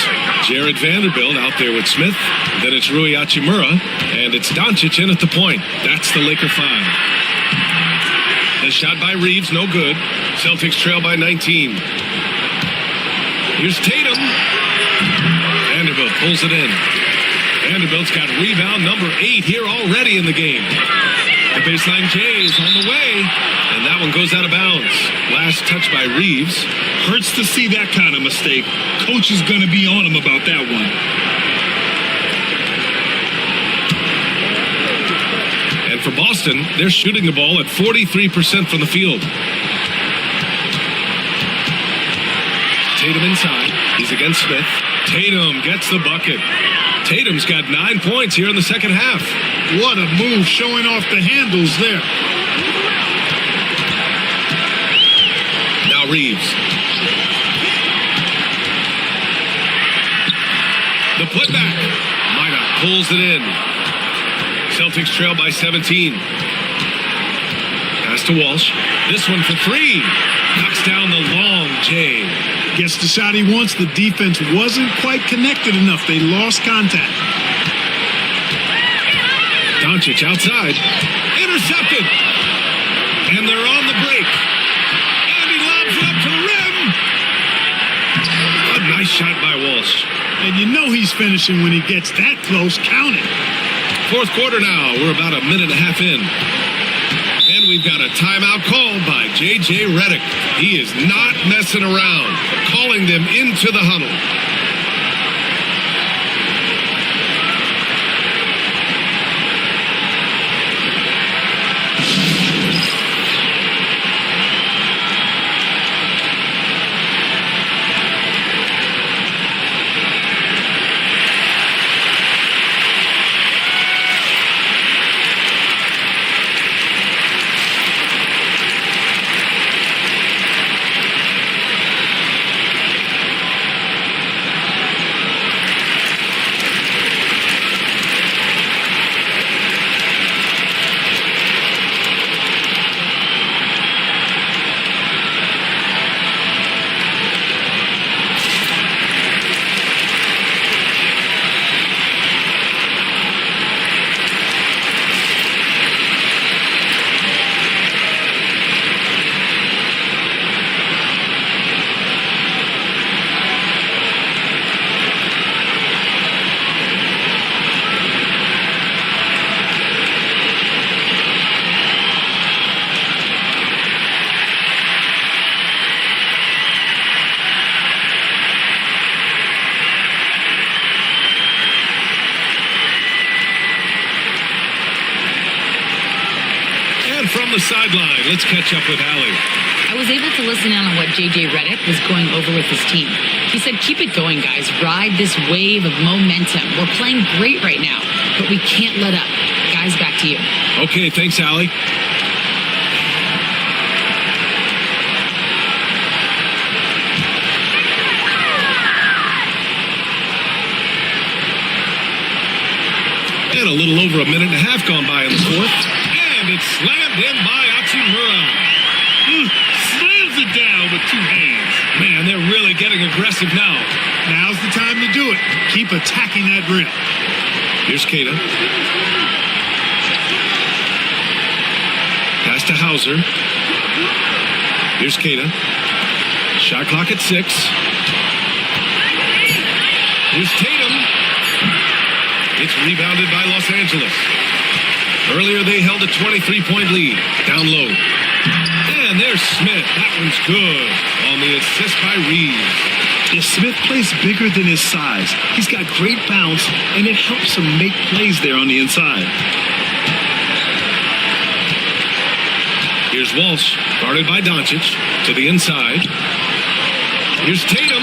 Jared Vanderbilt out there with Smith. Then it's Rui Hachimura, and it's Doncic in at the point. That's the Laker 5. The shot by Reeves, no good. Celtics trail by 19. Here's Tatum. Vanderbilt pulls it in. Vanderbilt's got rebound number 8 here already in the game. The baseline J is on the way, and that one goes out of bounds. Last touch by Reeves. Hurts to see that kind of mistake. Coach is going to be on him about that one. And for Boston, they're shooting the ball at 43% from the field. Tatum inside. He's against Smith. Tatum gets the bucket. Tatum's got 9 points here in the second half. What a move, showing off the handles there. Now Reeves. The putback. Minot pulls it in. Celtics trail by 17. Pass to Walsh. This one for 3. Knocks down the long J. Gets the shot he wants. The defense wasn't quite connected enough. They lost contact. Doncic outside. Intercepted. And they're on the break. And he lobs it up to the rim. A nice shot by Walsh. And you know he's finishing when he gets that close. Count it. Fourth quarter now. We're about a minute and a half in. And we've got a timeout called by J.J. Redick. He is not messing around, calling them into the huddle. the sideline. Let's catch up with Allie. I was able to listen in on what J.J. Redick was going over with his team. He said, keep it going, guys. Ride this wave of momentum. We're playing great right now, but we can't let up. Guys, back to you. Okay, thanks, Allie. And a little over a minute and a half gone by in the fourth. And it's slammed in by Hachimura. Slams it down with two hands. Man, they're really getting aggressive now. Now's the time to do it. Keep attacking that rim. Here's Kata. Pass to Hauser. Here's Kata. Shot clock at 6. Here's Tatum. It's rebounded by Los Angeles. Earlier they held a 23-point lead. Down low. And there's Smith. That one's good on the assist by Reeves. Yeah, Smith plays bigger than his size. He's got great bounce, and it helps him make plays there on the inside. Here's Walsh, guarded by Doncic, to the inside. Here's Tatum.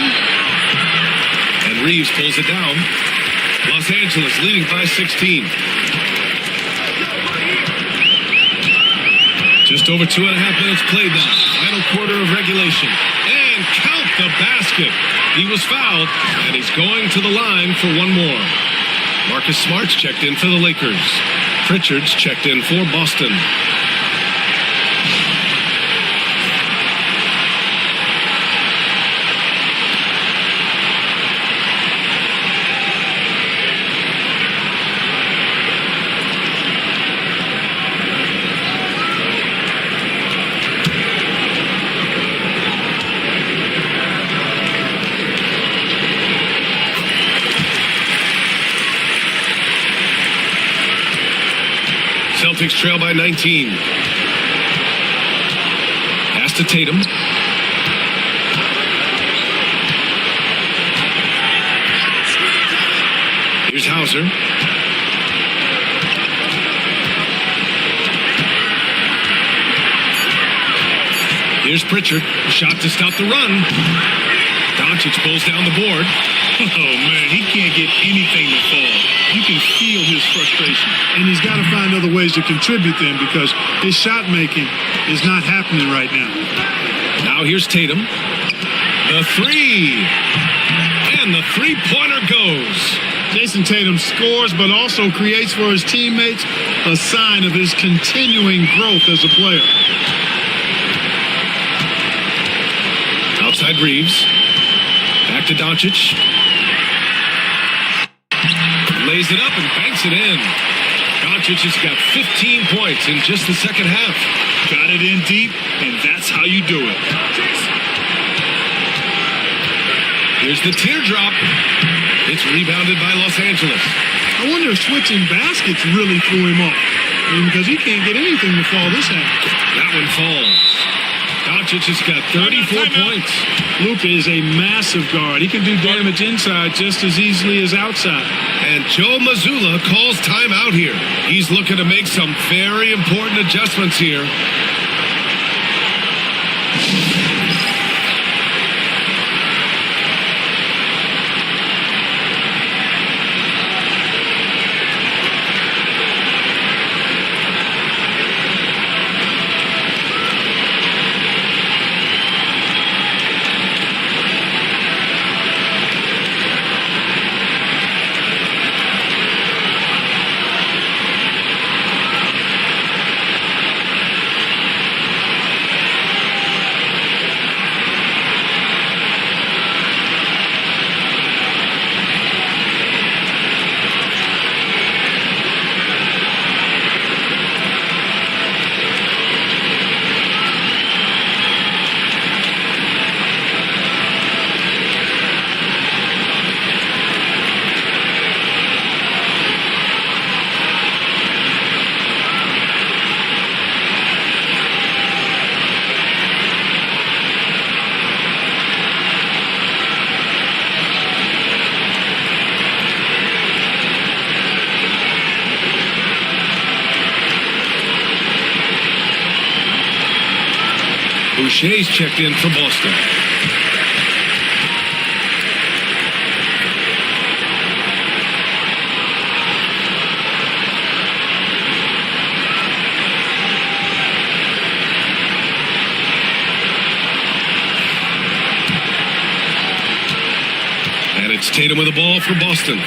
And Reeves pulls it down. Los Angeles leading by 16. Just over 2.5 minutes played now. Final quarter of regulation. And count the basket. He was fouled, and he's going to the line for one more. Marcus Smart's checked in for the Lakers. Pritchard's checked in for Boston. Celtics trail by 19. Pass to Tatum. Here's Hauser. Here's Pritchard. Shot to stop the run. Doncic pulls down the board. Oh, man, he can't get anything to fall. You can feel his frustration. And he's got to find other ways to contribute then because his shot making is not happening right now. Now here's Tatum. The three. And the three-pointer goes. Jason Tatum scores but also creates for his teammates a sign of his continuing growth as a player. Outside Reeves. Back to Doncic. Lays it up and banks it in. Doncic has got 15 points in just the second half. Got it in deep, and that's how you do it. Here's the teardrop. It's rebounded by Los Angeles. I wonder if switching baskets really threw him off. Because he can't get anything to fall this half. That one falls. Doncic has got 34 points. Luka is a massive guard. He can do damage inside just as easily as outside. And Joe Mazzulla calls timeout here. He's looking to make some very important adjustments here. Boucher's checked in for Boston. And it's Tatum with the ball for Boston.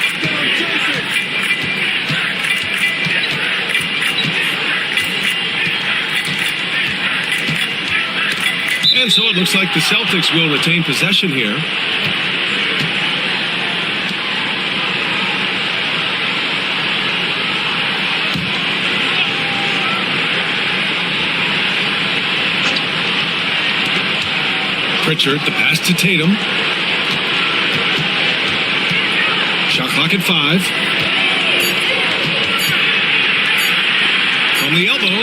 And so it looks like the Celtics will retain possession here. Pritchard, the pass to Tatum. Shot clock at 5. From the elbow.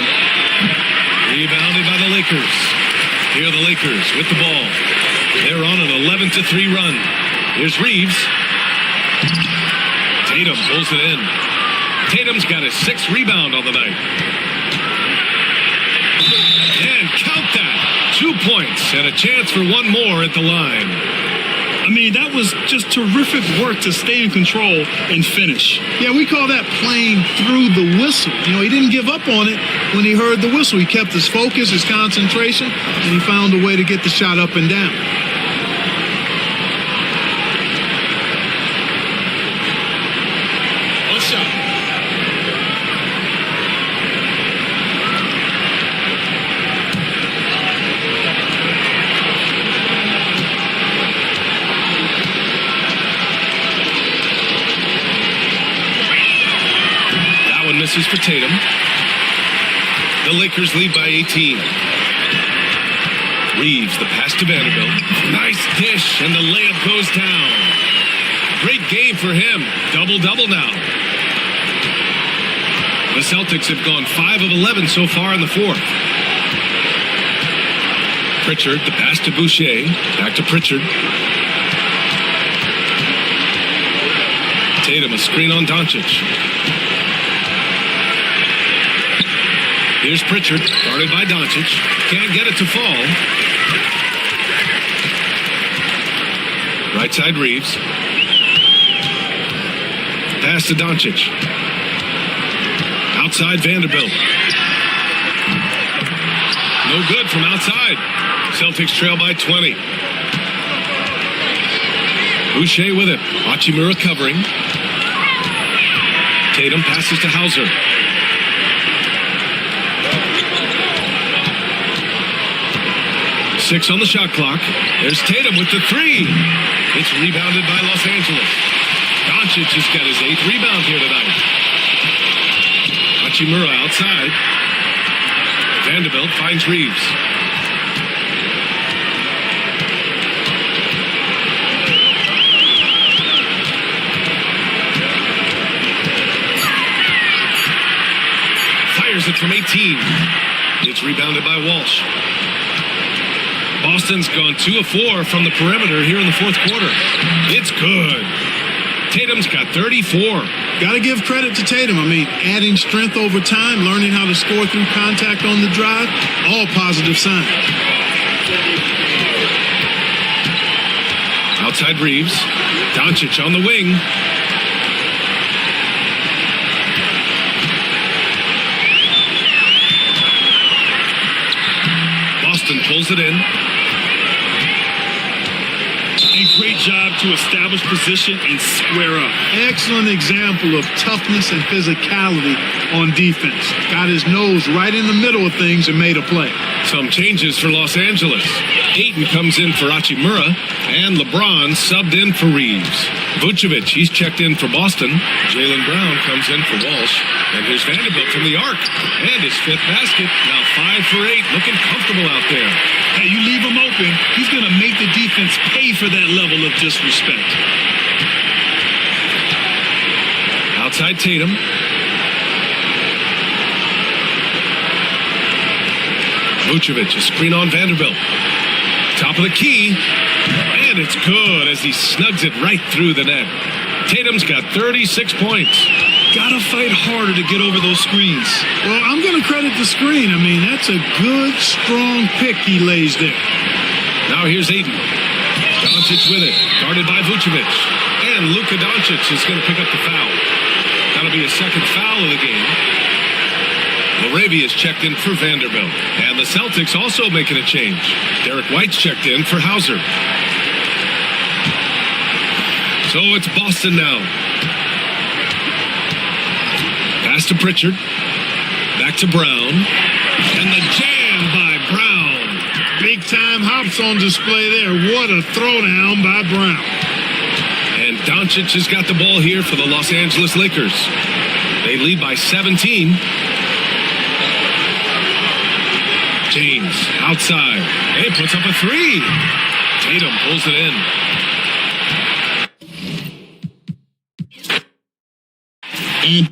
Rebounded by the Lakers. Here are the Lakers with the ball. They're on an 11-3 run. Here's Reeves. Tatum pulls it in. Tatum's got his 6th rebound on the night. And count that. 2 points and a chance for one more at the line. I mean, that was just terrific work to stay in control and finish. Yeah, we call that playing through the whistle. You know, he didn't give up on it when he heard the whistle. He kept his focus, his concentration, and he found a way to get the shot up and down. One shot. Misses for Tatum. The Lakers lead by 18. Reeves, the pass to Vanderbilt. Nice dish, and the layup goes down. Great game for him. Double-double now. The Celtics have gone 5 of 11 so far in the 4th. Pritchard, the pass to Boucher. Back to Pritchard. Tatum, a screen on Doncic. Here's Pritchard, guarded by Doncic. Can't get it to fall. Right side Reeves. Pass to Doncic. Outside Vanderbilt. No good from outside. Celtics trail by 20. Boucher with it. Hachimura covering. Tatum passes to Hauser. Six on the shot clock. There's Tatum with the 3. It's rebounded by Los Angeles. Doncic has got his 8th rebound here tonight. Hachimura outside. Vanderbilt finds Reeves. Fires it from 18. It's rebounded by Walsh. Boston's gone 2 of 4 from the perimeter here in the 4th quarter. It's good. Tatum's got 34. Got to give credit to Tatum. I mean, adding strength over time, learning how to score through contact on the drive, all positive signs. Outside Reeves. Doncic on the wing. Boston pulls it in. A great job to establish position and square up. Excellent example of toughness and physicality on defense. Got his nose right in the middle of things and made a play. Some changes for Los Angeles. Ayton comes in for Hachimura, and LeBron subbed in for Reeves. Vucevic, he's checked in for Boston. Jaylen Brown comes in for Walsh. And here's Vanderbilt from the arc. And his 5th basket. Now 5 for 8. Looking comfortable out there. Hey, you leave him open, he's going to make the defense pay for that level of disrespect. Outside Tatum. Vucevic, a screen on Vanderbilt. Top of the key. And it's good as he snugs it right through the net. Tatum's got 36 points. got to fight harder to get over those screens. Well, I'm going to credit the screen. I mean, that's a good, strong pick he lays there. Now here's Aiden. Doncic with it, guarded by Vucevic. And Luka Doncic is going to pick up the foul. That'll be his second foul of the game. Laravia is checked in for Vanderbilt. And the Celtics also making a change. Derek White's checked in for Hauser. So it's Boston now. Pass to Pritchard. Back to Brown. And the jam by Brown. Big time hops on display there. What a throwdown by Brown. And Doncic has got the ball here for the Los Angeles Lakers. They lead by 17. James outside. He puts up a three. Tatum pulls it in. And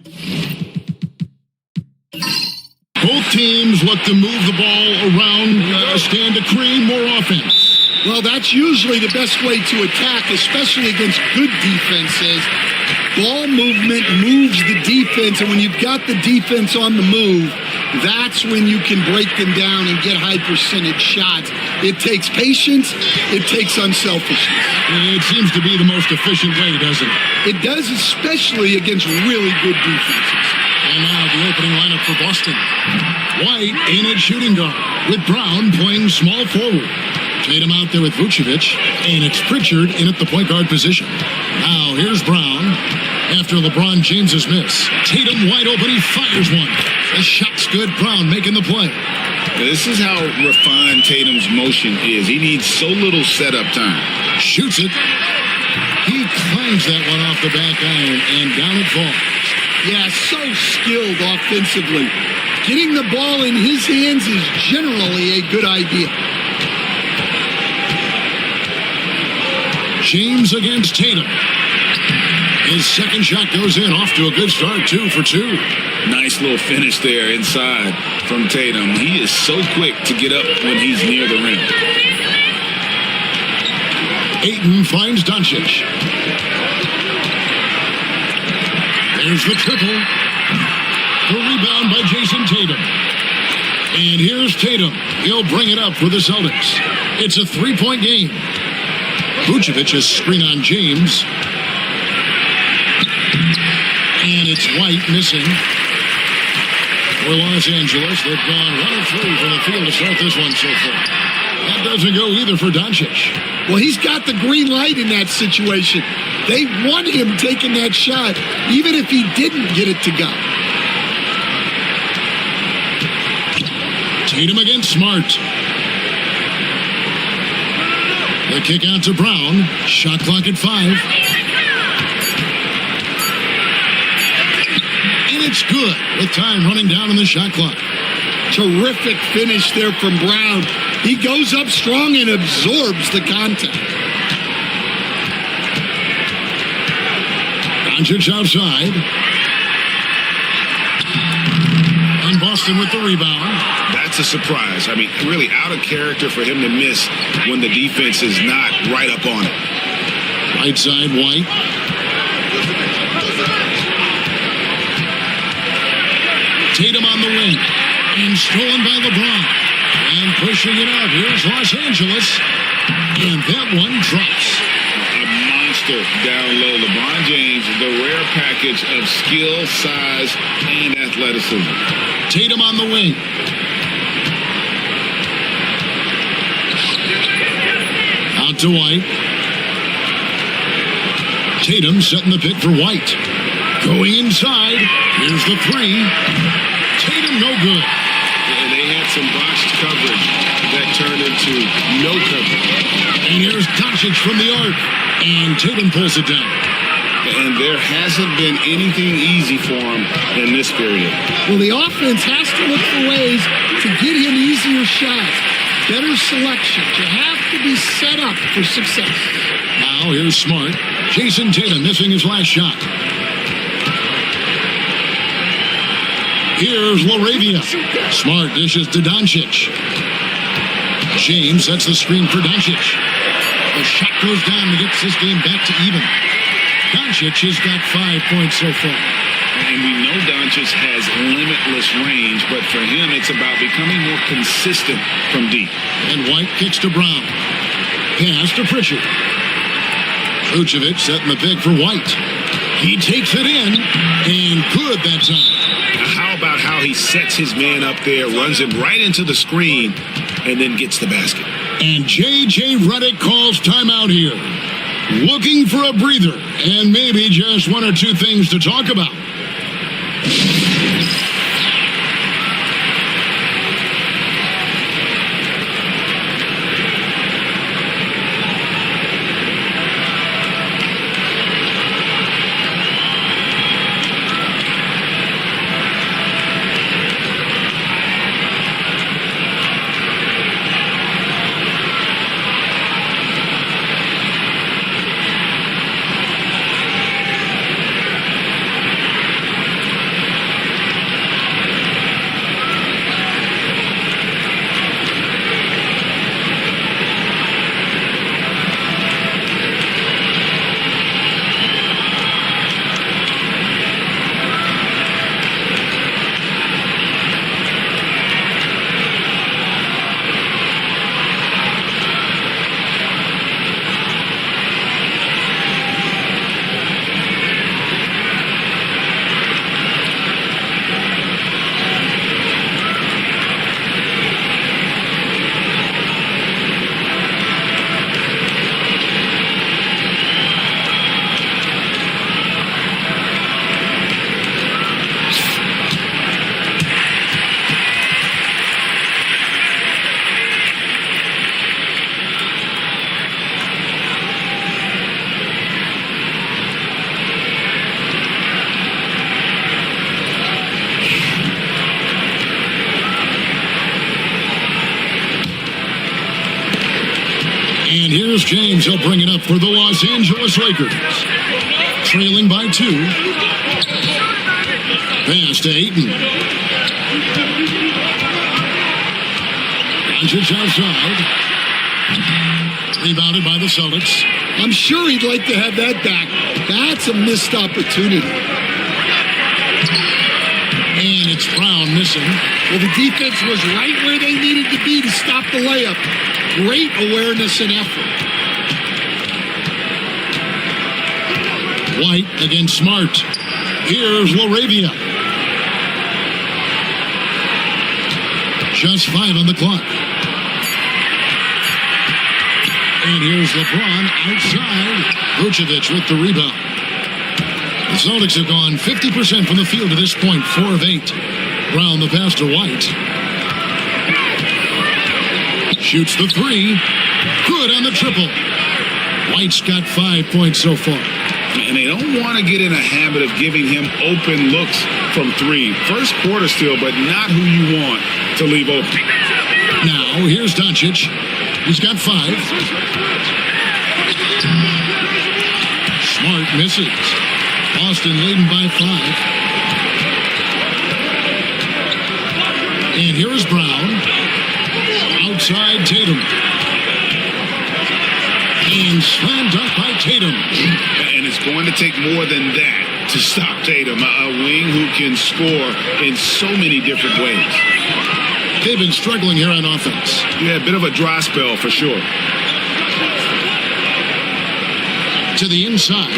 both teams look to move the ball around, stand to create more offense. Well, that's usually the best way to attack, especially against good defenses. Ball movement moves the defense, and when you've got the defense on the move, that's when you can break them down and get high percentage shots. It takes patience. It takes unselfishness. It seems to be the most efficient way, doesn't it? It does, especially against really good defenses. And now the opening lineup for Boston. White in at shooting guard, with Brown playing small forward. Tatum out there with Vucevic, and it's Pritchard in at the point guard position. Now here's Brown after LeBron James's miss. Tatum wide open, he fires one. The shot's good, Brown making the play. This is how refined Tatum's motion is. He needs so little setup time. Shoots it. He clangs that one off the back iron, and down it falls. Yeah, so skilled offensively. Getting the ball in his hands is generally a good idea. James against Tatum. His second shot goes in, off to a good start, 2 for 2. Nice little finish there inside from Tatum. He is so quick to get up when he's near the rim. Ayton finds Doncic. There's the triple. The rebound by Jason Tatum. And here's Tatum. He'll bring it up for the Celtics. It's a 3-point game. Vucevic has screen on James. And it's White missing. For Los Angeles, they've gone 1 of 3 from the field to start this one so far. That doesn't go either for Doncic. Well, he's got the green light in that situation. They want him taking that shot, even if he didn't get it to go. Tatum against Smart. The kick out to Brown. Shot clock at 5. And it's good with time running down on the shot clock. Terrific finish there from Brown. He goes up strong and absorbs the contact. Doncic outside. And Boston with the rebound. That's a surprise. I mean, really out of character for him to miss when the defense is not right up on it. Right side, White. Tatum on the wing. And stolen by LeBron. And pushing it out. Here's Los Angeles. And that one drops. A monster down low. LeBron James, the rare package of skill, size, and athleticism. Tatum on the wing. Out to White. Tatum setting the pick for White. Going inside. Here's the 3. Tatum no good. And they had some botched coverage that turned into no coverage. And here's Doncic from the arc. And Tatum pulls it down. And there hasn't been anything easy for him in this period. Well, the offense has to look for ways to get him easier shots. Better selection. You have to be set up for success. Now here's Smart. Jason Tatum missing his last shot. Here's Laravia. Smart dishes to Doncic. James sets the screen for Doncic. The shot goes down and gets this game back to even. Doncic has got 5 points so far. And we know Doncic has limitless range, but for him, it's about becoming more consistent from deep. And White kicks to Brown. Pass to Pritchard. Vucevic setting the pick for White. He takes it in, and good that time. How about how he sets his man up there, runs him right into the screen, and then gets the basket. And J.J. Redick calls timeout here. Looking for a breather, and maybe just one or two things to talk about. Here's James. He'll bring it up for the Los Angeles Lakers. Trailing by 2. Pass to Ayton. Doncic outside. Rebounded by the Celtics. I'm sure he'd like to have that back. That's a missed opportunity. And it's Brown missing. Well, the defense was right where they needed to be to stop the layup. Great awareness and effort. White against Smart. Here's LaRavia. Just 5 on the clock. And here's LeBron outside. Vucevic with the rebound. The Celtics have gone 50% from the field to this point, 4 of 8. Brown the pass to White. Shoots the 3. Good on the triple. White's got 5 points so far. And they don't want to get in a habit of giving him open looks from 3. First quarter still, but not who you want to leave open. Now, here's Doncic. He's got 5. Smart misses. Boston leading by 5. And here's Brown. Outside Tatum. And slammed up by Tatum. And it's going to take more than that to stop Tatum. A wing who can score in so many different ways. They've been struggling here on offense. Yeah, a bit of a dry spell for sure. To the inside.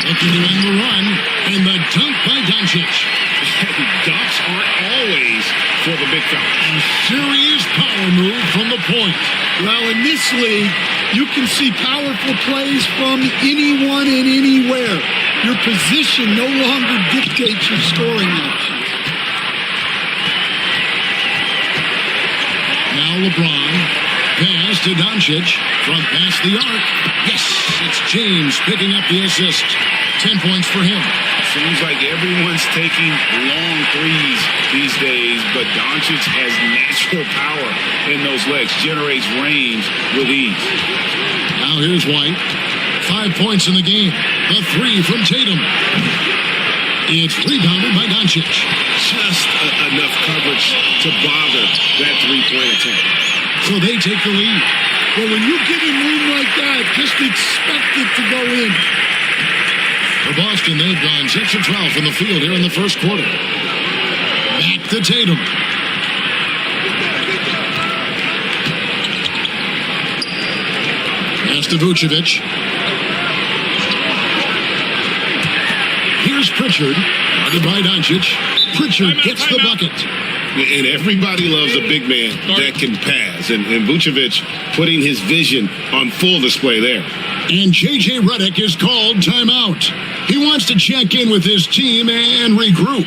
Looking to end the run. And the dunk by Doncic. Dunks aren't always for the big fella. A serious power move from the point. Well, in this league, you can see powerful plays from anyone and anywhere. Your position no longer dictates your scoring options. Now LeBron. Pass to Doncic. From past the arc. Yes, it's James picking up the assist. 10 points for him. Seems like everyone's taking long threes these days, but Doncic has natural power in those legs, generates range with ease. Now here's White. 5 points in the game. The 3 from Tatum. It's rebounded by Doncic. Just enough coverage to bother that three-point attempt. So they take the lead. Well, when you give him room like that, just expect it to go in. For Boston, they've gone 6 of 12 from the field here in the first quarter. Back to Tatum. Pass to Vucevic. Here's Pritchard. Guarded by Doncic. Pritchard gets the bucket. And everybody loves a big man that can pass. And Vucevic putting his vision on full display there. And J.J. Redick is called timeout. He wants to check in with his team and regroup.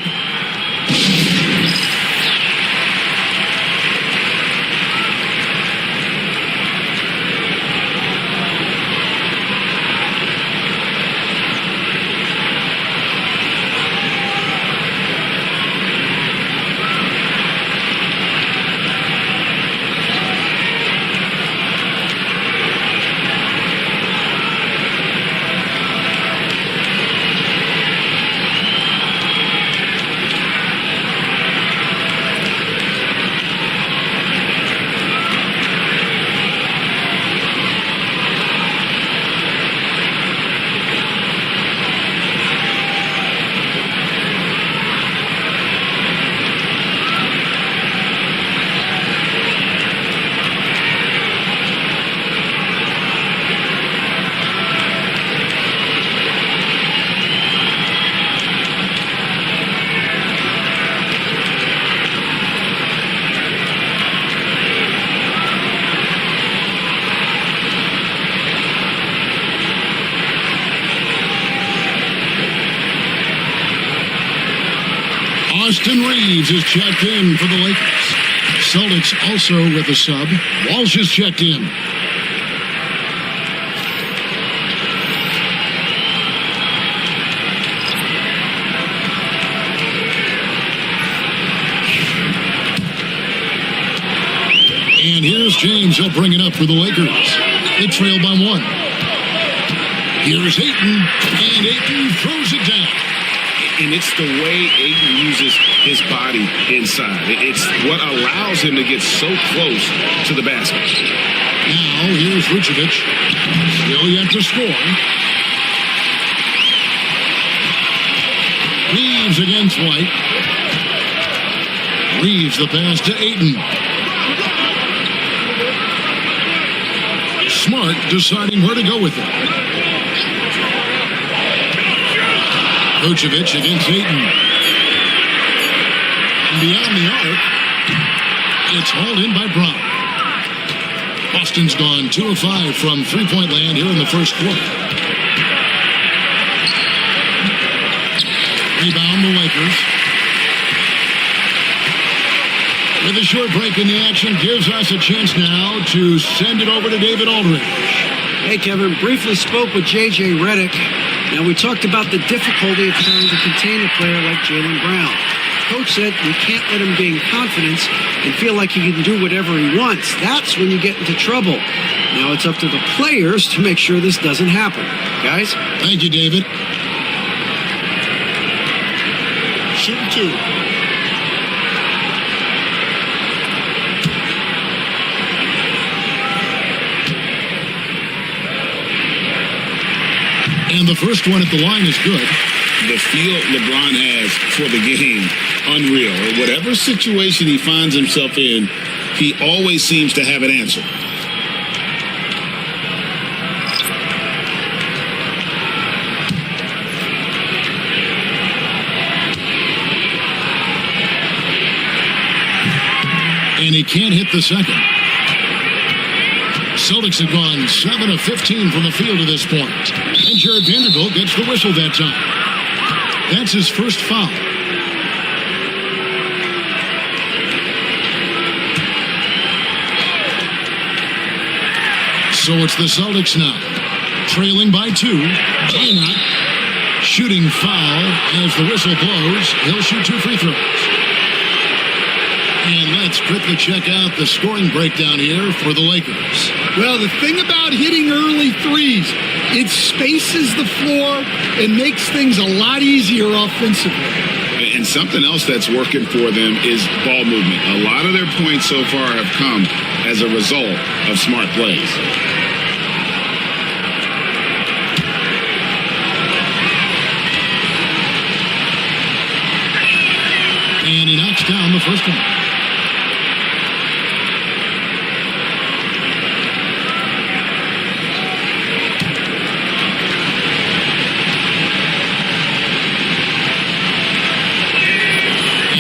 Austin Reeves is checked in for the Lakers. Celtics also with a sub. Walsh is checked in. And here's James. He'll bring it up for the Lakers. They trail by 1. Here's Ayton. And Ayton throws it down. And it's the way Ayton uses his body inside. It's what allows him to get so close to the basket. Now, here's Vucevic. Still yet to score. Reeves against White. Reeves the pass to Ayton. Smart deciding where to go with it. Vucevic against Ayton. And beyond the arc, it's hauled in by Brown. Boston's gone 2 of 5 from three-point land here in the first quarter. Rebound the Lakers. With a short break in the action, gives us a chance now to send it over to David Aldridge. Hey, Kevin, briefly spoke with J.J. Redick. Now, we talked about the difficulty of trying to contain a player like Jaylen Brown. Coach said you can't let him gain confidence and feel like he can do whatever he wants. That's when you get into trouble. Now it's up to the players to make sure this doesn't happen. Guys? Thank you, David. Shoot 2. And the first one at the line is good. The feel LeBron has for the game, unreal. Whatever situation he finds himself in, he always seems to have an answer. And he can't hit the second. Celtics have gone 7 of 15 from the field to this point. And Jared Vanderbilt gets the whistle that time. That's his first foul. So it's the Celtics now, trailing by 2. Timeout. Shooting foul as the whistle blows. He'll shoot 2 free throws. And let's quickly check out the scoring breakdown here for the Lakers. Well, the thing about hitting early threes, it spaces the floor and makes things a lot easier offensively. And something else that's working for them is ball movement. A lot of their points so far have come as a result of smart plays. down the first one.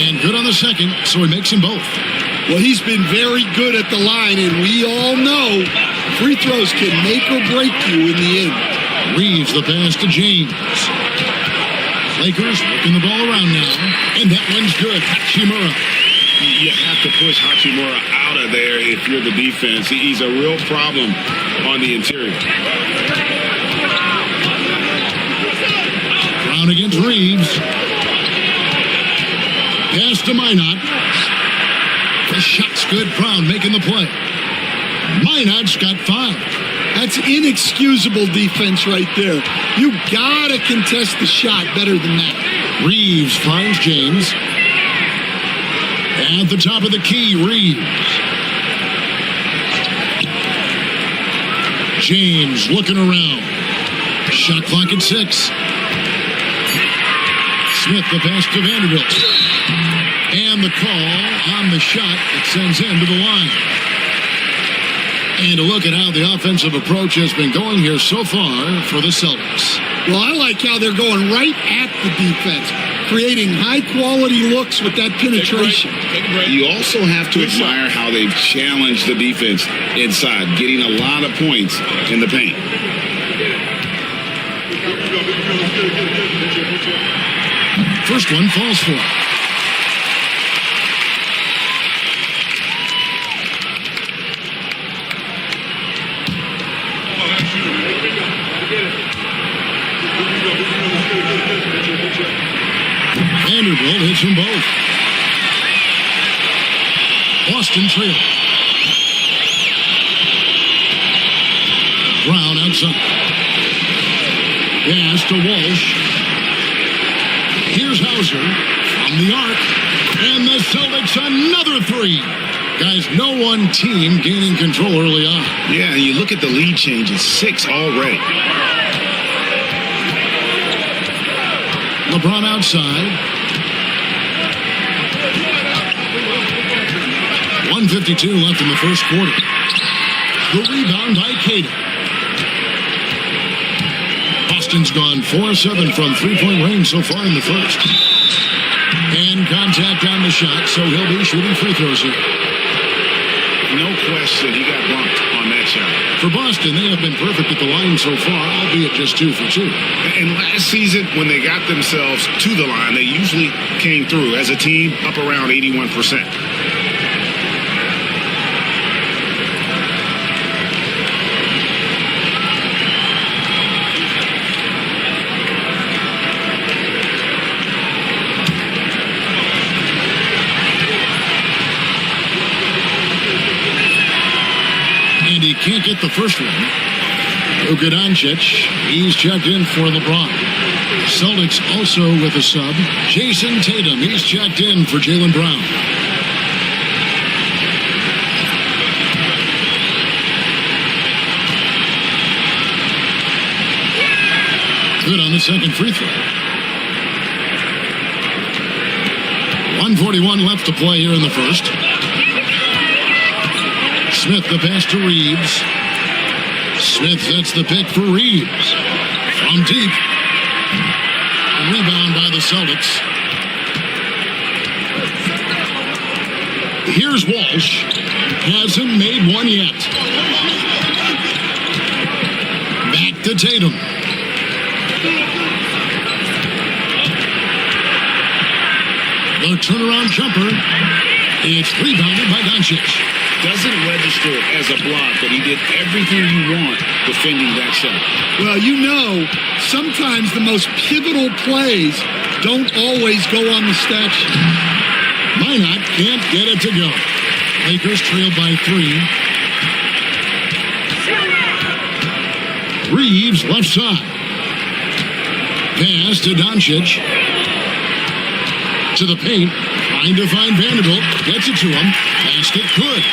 And good on the second, so he makes them both. Well, he's been very good at the line, and we all know free throws can make or break you in the end. Reeves the pass to James. Lakers working the ball around now, and that one's good. Hachimura. You have to push Hachimura out of there if you're the defense. He's a real problem on the interior. Brown against Reeves. Pass to Minot. The shot's good. Brown making the play. Minot's got 5. That's inexcusable defense right there. You gotta contest the shot better than that. Reeves finds James. At the top of the key, Reeves. James looking around. Shot clock at 6. Smith the pass to Vanderbilt. And the call on the shot that sends him to the line. And a look at how the offensive approach has been going here so far for the Celtics. Well, I like how they're going right at the defense, creating high-quality looks with that penetration. You also have to admire how they've challenged the defense inside, getting a lot of points in the paint. First one falls for. Vanderbilt hits them both. Boston trail. Brown outside. Pass to Walsh. Here's Hauser from the arc. And the Celtics another 3. Guys, no one team gaining control early on. Yeah, and you look at the lead changes, 6 already. LeBron outside. 1:52 left in the first quarter. The rebound by Caden. Boston's gone 4-7 from three-point range so far in the first. And contact on the shot, so he'll be shooting free throws here. No question, he got bumped on that shot. For Boston, they have been perfect at the line so far, albeit just 2 for 2. And last season, when they got themselves to the line, they usually came through as a team up around 81%. And he can't get the first one. Luka Doncic, he's checked in for LeBron. Celtics also with a sub. Jason Tatum, he's checked in for Jaylen Brown. Good on the second free throw. 1:41 left to play here in the first. Smith the pass to Reeves. Smith sets the pick for Reeves. From deep. Rebound by the Celtics. Here's Walsh. Hasn't made one yet. Back to Tatum. The turnaround jumper. It's rebounded by Doncic. Doesn't register as a block, but he did everything you want defending that shot. Well, you know, sometimes the most pivotal plays don't always go on the stat sheet. Minot can't get it to go. Lakers trail by 3. Reeves left side. Pass to Doncic. To the paint. Trying to find Vanderbilt. Gets it to him. Basket good.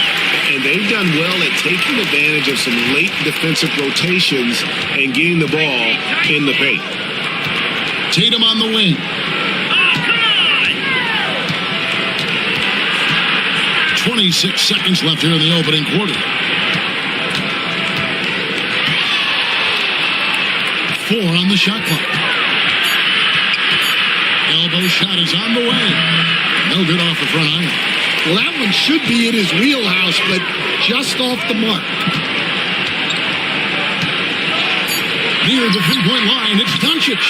And they've done well at taking advantage of some late defensive rotations and getting the ball in the paint. Tatum on the wing. 26 seconds left here in the opening quarter. 4 on the shot clock. Elbow shot is on the way. No good off the front iron. Well, that one should be in his wheelhouse, but just off the mark. Near the three-point line, it's Doncic.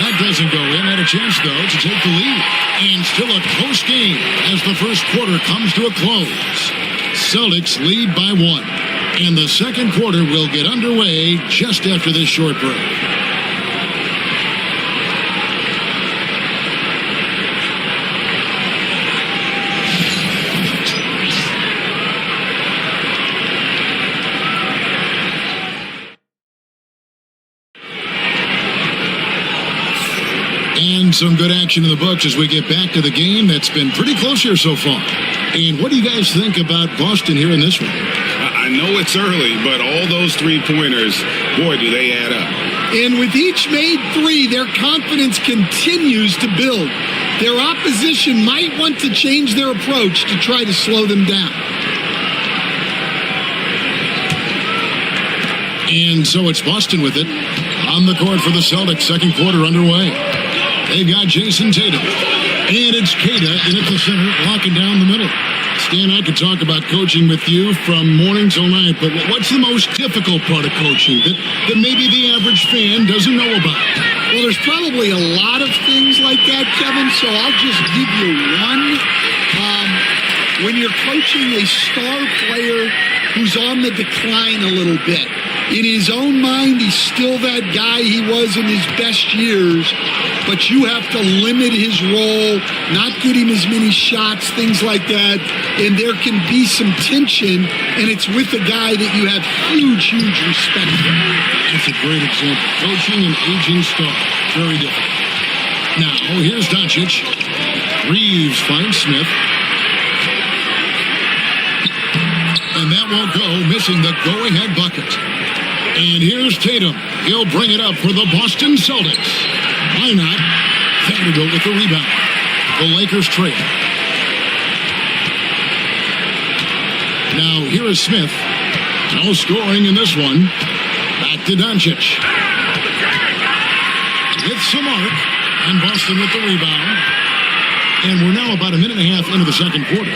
That doesn't go in. Had a chance, though, to take the lead. And still a close game as the first quarter comes to a close. Celtics lead by 1. And the second quarter will get underway just after this short break. And some good action in the books as we get back to the game that's been pretty close here so far. And what do you guys think about Boston here in this one? I know it's early, but all those three-pointers, boy, do they add up. And with each made 3, their confidence continues to build. Their opposition might want to change their approach to try to slow them down. And so it's Boston with it. On the court for the Celtics, second quarter underway. They've got Jason Tatum. And it's Keita in at the center, locking down the middle. Stan, I could talk about coaching with you from morning till night, but what's the most difficult part of coaching that maybe the average fan doesn't know about? Well, there's probably a lot of things like that, Kevin, so I'll just give you one. When you're coaching a star player who's on the decline a little bit, in his own mind, he's still that guy he was in his best years, but you have to limit his role, not get him as many shots, things like that, and there can be some tension, and it's with a guy that you have huge, huge respect for. That's a great example. Coaching an aging star. Very different. Now, here's Doncic. Reeves finds Smith. And that won't go, missing the go-ahead bucket. And here's Tatum. He'll bring it up for the Boston Celtics. Why not? Vanderbilt with the rebound. The Lakers trail. Now, here is Smith. No scoring in this one. Back to Doncic. It's Samart. And Boston with the rebound. And we're now about a minute and a half into the second quarter.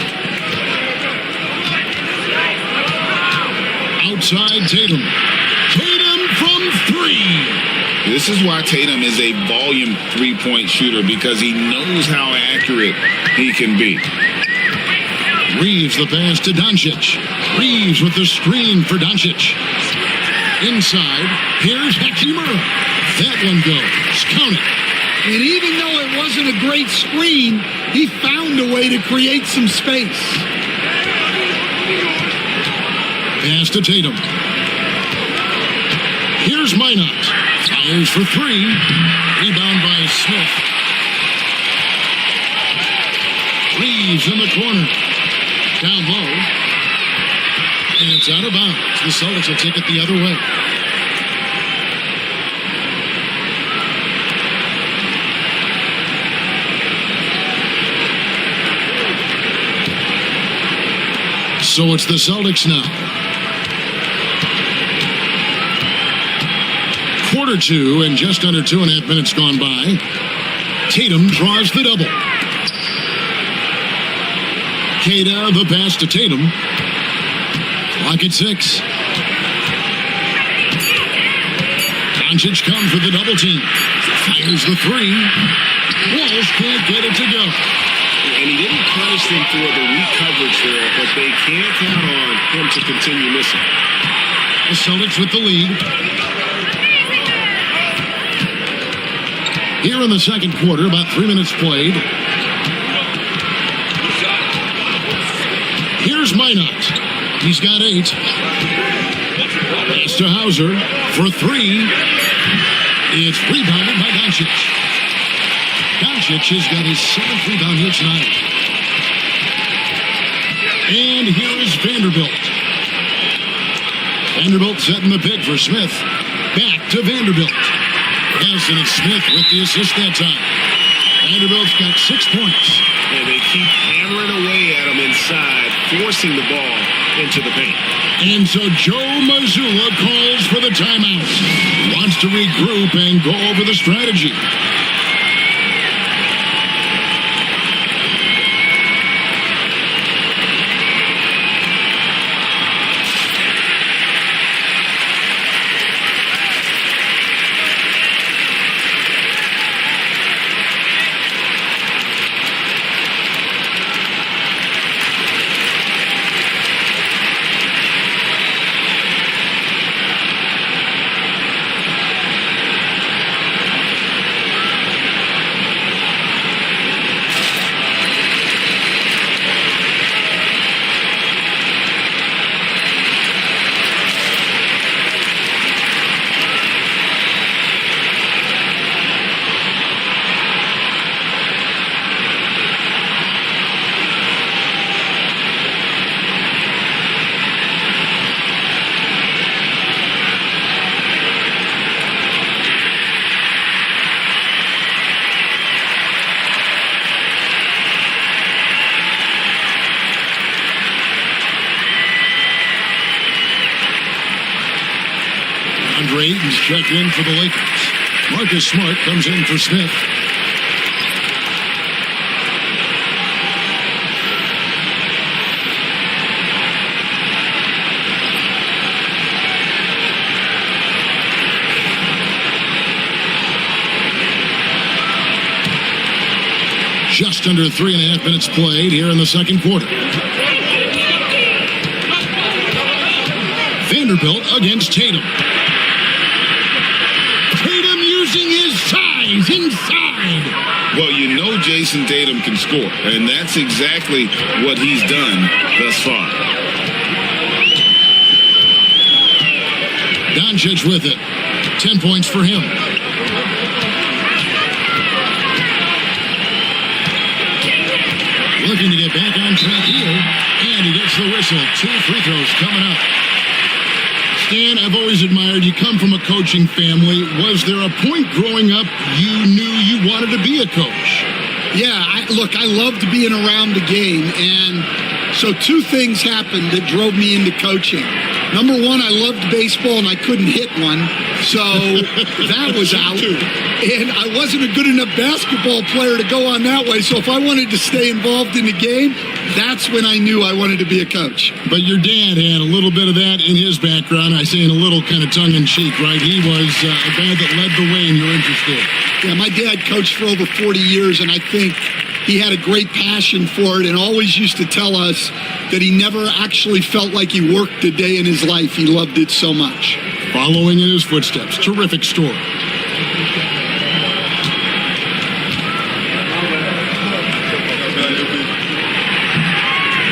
Outside Tatum. Tatum from 3. This is why Tatum is a volume three-point shooter, because he knows how accurate he can be. Reeves the pass to Doncic. Reeves with the screen for Doncic. Inside, here's Hachimura. That one goes. Count it. And even though it wasn't a great screen, he found a way to create some space. Pass to Tatum. Here's Minot. Fires for 3. Rebound by Smith. Reeves in the corner. Down low. And it's out of bounds. The Celtics will take it the other way. So it's the Celtics now. Quarter 2 and just under 2.5 minutes gone by. Tatum draws the double. Keita the pass to Tatum. Clock at 6. Doncic comes with the double team. Fires the 3. Walsh can't get it to go. And he didn't punish them for the weak coverage there, but they can't count on him to continue missing. The Celtics with the lead. Here in the second quarter, about 3 minutes played. Here's Minot. He's got 8. Pass to Hauser for 3. It's rebounded by Doncic. Doncic has got his 7th rebound here tonight. And here is Vanderbilt. Vanderbilt setting the pick for Smith. Back to Vanderbilt. Yes, and it's Smith with the assist that time. Vanderbilt's got 6 points. And they keep hammering away at him inside. forcing the ball into the paint. And so Joe Mazzulla calls for the timeout. Wants to regroup and go over the strategy. Ayton's checked in for the Lakers. Marcus Smart comes in for Smith. Just under 3.5 minutes played here in the second quarter. Vanderbilt against Tatum. Tatum using his size inside. Well, you know Jason Tatum can score, and that's exactly what he's done thus far. Doncic with it. 10 points for him. Looking to get back on track here, and he gets the whistle. 2 free throws coming up. Stan, I've always admired you. Come from a coaching family. Was there a point growing up you knew you wanted to be a coach? Yeah, I loved being around the game, and so 2 things happened that drove me into coaching. Number 1, I loved baseball, and I couldn't hit one, so that was out. And I wasn't a good enough basketball player to go on that way, so if I wanted to stay involved in the game, that's when I knew I wanted to be a coach. But your dad had a little bit of that in his background. I say in a little kind of tongue-in-cheek, right? He was a guy that led the way in your interest there. Yeah, my dad coached for over 40 years, and I think he had a great passion for it and always used to tell us that he never actually felt like he worked a day in his life. He loved it so much. Following in his footsteps. Terrific story.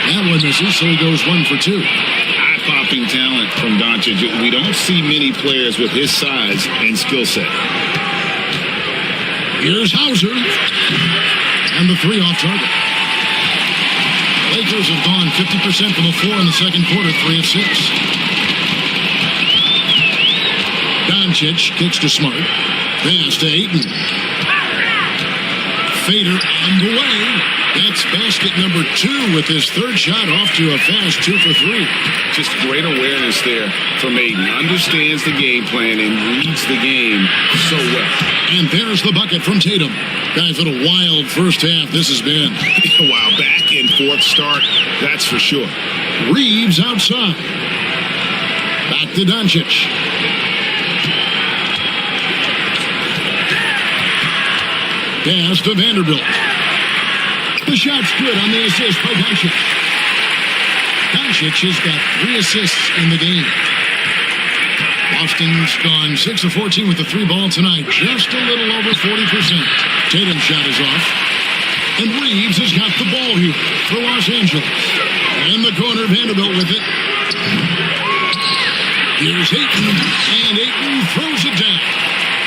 That one misses, so he goes 1 for 2. Eye-popping talent from Doncic. We don't see many players with his size and skill set. Here's Hauser. And the 3 off target. Lakers have gone 50% from the floor in the second quarter, 3 of 6. Doncic kicks to Smart. Pass to Ayton. Fader on the way. That's basket number 2 with his 3rd shot off to a fast 2 for 3. Just great awareness there from Ayton. Understands the game plan and reads the game so well. And there's the bucket from Tatum. Guys, what a wild first half this has been. Wow, back and forth start, that's for sure. Reeves outside. Back to Doncic. Pass to Vanderbilt. The shot's good on the assist by Doncic. Doncic has got 3 assists in the game. Boston's gone 6 of 14 with the 3 ball tonight. Just a little over 40%. Tatum's shot is off. And Reeves has got the ball here for Los Angeles. In the corner, Vanderbilt with it. Here's Ayton, and Ayton throws it down.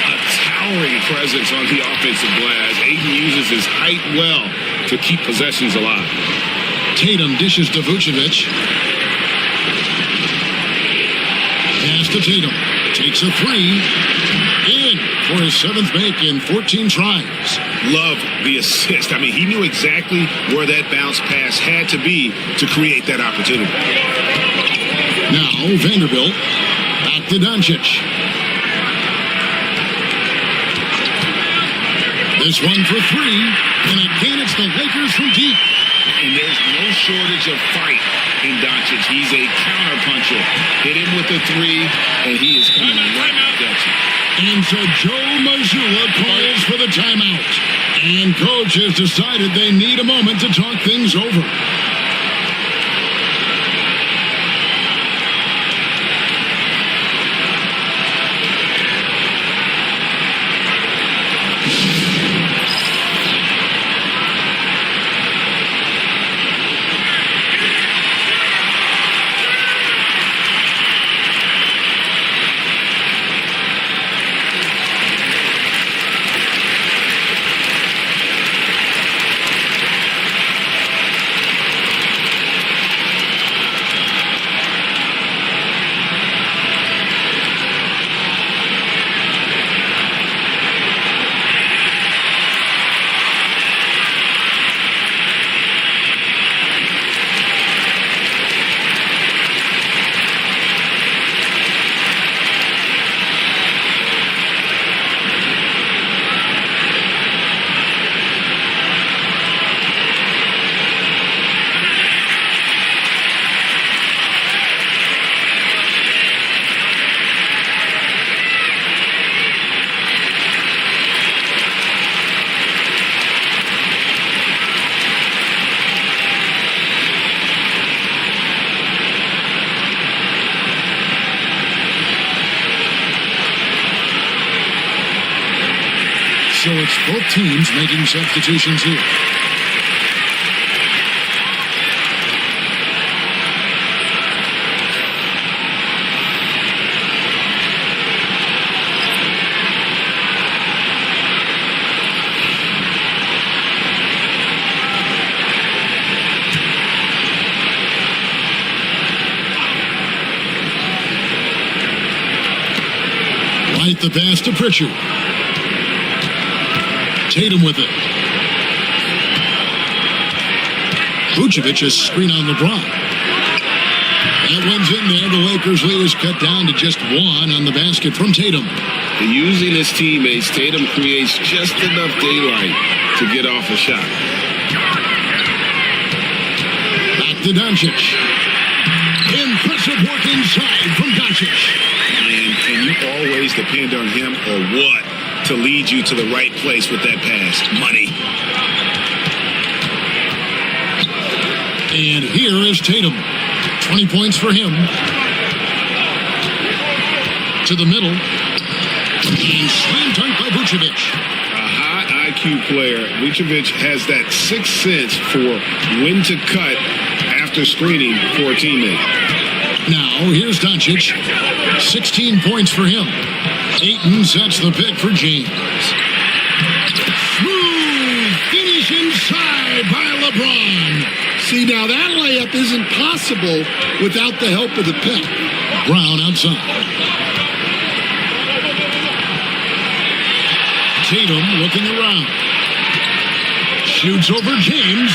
A towering presence on the offensive glass. Ayton uses his height well to keep possessions alive. Tatum dishes to Vucevic. Pass to Tatum. Takes a 3. In for his 7th make in 14 tries. love the assist. I mean, he knew exactly where that bounce pass had to be to create that opportunity. Now, Vanderbilt, back to Doncic. This one for three, and again it's the Lakers from deep. And there's no shortage of fight in Doncic. He's a counterpuncher. Hit him with a three, and he is coming right back at you. And so Joe Mazzulla calls for the timeout. And coach has decided they need a moment to talk things over. So it's both teams making substitutions here. Right the pass to Pritchard. Tatum with it. Vucevic's screen on LeBron. That one's in there. The Lakers lead is cut down to just one on the basket from Tatum. Using his teammates, Tatum creates just enough daylight to get off a shot. Back to Doncic. Impressive work inside from Doncic. And can you always depend on him or what to lead you to the right place with that pass? Money. And here is Tatum. 20 points for him. To the middle. And slam dunk by Vucevic. A high IQ player. Vucevic has that sixth sense for when to cut after screening for a teammate. Now, here's Doncic. 16 points for him. Ayton sets the pick for James. Smooth finish inside by LeBron. See, now that layup isn't possible without the help of the pick. Brown outside. Tatum looking around. Shoots over James.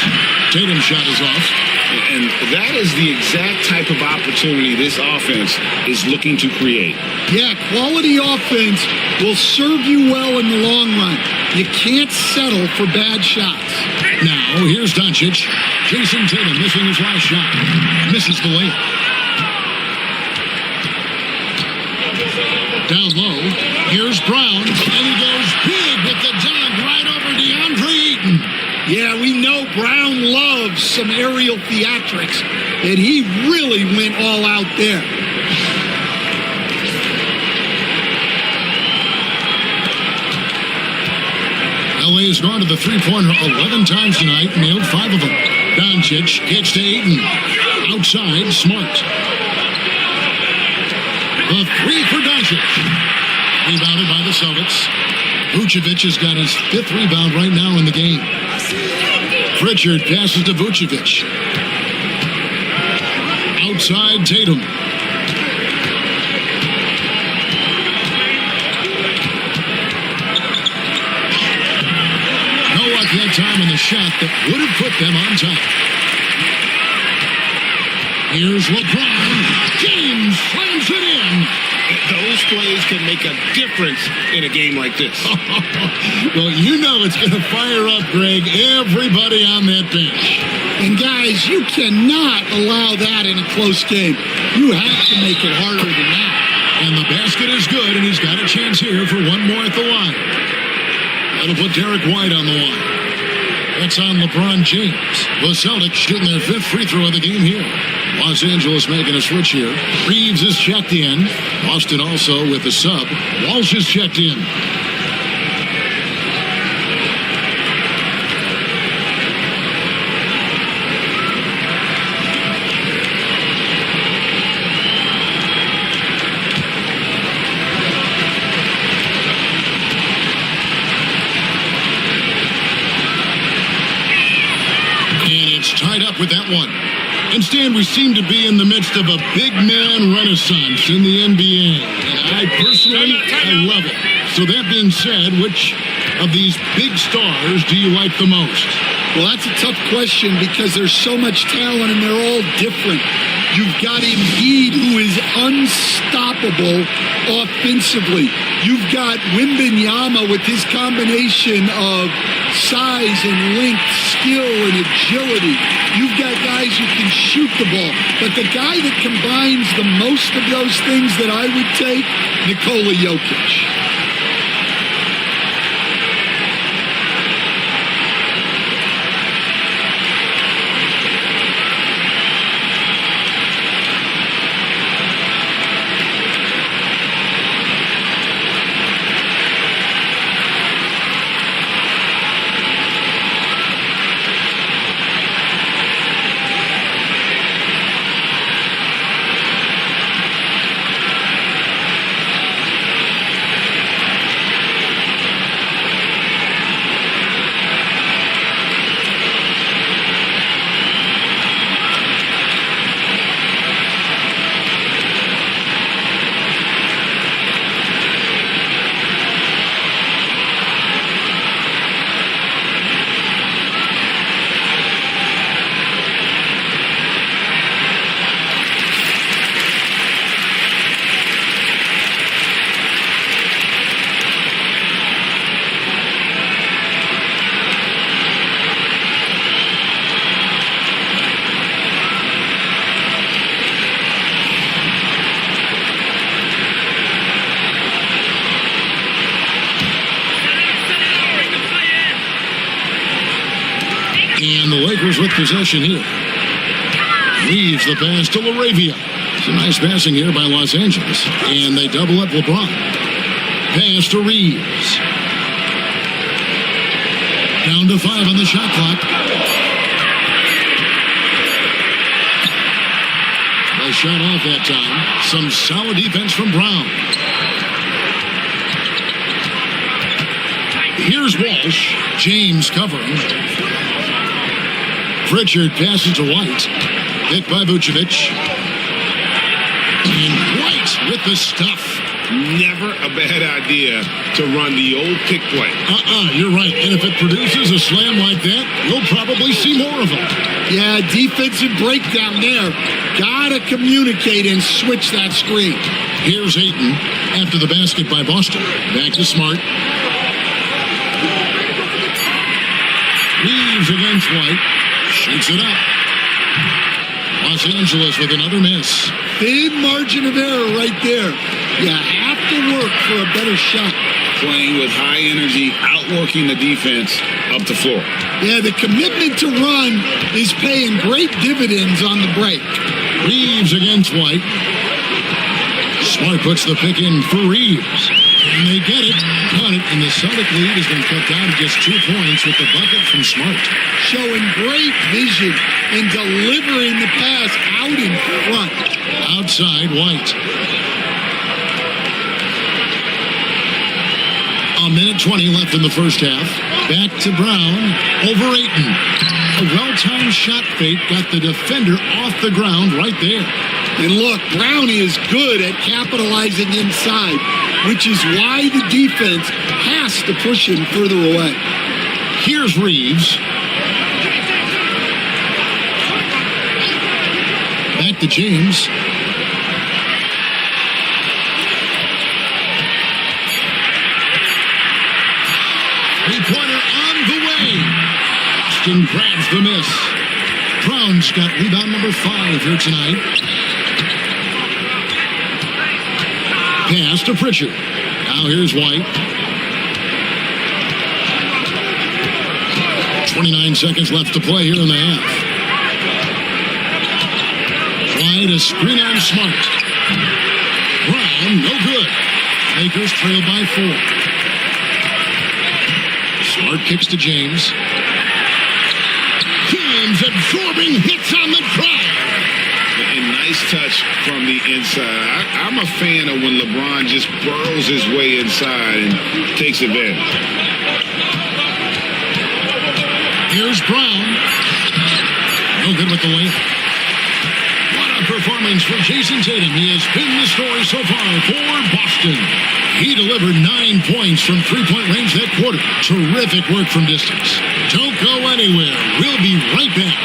Tatum's shot is off. And that is the exact type of opportunity this offense is looking to create. Yeah, quality offense will serve you well in the long run. You can't settle for bad shots. Now, here's Doncic. Jason Tatum missing his last shot. Misses the layup. Down low. Here's Brown. And he goes big with the dunk right over DeAndre Ayton. Yeah, we know Brown loves some aerial theatrics, and he really went all out there. LA has gone to the three-pointer 11 times tonight, nailed 5 of them. Doncic gets to Ayton. Outside, Smart. The three for Doncic. Rebounded by the Celtics. Vucevic has got his 5th rebound right now in the game. Pritchard passes to Vucevic. Outside Tatum. make that time on the shot that would have put them on top. Here's LeBron. James slams it in. Those plays can make a difference in a game like this. Well, you know it's going to fire up, Greg, everybody on that bench. And guys, you cannot allow that in a close game. You have to make it harder than that. And the basket is good, and he's got a chance here for one more at the line. That'll put Derek White on the line. That's on LeBron James. The Celtics shooting their 5th free throw of the game here. Los Angeles making a switch here. Reeves is checked in. Boston also with the sub. Walsh is checked in. Tied up with that one. And Stan, we seem to be in the midst of a big man renaissance in the NBA. And I personally, I love it. So that being said, which of these big stars do you like the most? Well, that's a tough question because there's so much talent and they're all different. You've got Embiid, who is unstoppable offensively. You've got Wembanyama with his combination of size and length, skill and agility. You've got guys who can shoot the ball. But the guy that combines the most of those things that I would take, Nikola Jokic. And the Lakers with possession here. Reeves the pass to LaRavia. It's a nice passing here by Los Angeles. And they double up LeBron. Pass to Reeves. Down to 5 on the shot clock. They shot off that time. Some solid defense from Brown. Here's Walsh. James covering. Pritchard passes to White. Hit by Vucevic. And White with the stuff. Never a bad idea to run the old pick play. You're right. And if it produces a slam like that, you'll probably see more of them. Yeah, defensive breakdown there. Gotta communicate and switch that screen. Here's Ayton after the basket by Boston. Back to Smart. Reeves against White. Shoots it up. Los Angeles with another miss. Big margin of error right there. You have to work for a better shot. Playing with high energy, outworking the defense up the floor. Yeah, the commitment to run is paying great dividends on the break. Reeves against White. Smart puts the pick in for Reeves. And they get it. Got it. And the Celtic lead has been cut down to just 2 points with the bucket from Smart. Showing great vision and delivering the pass out in front. Outside, White. A minute 20 left in the first half. Back to Brown. Over Ayton. A well-timed shot fake got the defender off the ground right there. And look, Brown is good at capitalizing inside, which is why the defense has to push him further away. Here's Reeves. Back to James. Three-pointer on the way. Boston grabs the miss. Brown's got rebound number 5 here tonight. Pass to Pritchard. Now here's White. 29 seconds left to play here in the half. White, a screen on Smart. Brown, no good. Lakers trail by 4. Smart kicks to James. James absorbing hits on the drive. A nice touch from the inside. I'm a fan of when LeBron just burrows his way inside and takes advantage. Here's Brown. No good with the layup. What a performance for Jason Tatum. He has been the story so far for Boston. He delivered 9 points from three-point range that quarter. Terrific work from distance. Don't go anywhere. We'll be right back.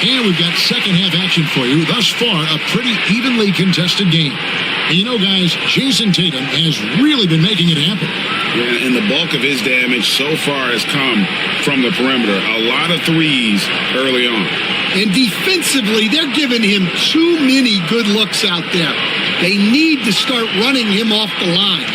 And we've got second half action for you. Thus far, a pretty evenly contested game. And you know, guys, Jason Tatum has really been making it happen. Yeah, and the bulk of his damage so far has come from the perimeter. A lot of threes early on. And defensively, they're giving him too many good looks out there. They need to start running him off the line.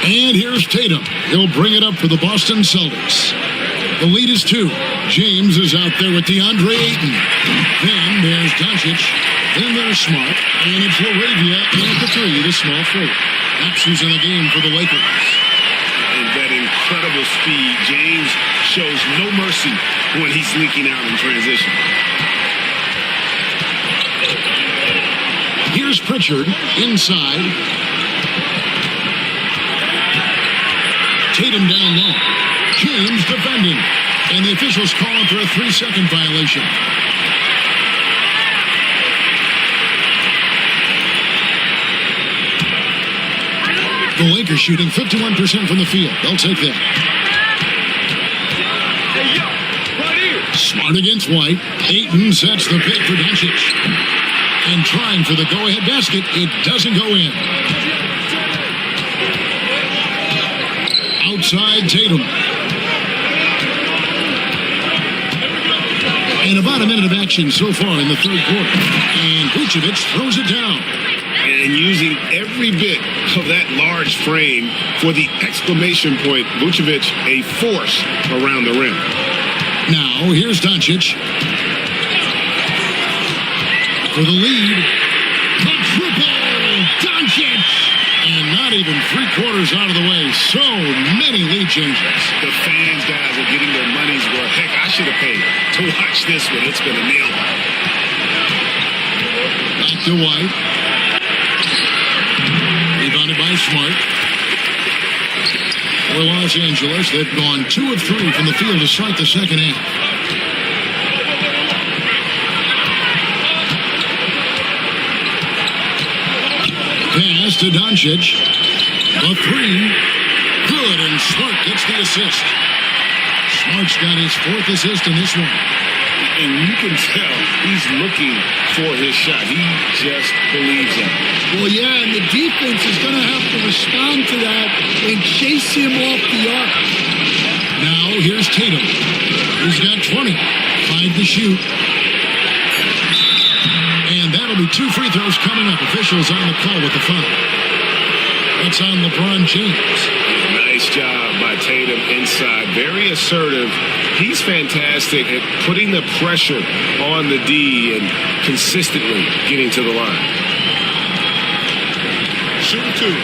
And here's Tatum. He'll bring it up for the Boston Celtics. The lead is 2. James is out there with DeAndre Ayton. Then there's Doncic. Then there's Smart. And it's LaRavia in at the 3, the small forward. That's who's in the game for the Lakers. And that incredible speed. James shows no mercy when he's leaking out in transition. Here's Pritchard inside. Tatum down low. James defending. And the officials call him for a 3-second violation. The Lakers shooting 51% from the field. They'll take that. Smart against White. Ayton sets the pick for Doncic. And trying for the go-ahead basket. It doesn't go in. Outside Tatum. And about a minute of action so far in the third quarter. And Vucevic throws it down. And using every bit of that large frame for the exclamation point. Vucevic, a force around the rim. Now, here's Doncic. For the lead. The triple! Doncic! And not even 3/4 out of the way. So many lead changes. The fans, guys, are getting their money's worth. Heck, I should have paid to watch this one. It's been a nail biter. Back to White. Rebounded by Smart. For Los Angeles, they've gone 2 of 3 from the field to start the second half. Pass to Doncic. The 3. Good, and Smart gets the assist. Smart's got his 4th assist in this one. and you can tell he's looking for his shot. He just believes in it. Well, yeah, and the defense is going to have to respond to that and chase him off the arc. Now here's Tatum. He's got 20. 5 to shoot. And that'll be 2 free throws coming up. Officials on the call with the foul. That's on LeBron James. Nice job by Tatum inside. Very assertive. He's fantastic at putting the pressure on the D and consistently getting to the line. Shoot 2.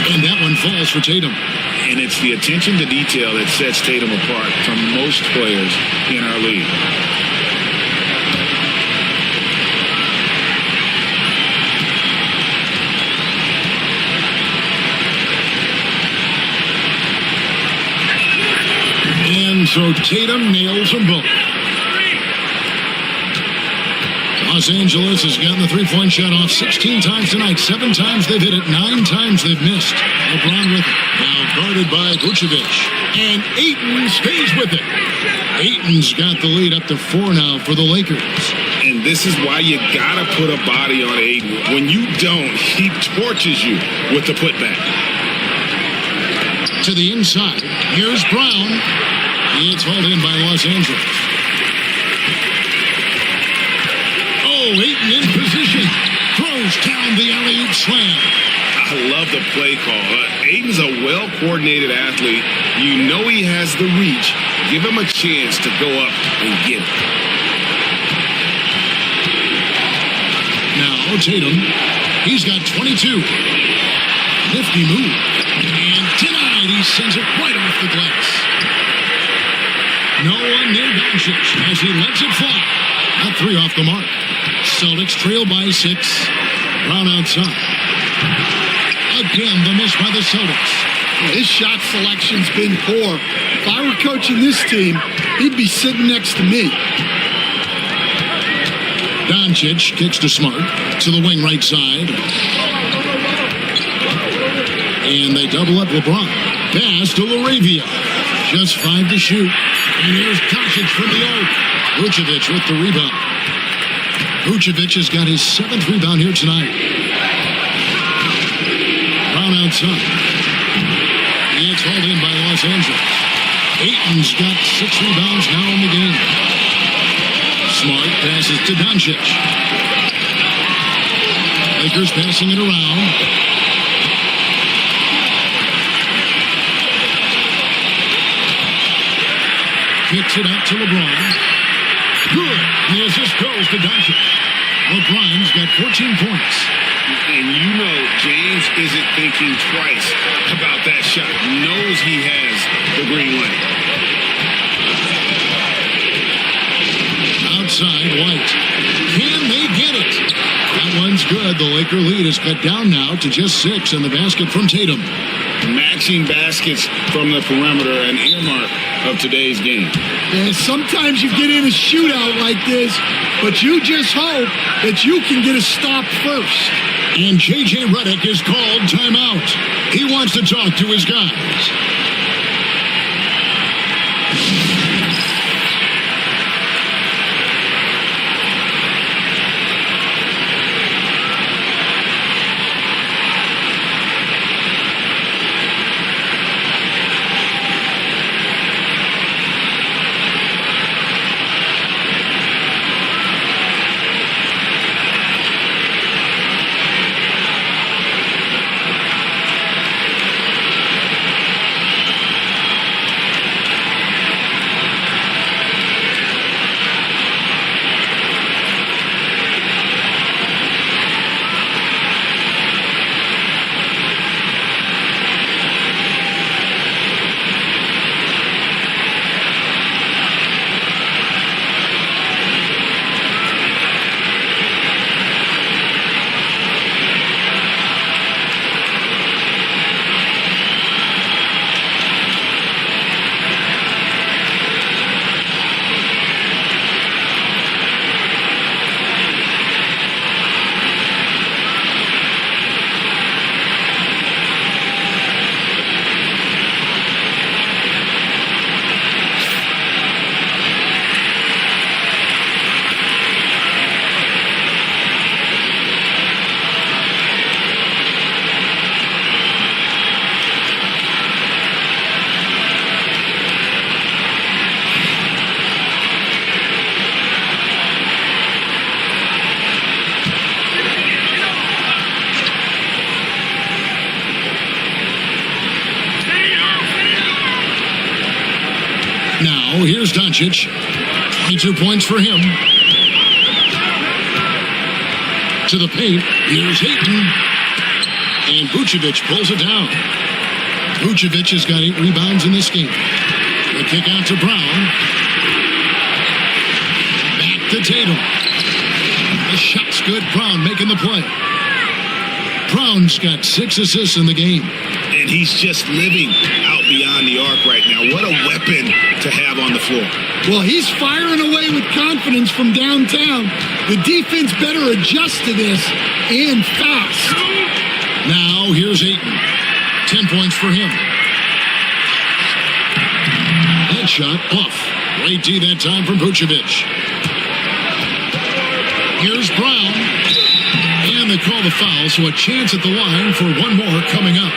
And that one falls for Tatum. And it's the attention to detail that sets Tatum apart from most players in our league. And so Tatum nails them both. Los Angeles has gotten the three-point shot off 16 times tonight. 7 times they've hit it. 9 times they've missed. LeBron with it. Now guarded by Vucevic. And Ayton stays with it. Ayton's got the lead up to 4 now for the Lakers. And this is why you got to put a body on Ayton. When you don't, he torches you with the putback. To the inside. Here's Brown. It's hauled in by Los Angeles. Ayton in position. Throws down the alley-oop slam. I love the play call. Ayton's a well-coordinated athlete. You know he has the reach. Give him a chance to go up and get it. Now Tatum. He's got 22. Nifty move. And denied. He sends it right off the glass. No one near Doncic as he lets it fly. Not 3 off the mark. Celtics trail by 6. Brown outside. Again, the miss by the Celtics. His shot selection's been poor. If I were coaching this team, he'd be sitting next to me. Doncic kicks to Smart to the wing right side. And they double up LeBron. Pass to Laravia. Just 5 to shoot. And here's Doncic from the arc. Vucevic with the rebound. Vucevic has got his 7th rebound here tonight. Brown outside. It's hauled in by Los Angeles. Ayton's got 6 rebounds now in the game. Smart passes to Doncic. Lakers passing it around. Kicks it out to LeBron. Good. The assist goes to Doncic. LeBron's got 14 points. And you know James isn't thinking twice about that shot. Knows he has the green light. Outside, White. Can they get it? That one's good. The Laker lead is cut down now to just 6, and the basket from Tatum. Matching baskets from the perimeter, an earmark of today's game. And sometimes you get in a shootout like this, but you just hope that you can get a stop first. And J.J. Redick is called timeout. He wants to talk to his guys. Now, here's Doncic. 22 points for him. To the paint. Here's Ayton. And Vucevic pulls it down. Vucevic has got 8 rebounds in this game. The kick out to Brown. Back to Tatum. The shot's good. Brown making the play. Brown's got 6 assists in the game. And he's just living out beyond the arc right now. What a weapon to have on the floor. Well, he's firing away with confidence from downtown. The defense better adjust to this, and fast. Now, here's Ayton. 10 points for him. That shot off. Right D that time from Vucevic. Here's Brown. And they call the foul, so a chance at the line for one more coming up.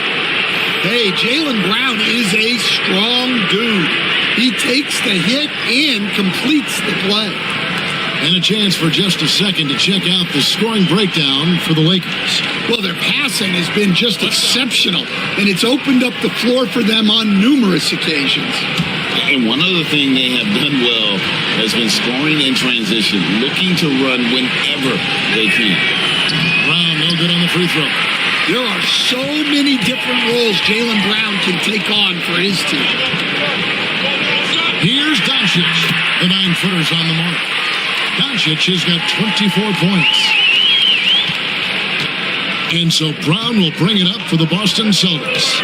Hey, Jaylen Brown is a strong dude. He takes the hit and completes the play. And a chance for just a second to check out the scoring breakdown for the Lakers. Well, their passing has been just exceptional, and it's opened up the floor for them on numerous occasions. And one other thing they have done well has been scoring in transition, looking to run whenever they can. Brown, no good on the free throw. There are so many different roles Jaylen Brown can take on for his team. Here's Doncic. The 9-footer's on the mark. Doncic has got 24 points. And so Brown will bring it up for the Boston Celtics.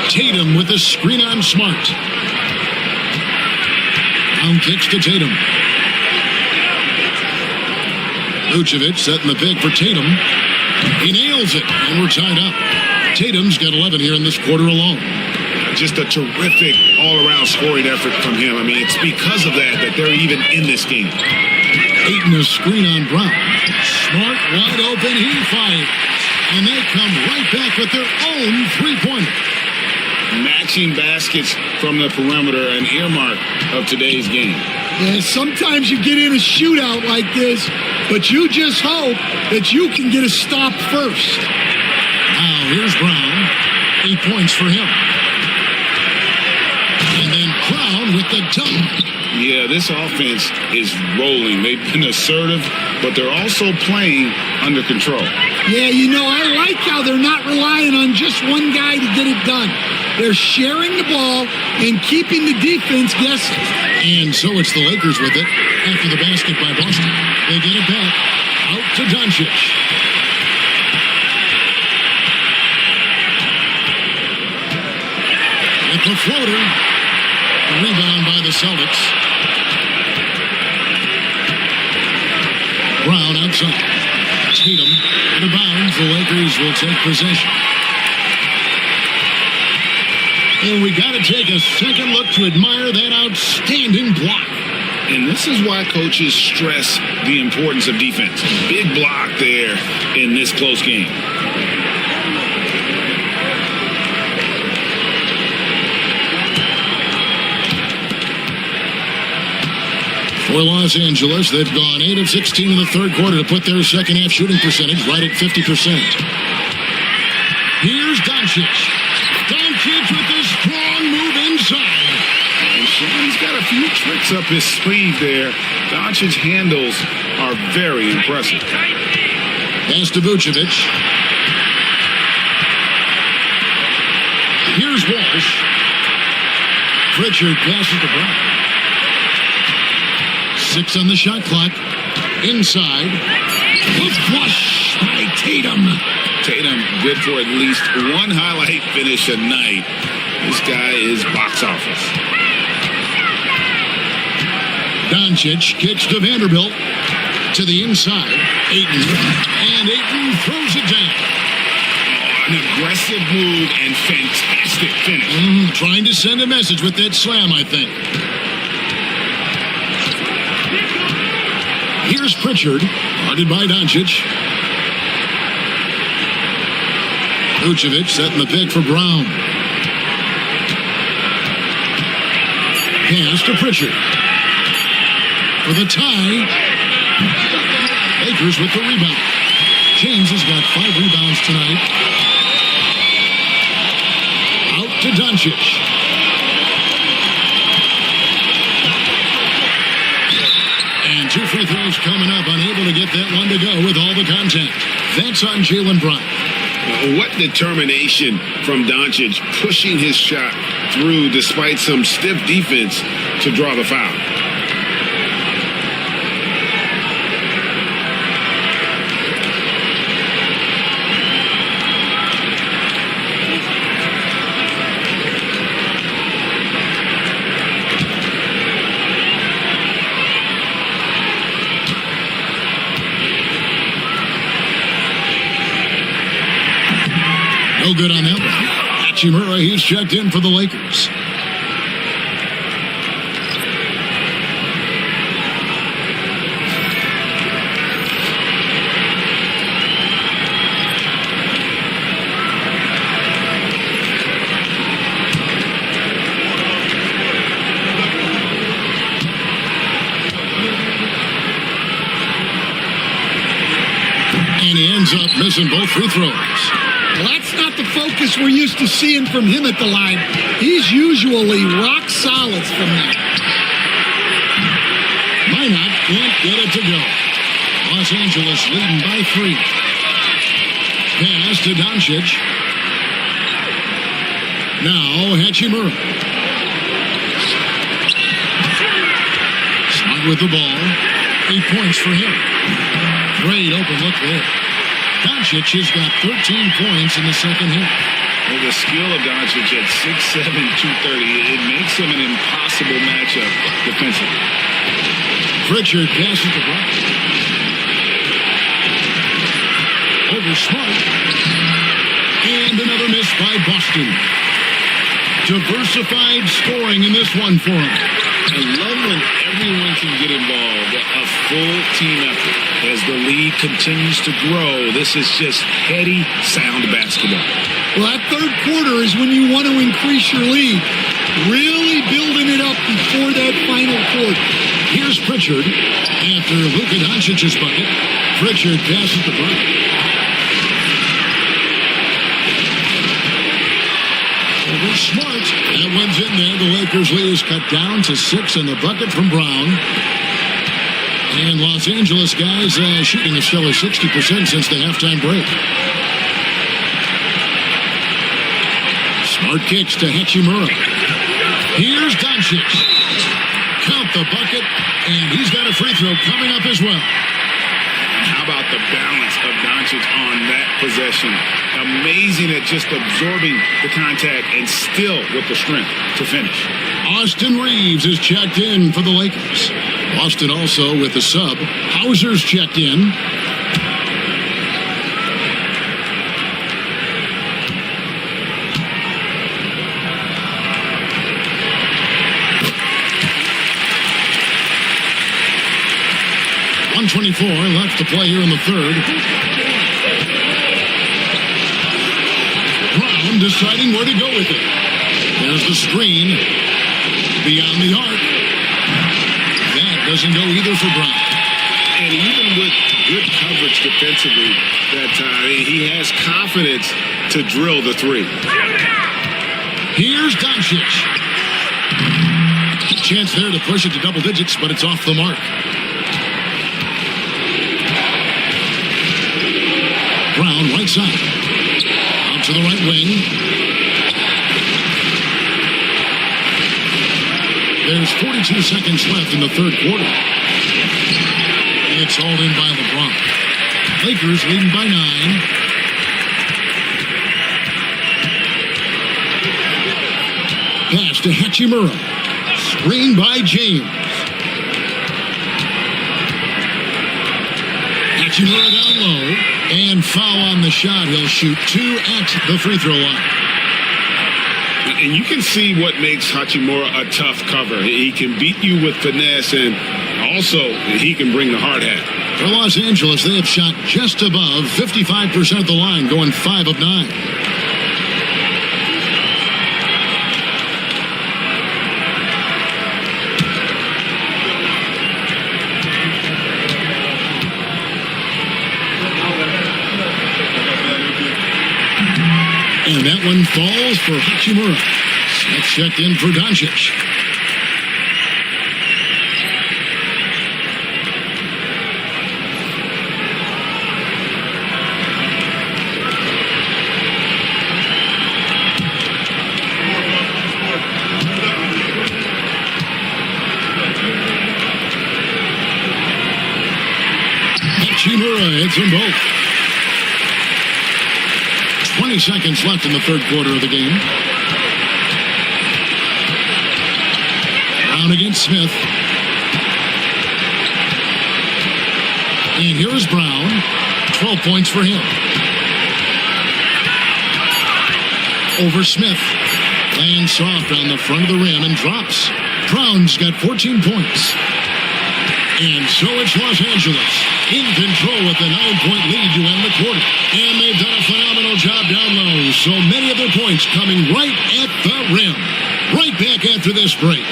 Tatum with a screen on Smart. Brown kicks to Tatum. Vucevic setting the pick for Tatum. He nails it, and we're tied up. Tatum's got 11 here in this quarter alone. Just a terrific all-around scoring effort from him. I mean, it's because of that they're even in this game. Ayton a screen on Brown. Smart wide open, he fires. And they come right back with their own three-pointer. Matching baskets from the perimeter, an earmark of today's game. Yeah, sometimes you get in a shootout like this, but you just hope that you can get a stop first. Now, here's Brown. 8 points for him. And then Brown with the dunk. Yeah, this offense is rolling. They've been assertive, but they're also playing under control. Yeah, you know, I like how they're not relying on just one guy to get it done. They're sharing the ball and keeping the defense guessing. And so it's the Lakers with it after the basket by Boston. They get it back out to Doncic. With the floater. A rebound by the Celtics. Brown outside. Tatum out of bounds. The Lakers will take possession. And we got to take a second look to admire that outstanding block. And this is why coaches stress the importance of defense. Big block there in this close game. For Los Angeles, they've gone 8 of 16 in the third quarter to put their second half shooting percentage right at 50%. Here's Doncic. Doncic with a strong move inside. And Sean's got a few tricks up his sleeve there. Doncic's handles are very impressive. Pass to Vucevic. Here's Walsh. Pritchard passes to Brown. 6 on the shot clock. Inside. A flush by Tatum. Tatum good for at least one highlight finish a night. This guy is box office. Doncic kicks to Vanderbilt. To the inside. Ayton. And Ayton throws it down. An aggressive move and fantastic finish. Trying to send a message with that slam, I think. Here's Pritchard, guarded by Doncic. Vucevic setting the pick for Brown. Pass to Pritchard. For the tie. Lakers with the rebound. James has got 5 rebounds tonight. Out to Doncic. And 2 free throws coming up. Unable to get that one to go with all the contact. That's on Jaylen Brown. What determination from Doncic, pushing his shot through despite some stiff defense to draw the foul. No good on that one. Hachimura, he's checked in for the Lakers. And he ends up missing both free throws. Well, that's not the focus we're used to seeing from him at the line. He's usually rock solid from that. Minot can't get it to go. Los Angeles leading by 3. Pass to Doncic. Now Hachimura. Smart with the ball. 8 points for him. Great open look there. Doncic has got 13 points in the second half. Well, the skill of Doncic at 6'7", 230, it makes him an impossible matchup defensively. Pritchard passes to Brown. Over Smart. And another miss by Boston. Diversified scoring in this one for him. I love when everyone can get involved, a full team effort. As the lead continues to grow, this is just heady, sound basketball. Well, that third quarter is when you want to increase your lead. Really building it up before that final quarter. Here's Pritchard. After Luka Doncic's bucket, Pritchard passes to Brown. Over Smart. That one's in there. The Lakers' lead is cut down to 6 in the bucket from Brown. And Los Angeles guys shooting a stellar 60% since the halftime break. Smart kicks to Hachimura. Here's Doncic. Count the bucket, and he's got a free throw coming up as well. How about the balance of Doncic on that possession? Amazing at just absorbing the contact and still with the strength to finish. Austin Reeves is checked in for the Lakers. Boston also with the sub. Hauser's checked in. .124 left to play here in the third. Brown deciding where to go with it. There's the screen. Beyond the arc. That doesn't go either for Brown. And even with good coverage defensively that time, he has confidence to drill the 3. Here's Doncic. Chance there to push it to double digits, but it's off the mark. Brown, right side. Out to the right wing. There's 42 seconds left in the third quarter. It's hauled in by LeBron. Lakers leading by 9. Pass to Hachimura. Screen by James. Hachimura down low. And foul on the shot. He'll shoot 2 at the free throw line. And you can see what makes Hachimura a tough cover. He can beat you with finesse, and also he can bring the hard hat. For Los Angeles, they have shot just above 55% of the line, going 5 of 9. And that one falls for Hachimura. Smith checked in for Doncic. hits them both. 20 seconds left in the third quarter of the game. Brown against Smith. And here is Brown. 12 points for him. Over Smith. Lands soft on the front of the rim and drops. Brown's got 14 points. And so it's Los Angeles in control with a 9-point lead to end the quarter. And they've done a phenomenal job down low. So many of their points coming right at the rim. Right back after this break.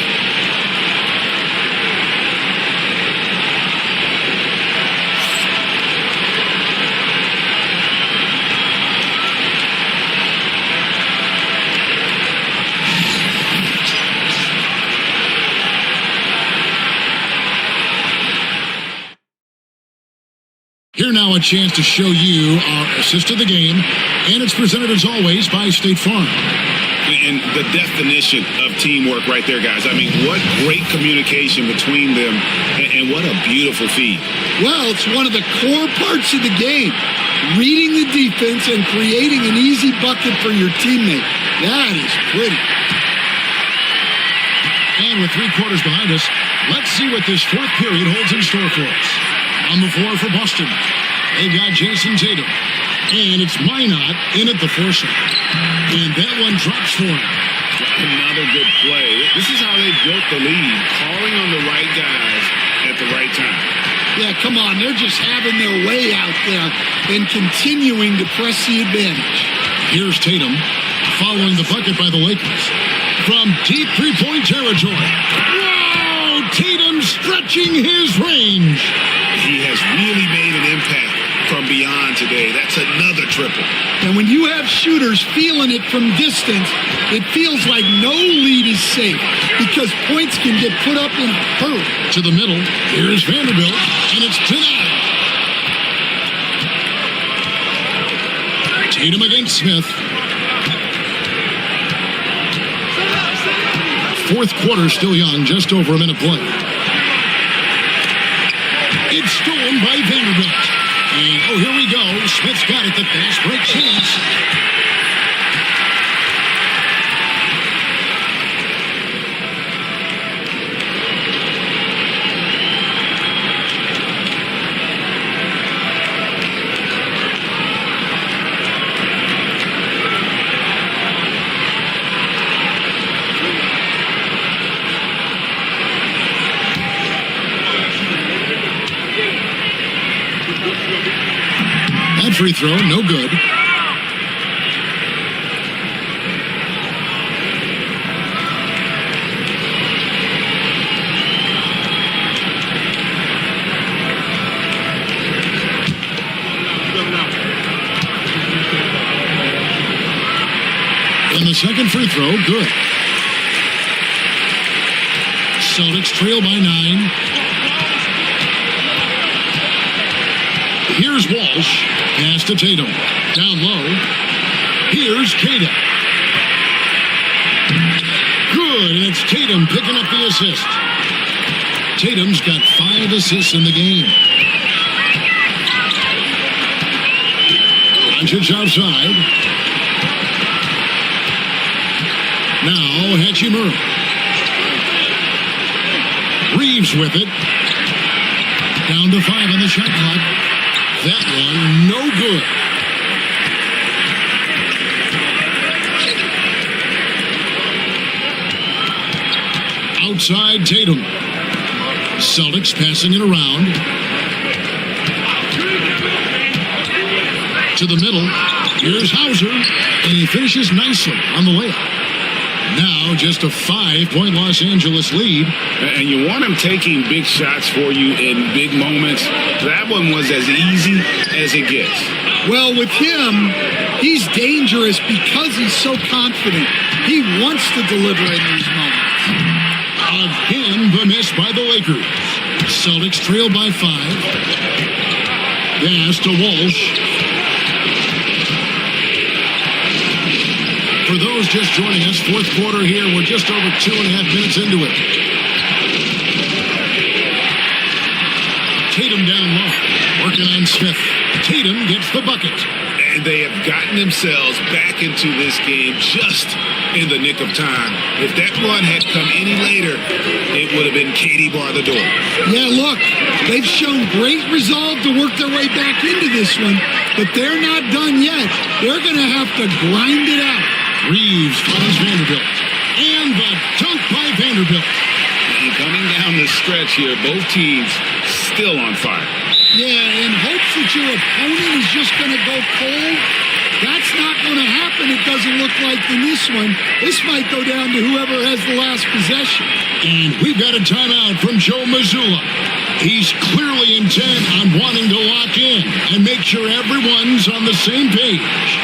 Here now a chance to show you our assist of the game, and it's presented as always by State Farm. And the definition of teamwork right there, guys. I mean, what great communication between them, and what a beautiful feed. Well, it's one of the core parts of the game. Reading the defense and creating an easy bucket for your teammate. That is pretty. And with 3 quarters behind us, let's see what this fourth period holds in store for us. On the floor for Boston, they've got Jason Tatum. And it's Minot in at the foursome. And that one drops for him. Another good play. This is how they built the lead, calling on the right guys at the right time. Yeah, come on. They're just having their way out there and continuing to press the advantage. Here's Tatum following the bucket by the Lakers. From deep three-point territory. Wow! Tatum stretching his range. He has really made an impact from beyond today. That's another triple. And when you have shooters feeling it from distance, it feels like no lead is safe because points can get put up in a hurry. To the middle, here's Vanderbilt, and it's denied. Tatum against Smith. Fourth quarter still young, just over a minute play. It's stolen by Vanderbilt. And, oh, here we go. Smith's got it. The fast break chance. That free throw, no good. And the second free throw, good. Celtics trail by 9. Here's Walsh. Pass to Tatum. Down low. Here's Tatum. Good, and it's Tatum picking up the assist. Tatum's got 5 assists in the game. Doncic outside. Now Hachimura. Reeves with it. Down to 5 on the shot clock. That one, no good. Outside Tatum. Celtics passing it around. To the middle. Here's Hauser. And he finishes nicely on the layup. Now just a 5-point Los Angeles lead. And you want him taking big shots for you in big moments. That one was as easy as it gets. Well, with him, he's dangerous because he's so confident. He wants to deliver in these moments. Again, the miss by the Lakers. Celtics trail by 5. Pass to Walsh. For those just joining us, fourth quarter here. We're just over 2.5 minutes into it. Tatum down low, working on Smith. Tatum gets the bucket. And they have gotten themselves back into this game just in the nick of time. If that run had come any later, it would have been Katie bar the door. Yeah, look, they've shown great resolve to work their way back into this one, but they're not done yet. They're going to have to grind it out. Reeves finds Vanderbilt. And the dunk by Vanderbilt. And coming down the stretch here, both teams still on fire. Yeah, in hopes that your opponent is just going to go cold. That's not going to happen, it doesn't look like, in this one. This might go down to whoever has the last possession. And we've got a timeout from Joe Mazzulla. He's clearly intent on wanting to lock in and make sure everyone's on the same page.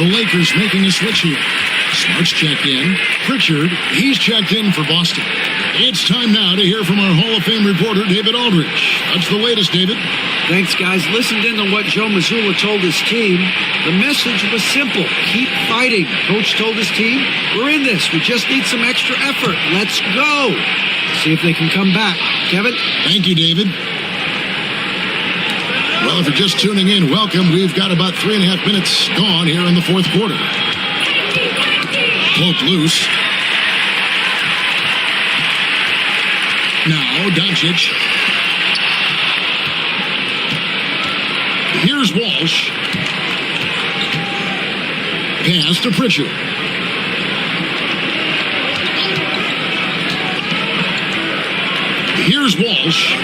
The Lakers making a switch here. Smart's checked in. Pritchard, he's checked in for Boston. It's time now to hear from our Hall of Fame reporter, David Aldridge. What's the latest, David? Thanks, guys. Listened in to what Joe Mazzulla told his team. The message was simple. Keep fighting. Coach told his team, we're in this. We just need some extra effort. Let's go. See if they can come back. Kevin? Thank you, David. Well, if you're just tuning in, welcome. We've got about 3.5 minutes gone here in the fourth quarter. Poke loose. Now, Doncic. Here's Walsh. Pass to Pritchard. Here's Walsh.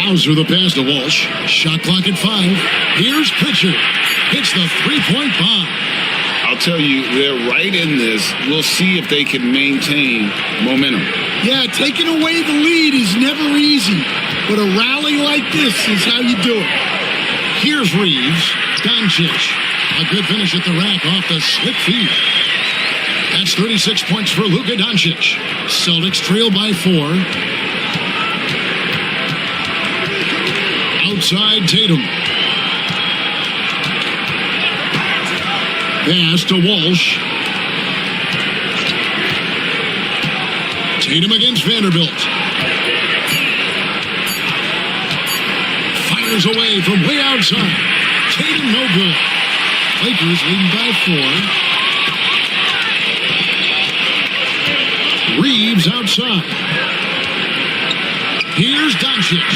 Hauser the pass to Walsh. Shot clock at 5. Here's Pritchard. Hits the three-point bomb. I'll tell you, they're right in this. We'll see if they can maintain momentum. Yeah, taking away the lead is never easy, but a rally like this is how you do it. Here's Reeves. Doncic. A good finish at the rack off the slick feed. That's 36 points for Luka Doncic. Celtics trail by 4. Outside Tatum. Pass to Walsh. Tatum against Vanderbilt. Fires away from way outside. Tatum no good. Lakers leading by 4. Reeves outside. Here's Doncic.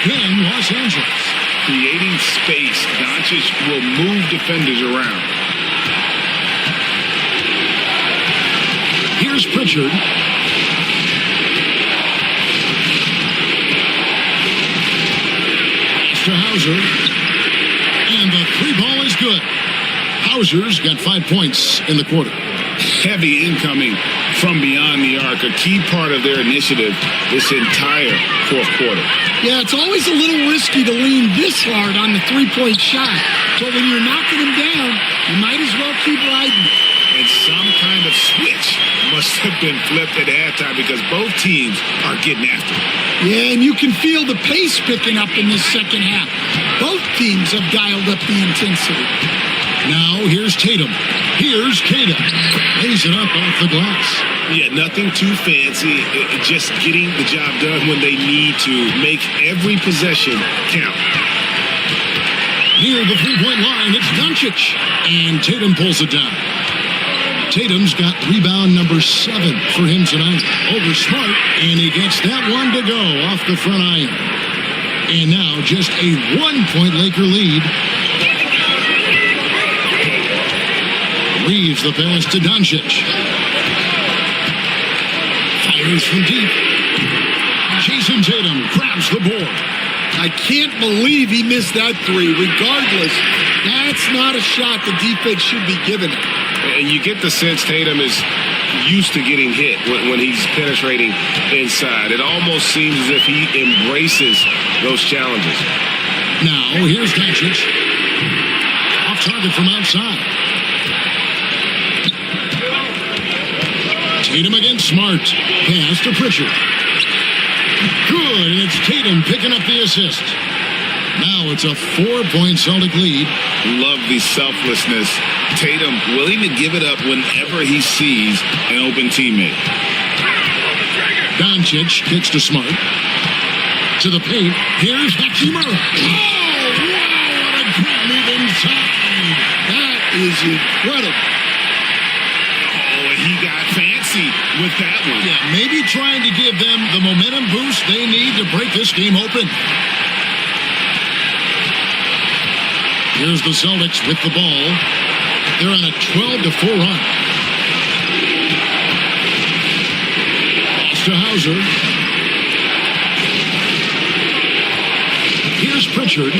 Again, Los Angeles. Creating space, Doncic will move defenders around. Here's Pritchard. To Hauser. And the three ball is good. Hauser's got 5 points in the quarter. Heavy incoming from beyond the arc, a key part of their initiative this entire fourth quarter. Yeah, it's always a little risky to lean this hard on the three-point shot. But when you're knocking them down, you might as well keep riding. And some kind of switch must have been flipped at halftime because both teams are getting after it. Yeah, and you can feel the pace picking up in this second half. Both teams have dialed up the intensity. Now here's Tatum. Here's Tatum. Lays it up off the glass. Yeah, nothing too fancy. Just getting the job done when they need to. Make every possession count. Near the three-point line, it's Doncic. And Tatum pulls it down. Tatum's got rebound number 7 for him tonight. Over Smart, and he gets that one to go off the front iron. And now just a 1-point Laker lead. Reeves the pass to Doncic. Fires from deep. Jason Tatum grabs the board. I can't believe he missed that three. Regardless, that's not a shot the defense should be giving him. And you get the sense Tatum is used to getting hit when he's penetrating inside. It almost seems as if he embraces those challenges. Now, here's Doncic. Off target from outside. Tatum against Smart. Pass to Pritchard. Good, and it's Tatum picking up the assist. Now it's a 4-point Celtic lead. Love the selflessness. Tatum willing to give it up whenever he sees an open teammate. Doncic kicks to Smart. To the paint. Here's Hachimura. Oh, wow, what a great move inside. That is incredible. Oh, and he got fancy with that one. Yeah, maybe trying to give them the momentum boost they need to break this game open. Here's the Celtics with the ball. They're on a 12-4 run. Pass to Hauser. Here's Pritchard.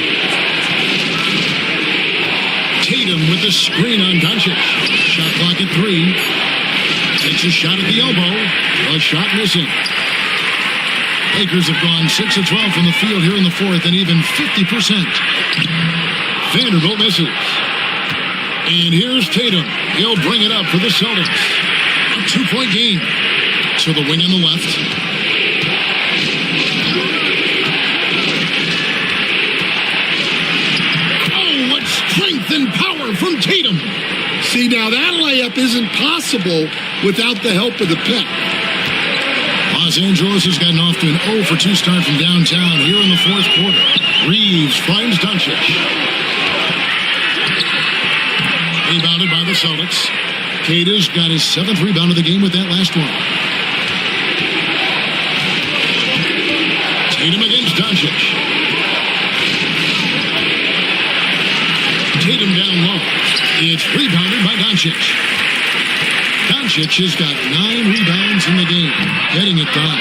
Tatum with the screen on Doncic. Shot clock at 3. Takes a shot at the elbow. A shot missing. Lakers have gone 6 of 12 from the field here in the fourth and even 50%. Vanderbilt misses. And here's Tatum. He'll bring it up for the Celtics. A 2-point game. To the wing on the left. Oh, what strength and power from Tatum. See, now that layup isn't possible without the help of the pick. Los Angeles has gotten off to an 0 for 2 start from downtown here in the fourth quarter. Reeves finds Doncic. Rebounded by the Celtics. Cada's got his 7th rebound of the game with that last one. Tatum against Doncic. Tatum down low. It's rebounded by Doncic. Doncic has got 9 rebounds in the game, getting it done.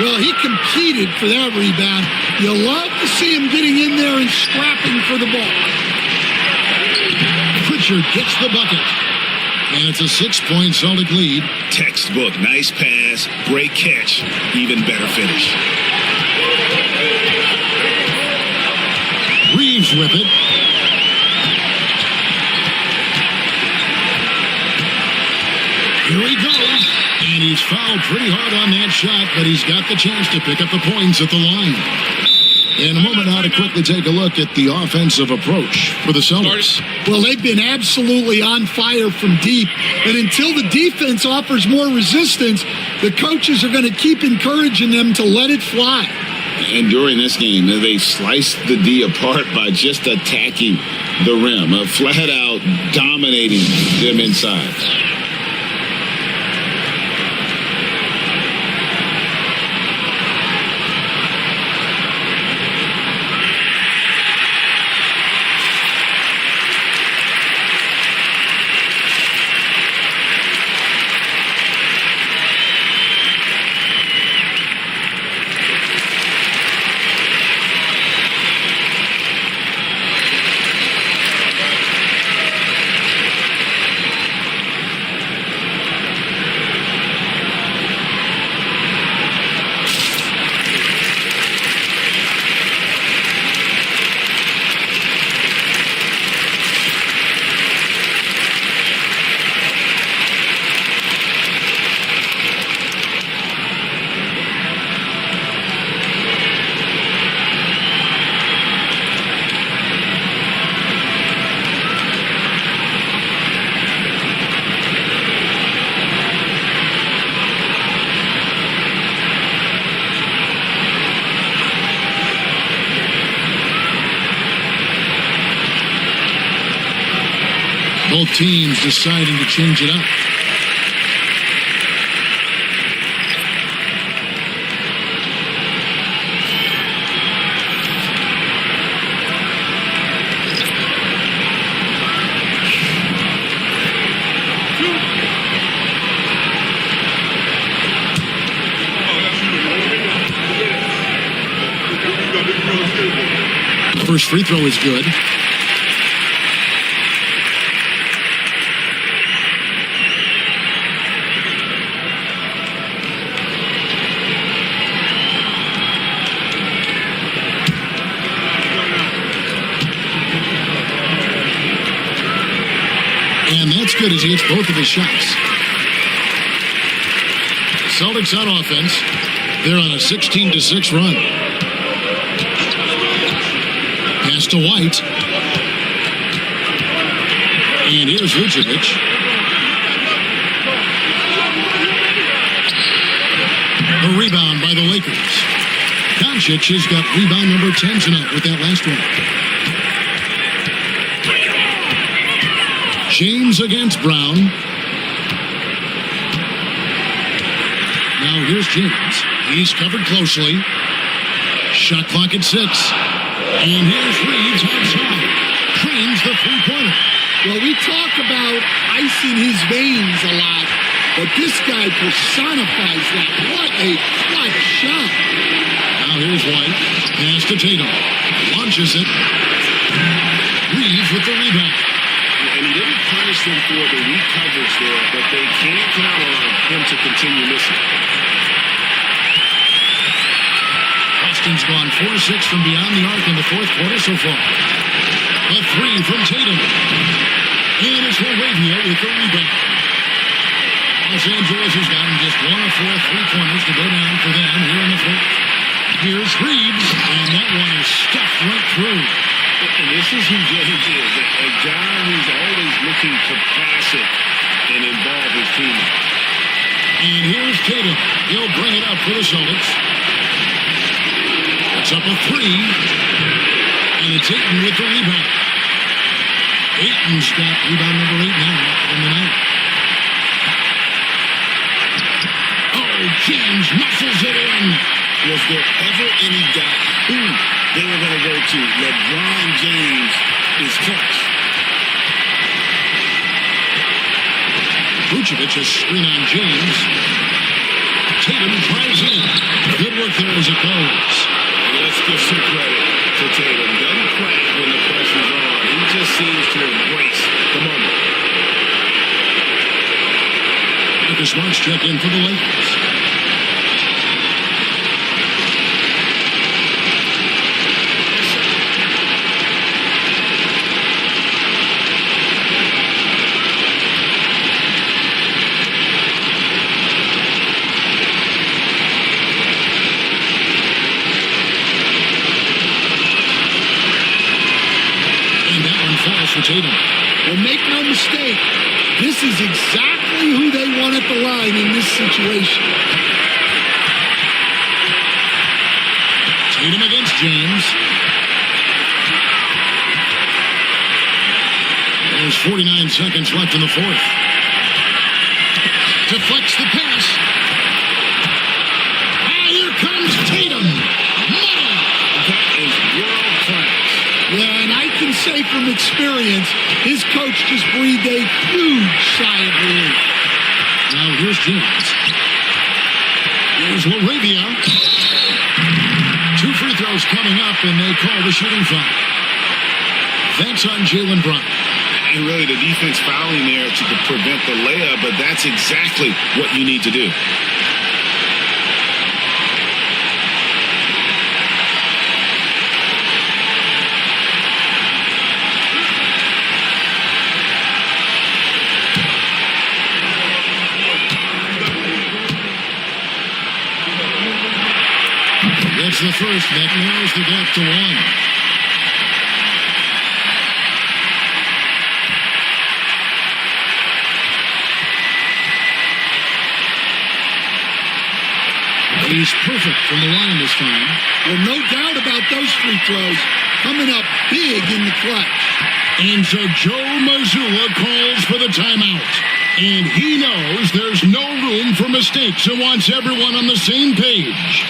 Well, he competed for that rebound. You love to see him getting in there and scrapping for the ball. Pritchard gets the bucket. And it's a 6-point Celtic lead. Textbook. Nice pass. Great catch. Even better finish. Reeves with it. Here he goes. And he's fouled pretty hard on that shot, but he's got the chance to pick up the points at the line. In a moment now to quickly take a look at the offensive approach for the Celtics. Well, they've been absolutely on fire from deep. And until the defense offers more resistance, the coaches are going to keep encouraging them to let it fly. And during this game, they sliced the D apart by just attacking the rim, flat out dominating them inside. Both teams deciding to change it up. First free throw is good. And that's good as he hits both of his shots. Celtics on offense. They're on a 16-6 run. Pass to White. And here's Vucevic. A rebound by the Lakers. Doncic has got rebound number 10 tonight with that last one. James against Brown. Now here's James. He's covered closely. Shot clock at 6. And here's Reeves outside. Trains the three-pointer. Well, we talk about icing his veins a lot, but this guy personifies that. What a clutch shot. Now here's White. Pass to Tatum. Launches it. Reeves with the rebound. And he didn't punish them for the weak coverage there, but they can't count on him to continue missing. Boston's gone 4-6 from beyond the arc in the fourth quarter so far. A three from Tatum. And it's Laravia with the rebound. Los Angeles has gotten just 1 of 4 three-pointers to go down for them here in the fourth. Here's Reeves, and that one is stuffed right through. And this is who James is, a guy who's always looking to pass it and involve his team. And here's Tatum. He'll bring it up for the Celtics. It's up a three. And it's Ayton with the rebound. Ayton's got rebound number 8 now in the night. Oh, James muscles it in. Was there ever any doubt who they were going to go to? LeBron James is clutch. Vucevic has screen on James. Tatum drives in. Good work there as it goes. Let's give some credit to Tatum. Doesn't crack when the pressure's on. He just seems to embrace the moment. Marcus Smart's check in for the Lakers. For Tatum. Well, make no mistake, this is exactly who they want at the line in this situation. Tatum against James. There's 49 seconds left in the fourth. Deflects the pass. Ah, here comes Tatum. Money. That is world class. Yeah, and I can say from experience, his coach just breathed a huge sigh of relief. Now here's James. Here's Laravia. 2 free throws coming up, and they call the shooting foul. That's on Jaylen Brown. And really the defense fouling there to prevent the layup, but that's exactly what you need to do. That's the first. That narrows the gap to 1. He's perfect from the line this time. Well, no doubt about those free throws coming up big in the clutch. And so Joe Mazzulla calls for the timeout. And he knows there's no room for mistakes and wants everyone on the same page.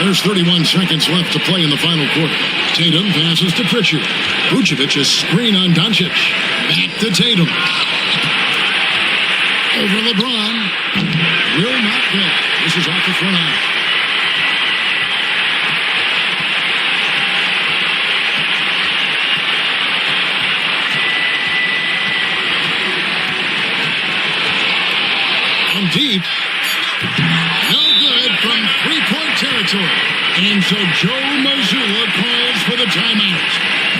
There's 31 seconds left to play in the final quarter. Tatum passes to Pritchard. Vucevic is screen on Doncic. Back to Tatum. Over LeBron. Will not go. This is off the front line. And deep. No good from three-point territory. And so Joe Mazzulla calls for the timeout.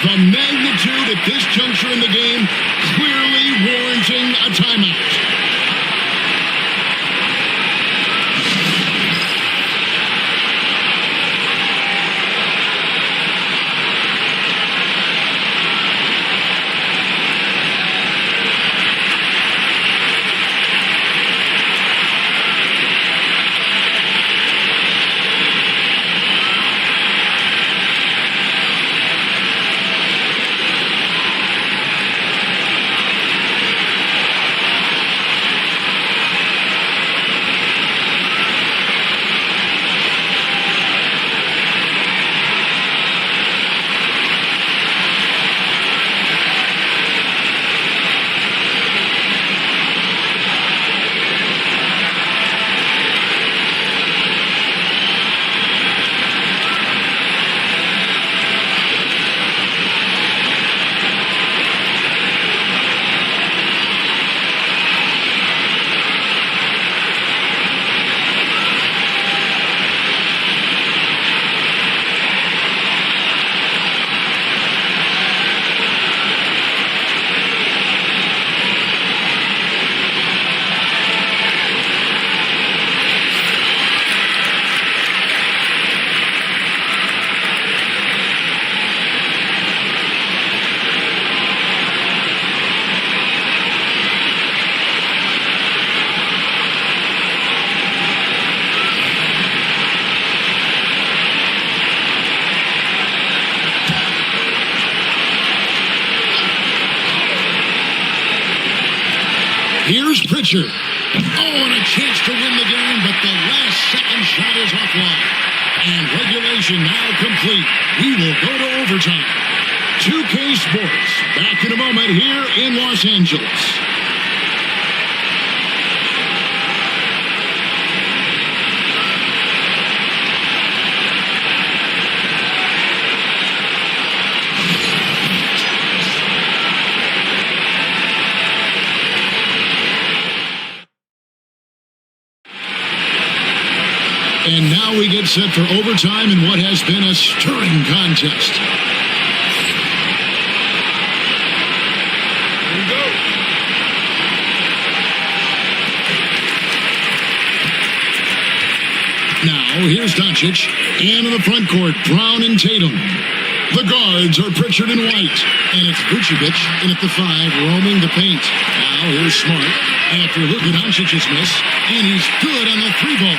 The magnitude at this juncture in the game clearly warranting a timeout. Here's Pritchard. Oh, and a chance to win the game, but the last second shot is offline. And regulation now complete. We will go to overtime. 2K Sports, back in a moment here in Los Angeles. And now we get set for overtime in what has been a stirring contest. Now here's Doncic. And in the front court, Brown and Tatum. The guards are Pritchard and White. And it's Vucevic in at the 5, roaming the paint. Now here's Smart after Luka Doncic's miss. And he's good on the 3-ball.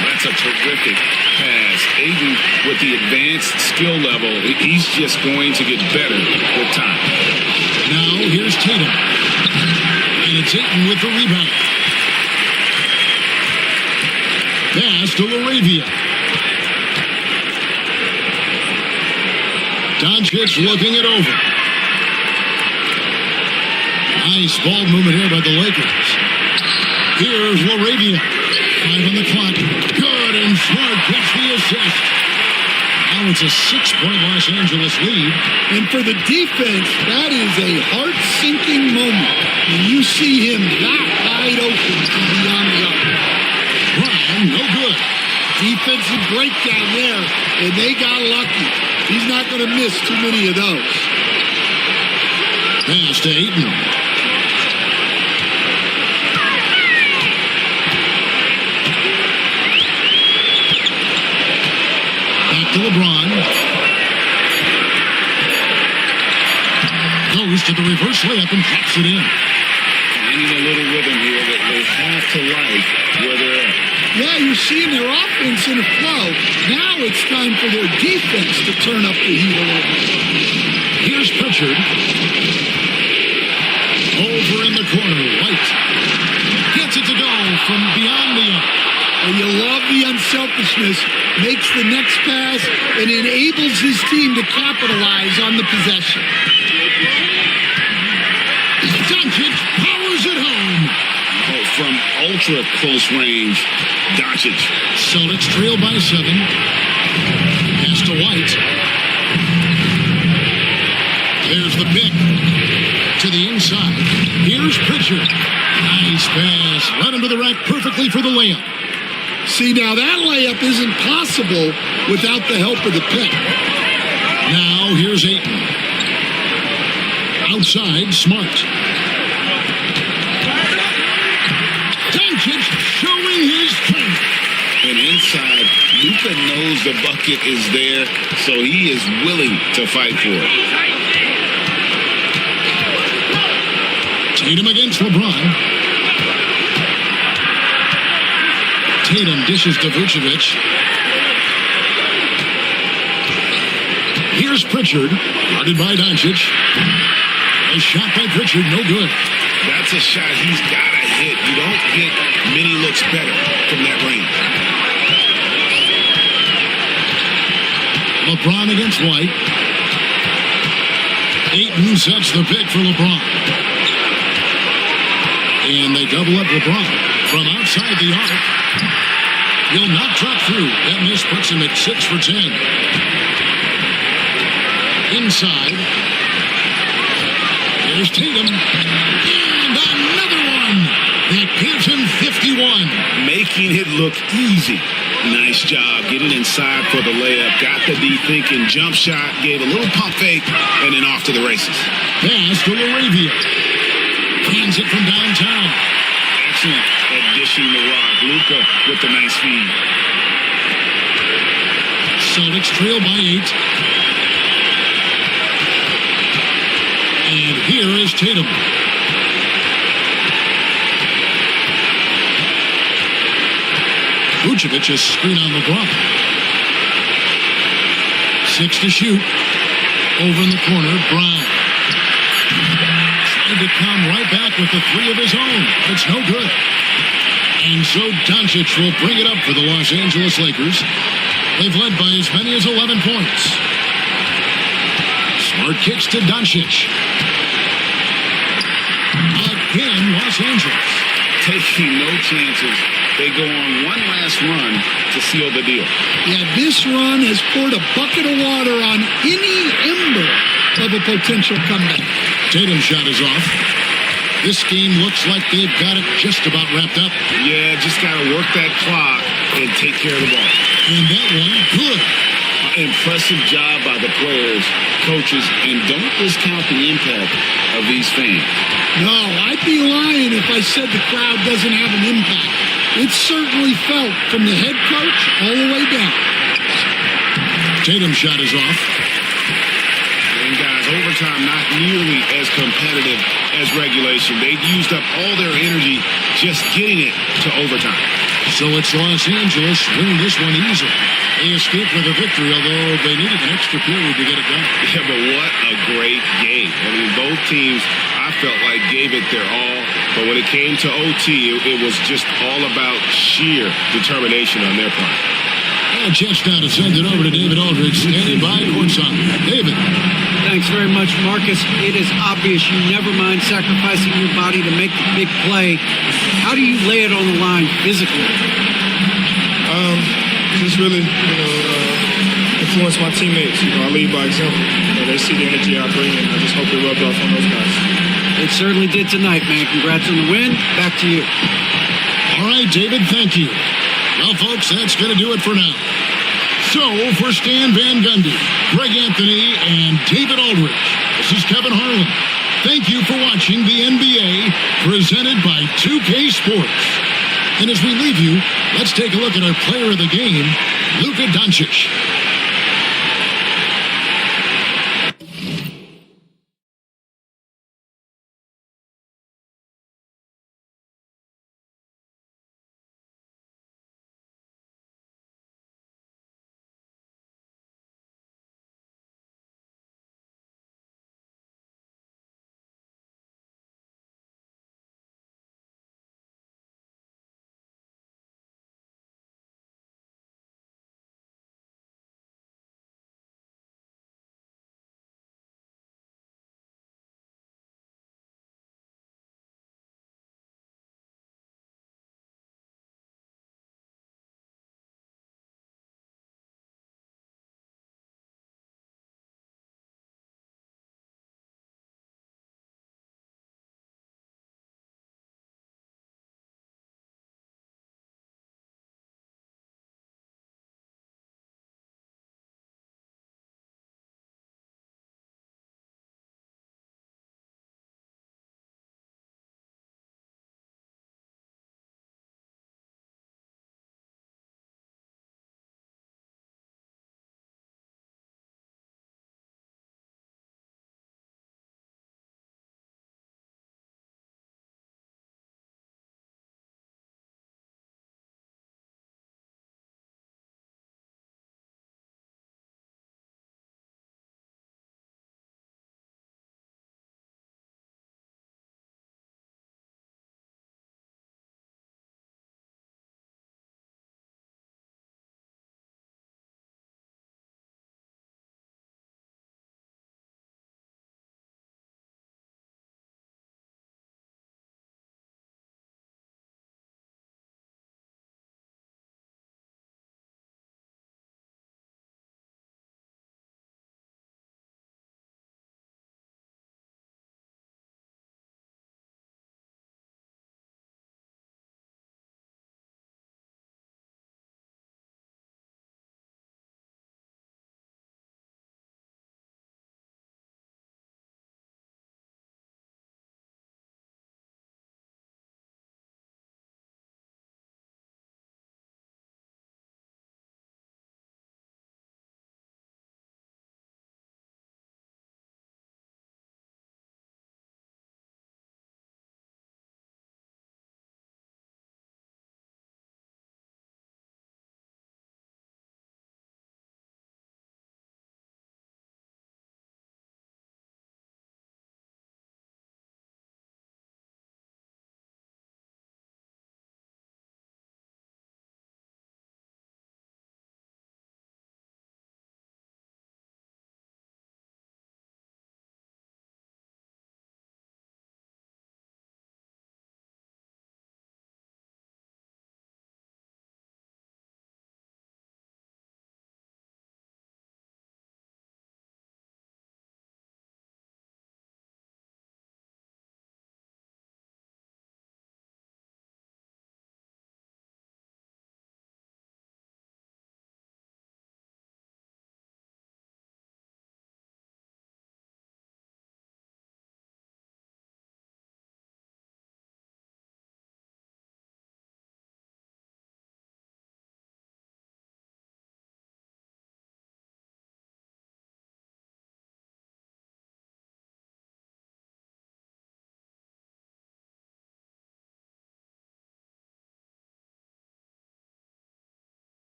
That's a terrific pass. Aiden, with the advanced skill level, he's just going to get better with time. Now here's Tatum. And it's Ayton with the rebound. Pass to LaRavia. Doncic looking it over. Nice ball movement here by the Lakers. Here's LaRavia. 5 on the clock. Good, and Smart gets the assist. Now it's a 6-point Los Angeles lead. And for the defense, that is a heart-sinking moment when you see him that wide open from beyond the arc. Brown, no good. Defensive breakdown there, and they got lucky. He's not going to miss too many of those. Pass to Ayton. To LeBron. Goes to the reverse layup and drops it in. Finding a little rhythm here that they have to like where they're at. Yeah, you're seeing their offense in a flow. Now it's time for their defense to turn up the heat a little bit. Here's Pritchard. Over in the corner. White gets it to go from beyond the arc. And you love the unselfishness, makes the next pass, and enables his team to capitalize on the possession. Doncic powers it home. Oh, from ultra close range, Doncic. Celtics trail by 7. Pass to White. There's the pick. To the inside. Here's Pritchard. Nice pass. Right into the rack perfectly for the layup. See, now that layup isn't possible without the help of the pick. Now here's Ayton. Outside, Smart. Doncic showing his strength. And inside, Luka knows the bucket is there, so he is willing to fight for it. Tatum against LeBron. Tatum dishes to Vucevic. Here's Pritchard, guarded by Doncic. A shot by Pritchard, no good. That's a shot he's got to hit. You don't get many looks better from that range. LeBron against White. Ayton sets the pick for LeBron. And they double up LeBron from outside the arc. He'll not drop through. That miss puts him at 6 for 10. Inside. There's Tatum. And another one. That gives him 51. Making it look easy. Nice job getting inside for the layup. Got the D thinking. Jump shot. Gave a little pump fake. And then off to the races. Pass to LaRavia. Hands it from downtown. Excellent at dishing the rock. Luka with the nice feed. Celtics trail by 8. And here is Tatum. Vucevic is screen on LeBron. 6 to shoot. Over in the corner, Brown. Trying to come right back with the 3 of his own. It's no good. And so Doncic will bring it up for the Los Angeles Lakers. They've led by as many as 11 points. Smart kicks to Doncic. Again, Los Angeles. Taking no chances. They go on one last run to seal the deal. Yeah, this run has poured a bucket of water on any ember of a potential comeback. Tatum's shot is off. This game looks like they've got it just about wrapped up. Yeah, just got to work that clock and take care of the ball. And that one, good. Impressive job by the players, coaches, and don't discount the impact of these fans. No, I'd be lying if I said the crowd doesn't have an impact. It certainly felt from the head coach all the way down. Tatum's shot is off. And guys, overtime not nearly as competitive as regulation. They've used up all their energy just getting it to overtime. So it's Los Angeles winning this one easily. They escaped with a victory, although they needed an extra period to get it done. Yeah, but what a great game. I mean, both teams, I felt like, gave it their all. But when it came to OT, it was just all about sheer determination on their part. And a chance now to send it over to David Aldridge, standing by courtside. David. Thanks very much, Marcus. It is obvious you never mind sacrificing your body to make the big play. How do you lay it on the line physically? Just really, influence my teammates. I lead by example. They see the energy I bring, and I just hope it rubs off on those guys. It certainly did tonight, man. Congrats on the win. Back to you. All right, David, thank you. Well, folks, that's going to do it for now. So, for Stan Van Gundy, Greg Anthony, and David Aldridge, this is Kevin Harlan. Thank you for watching the NBA, presented by 2K Sports. And as we leave you, let's take a look at our player of the game, Luka Doncic.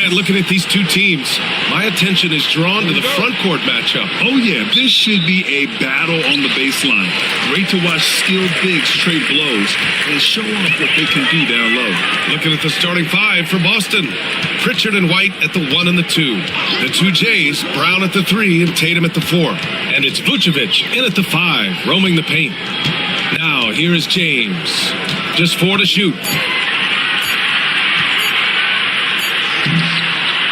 Grant, looking at these two teams, my attention is drawn to the front court matchup. Oh, yeah, this should be a battle on the baseline. Great to watch skilled bigs trade blows and show off what they can do down low. Looking at the starting five for Boston. Pritchard and White at the 1 and the 2. The two Jays, Brown at the 3 and Tatum at the 4. And it's Vucevic in at the 5, roaming the paint. Now, here is James. Just 4 to shoot.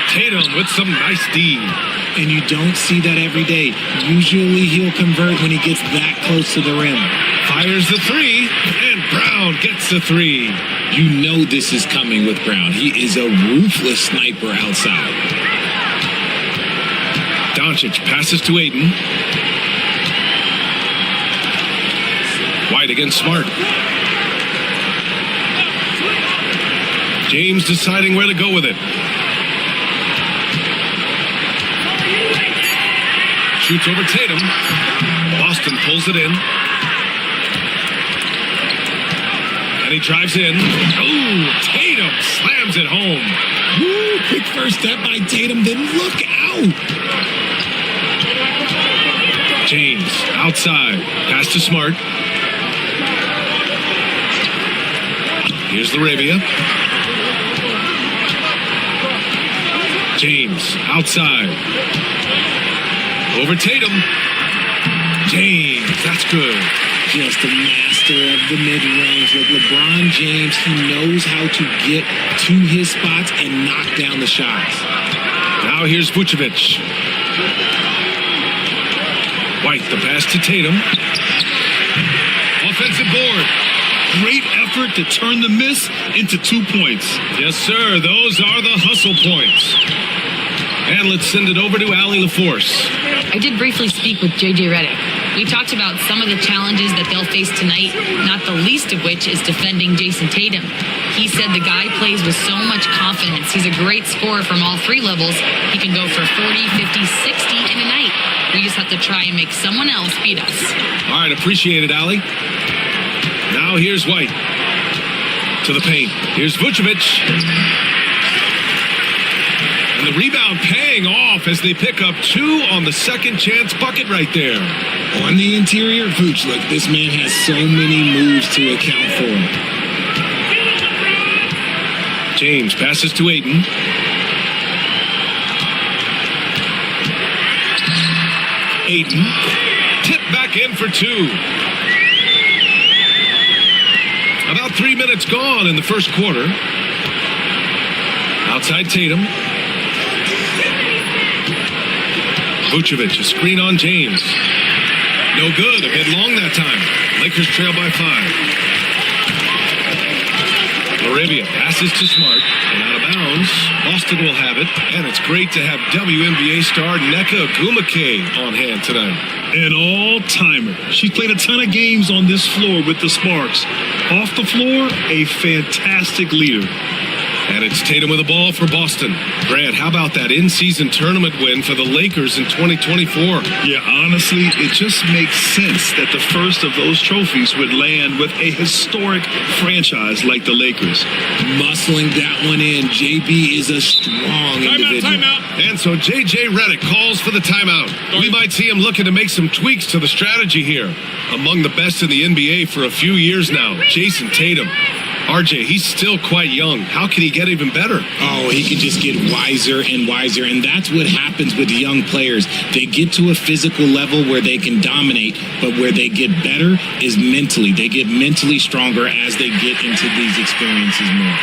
Tatum with some nice D. And you don't see that every day. Usually he'll convert when he gets that close to the rim. Fires the 3, and Brown gets the 3. You know this is coming with Brown. He is a ruthless sniper outside. Doncic passes to Ayton. White against Smart. James deciding where to go with it. Shoots over Tatum. Boston pulls it in. And he drives in. Oh, Tatum slams it home. Woo, quick first step by Tatum, then look out. James outside. Pass to Smart. Here's Laravia. James outside. Over Tatum. James, that's good. Just a master of the mid-range. With LeBron James, he knows how to get to his spots and knock down the shots. Now here's Vucevic. White, the pass to Tatum. Offensive board. Great effort to turn the miss into 2 points. Yes, sir. Those are the hustle points. And let's send it over to Allie LaForce. I did briefly speak with J.J. Redick. We talked about some of the challenges that they'll face tonight, not the least of which is defending Jason Tatum. He said the guy plays with so much confidence. He's a great scorer from all 3 levels. He can go for 40, 50, 60 in a night. We just have to try and make someone else beat us. All right, appreciate it, Allie. Now here's White. To the paint. Here's Vucevic. And the rebound paying off as they pick up 2 on the second chance bucket right there. On the interior, Vooch, look, this man has so many moves to account for. James passes to Ayton. Ayton. Tip back in for 2. About 3 minutes gone in the first quarter. Outside Tatum. Vucevic, a screen on James. No good. A bit long that time. Lakers trail by 5. Laravia passes to Smart. And out of bounds. Boston will have it. And it's great to have WNBA star Nneka Ogwumike on hand tonight. An all-timer. She's played a ton of games on this floor with the Sparks. Off the floor, a fantastic leader. And it's Tatum with the ball for Boston. Grant, how about that in-season tournament win for the Lakers in 2024? Yeah, honestly, it just makes sense that the first of those trophies would land with a historic franchise like the Lakers. Muscling that one in. JB is a strong individual. Timeout. And so J.J. Redick calls for the timeout. We might see him looking to make some tweaks to the strategy here. Among the best in the NBA for a few years now, Jason Tatum. RJ, he's still quite young. How can he get even better? Oh, he can just get wiser and wiser, and that's what happens with young players. They get to a physical level where they can dominate, but where they get better is mentally. They get mentally stronger as they get into these experiences more.